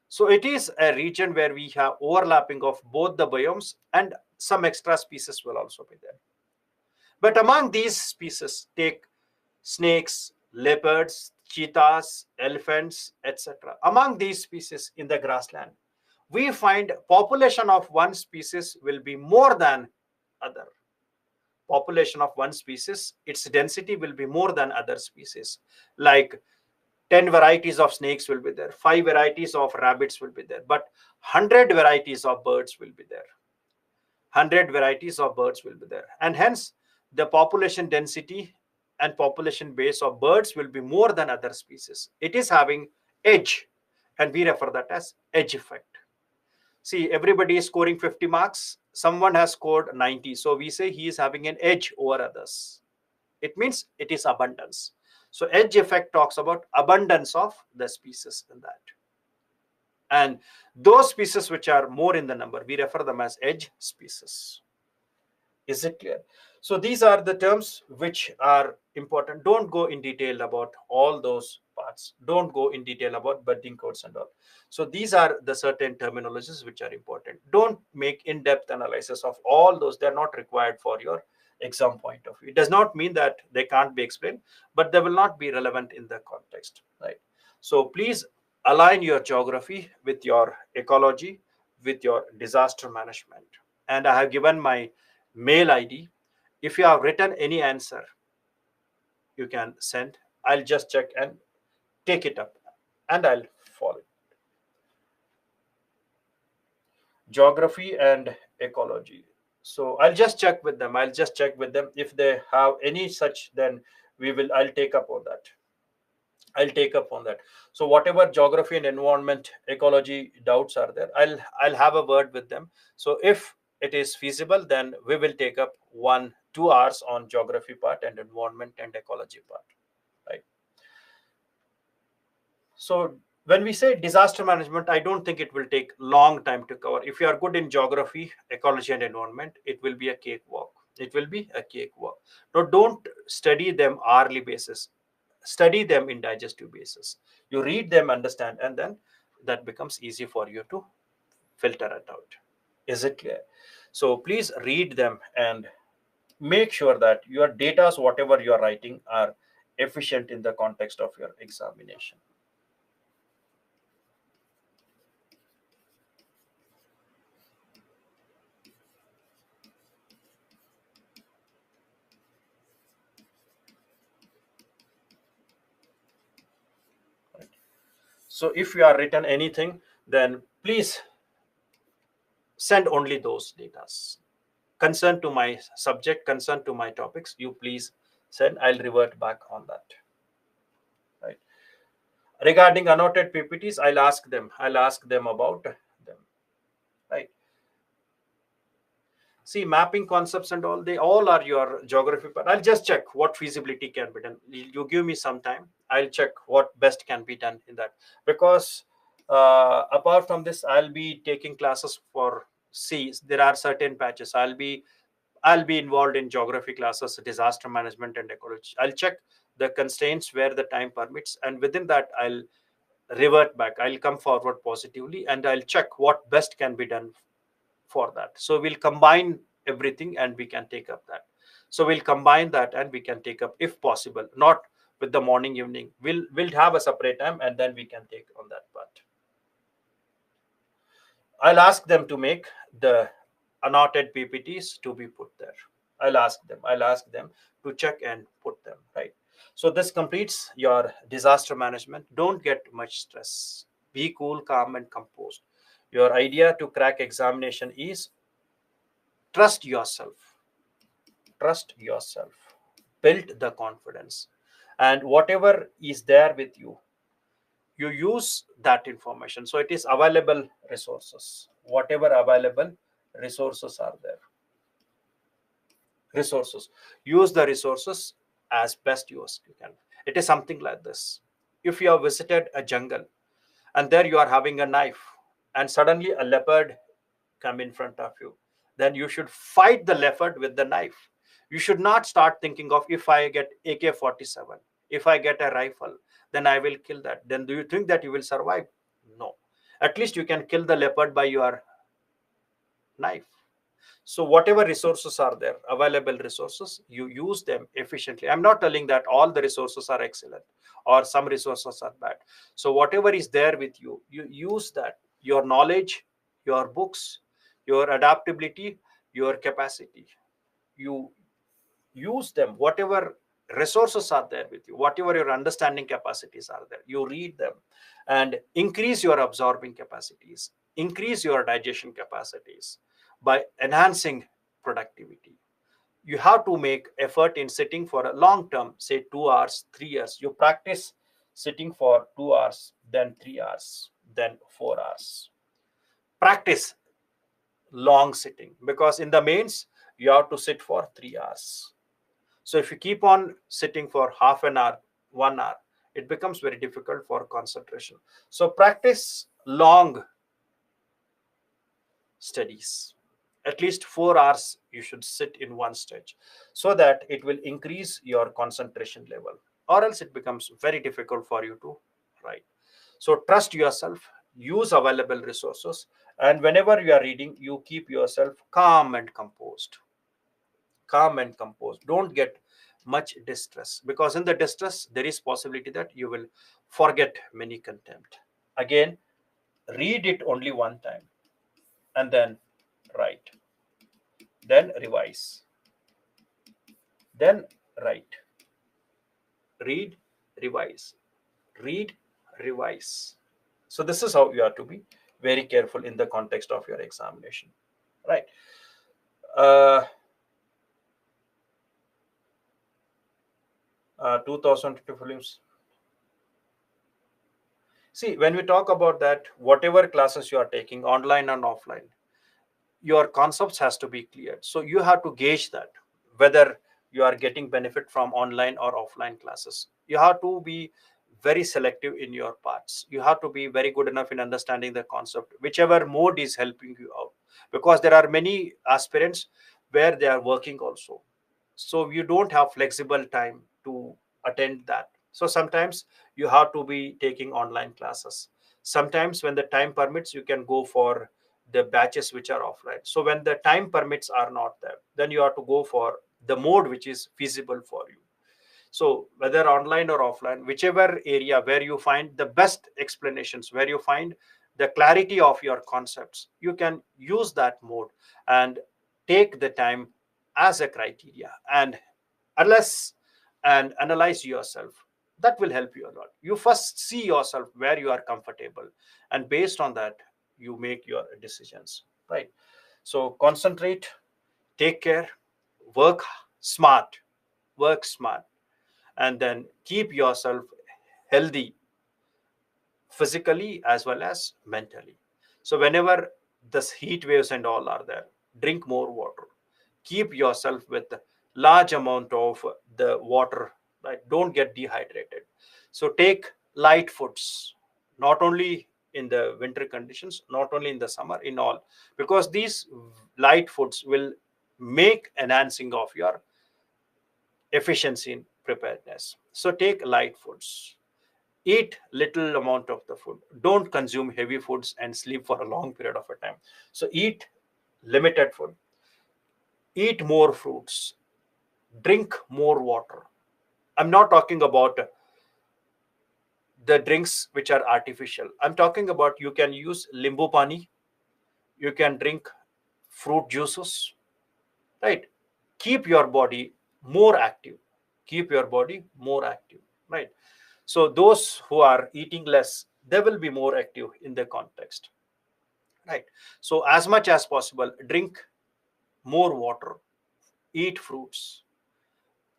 So it is a region where we have overlapping of both the biomes, and some extra species will also be there. But among these species, take snakes, leopards, cheetahs, elephants, etc. Among these species in the grassland, we find population of one species will be more than other. Population of one species, its density will be more than other species. Like 10 varieties of snakes will be there, 5 varieties of rabbits will be there, but 100 varieties of birds will be there. 100 varieties of birds will be there. And hence, the population density and population base of birds will be more than other species. It is having edge, and we refer that as edge effect. See, everybody is scoring 50 marks. Someone has scored 90. So we say he is having an edge over others. It means it is abundance. So edge effect talks about abundance of the species in that. And those species which are more in the number, we refer them as edge species. Is it clear? So these are the terms which are important. Don't go in detail about all those parts. Don't go in detail about budding codes and all. So these are the certain terminologies which are important. Don't make in-depth analysis of all those. They're not required for your exam point of view. It does not mean that they can't be explained, but they will not be relevant in the context, right? So please align your geography with your ecology, with your disaster management. And I have given my mail ID. If you have written any answer, you can send. I'll just check and take it up, and I'll follow it. Geography and ecology. So I'll just check with them. If they have any such, then I'll take up on that. So whatever geography and environment ecology doubts are there, I'll have a word with them. So if it is feasible, then we will take up 1-2 hours on geography part and environment and ecology part, right? So when we say disaster management, I don't think it will take long time to cover. If you are good in geography, ecology, and environment, it will be a cakewalk. Now, don't study them hourly basis. Study them in digestive basis. You read them, understand, and then that becomes easy for you to filter it out. Is it clear? So please read them and make sure that your data, whatever you are writing, are efficient in the context of your examination. So if you are written anything, then please send only those data. Concern to my subject, concern to my topics, you please send. I'll revert back on that. Right. Regarding annotated PPTs, I'll ask them about them. Right. See, mapping concepts and all, they all are your geography, but I'll just check what feasibility can be done. You give me some time, I'll check what best can be done in that. Because apart from this, I'll be taking classes for C. There are certain patches. I'll be involved in geography classes, disaster management, and ecology. I'll check the constraints where the time permits, and within that, I'll revert back. I'll come forward positively, and I'll check what best can be done for that. So we'll combine everything and we can take up that. So we'll combine that and we can take up, if possible, not with the morning, evening. We'll have a separate time and then we can take on that part. I'll ask them to make the annotated PPTs to be put there. I'll ask them to check and put them, right? So this completes your disaster management. Don't get much stress. Be cool, calm, and composed. Your idea to crack examination is trust yourself. Trust yourself. Build the confidence. And whatever is there with you, you use that information. So it is available resources. Whatever available resources are there. Resources. Use the resources as best you can. It is something like this. If you have visited a jungle and there you are having a knife and suddenly a leopard come in front of you, then you should fight the leopard with the knife. You should not start thinking of, if I get AK-47, if I get a rifle, then I will kill that. Then do you think that you will survive? No. At least you can kill the leopard by your knife. So whatever resources are there, available resources, you use them efficiently. I'm not telling that all the resources are excellent or some resources are bad. So whatever is there with you, you use that. Your knowledge, your books, your adaptability, your capacity, you use them. Whatever resources are there with you, whatever your understanding capacities are there, you read them and increase your absorbing capacities, increase your digestion capacities by enhancing productivity. You have to make effort in sitting for a long term, say 2 hours, 3 years. You practice sitting for 2 hours, then 3 hours, then 4 hours. Practice long sitting, because in the mains you have to sit for 3 hours. So if you keep on sitting for half an hour, 1 hour, it becomes very difficult for concentration. So practice long studies. At least 4 hours you should sit in one stretch, so that it will increase your concentration level, or else it becomes very difficult for you to write. So trust yourself, use available resources, and whenever you are reading, you keep yourself calm and composed. Calm and composed. Don't get much distress, because in the distress there is possibility that you will forget many content. Again, read it only one time and then write, then revise, then write. Read, revise, read, revise. So this is how you have to be very careful in the context of your examination, right? uh, 2002 films. See, when we talk about that, whatever classes you are taking, online and offline, your concepts has to be clear. So you have to gauge that, whether you are getting benefit from online or offline classes. You have to be very selective in your parts. You have to be very good enough in understanding the concept, whichever mode is helping you out, because there are many aspirants where they are working also. So you don't have flexible time to attend that. So sometimes you have to be taking online classes. Sometimes when the time permits, you can go for the batches which are offline. So when the time permits are not there, then you have to go for the mode which is feasible for you. So whether online or offline, whichever area where you find the best explanations, where you find the clarity of your concepts, you can use that mode and take the time as a criteria, and unless and analyze yourself. That will help you a lot. You first see yourself where you are comfortable, and based on that you make your decisions, right? So concentrate, take care, work smart, work smart, and then keep yourself healthy physically as well as mentally. So whenever this heat waves and all are there, drink more water. Keep yourself with large amount of the water, right? Don't get dehydrated. So take light foods, not only in the winter conditions, not only in the summer, in all, because these light foods will make enhancing of your efficiency in preparedness. So take light foods, eat little amount of the food, don't consume heavy foods and sleep for a long period of a time. So eat limited food, eat more fruits, drink more water. I'm not talking about the drinks which are artificial. I'm talking about you can use limbu pani, you can drink fruit juices, right? Keep your body more active. Keep your body more active, right? So those who are eating less, they will be more active in the context, right? So as much as possible, drink more water, eat fruits,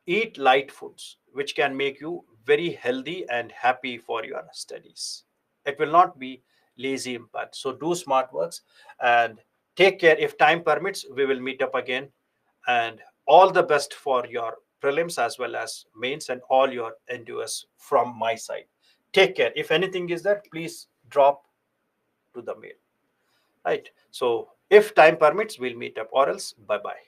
eat light foods which can make you very healthy and happy for your studies. It will not be lazy impact. So do smart works and take care. If time permits, we will meet up again. And all the best for your prelims as well as mains and all your endeavors from my side. Take care. If anything is there, please drop to the mail. Right. So if time permits, we'll meet up, or else bye bye.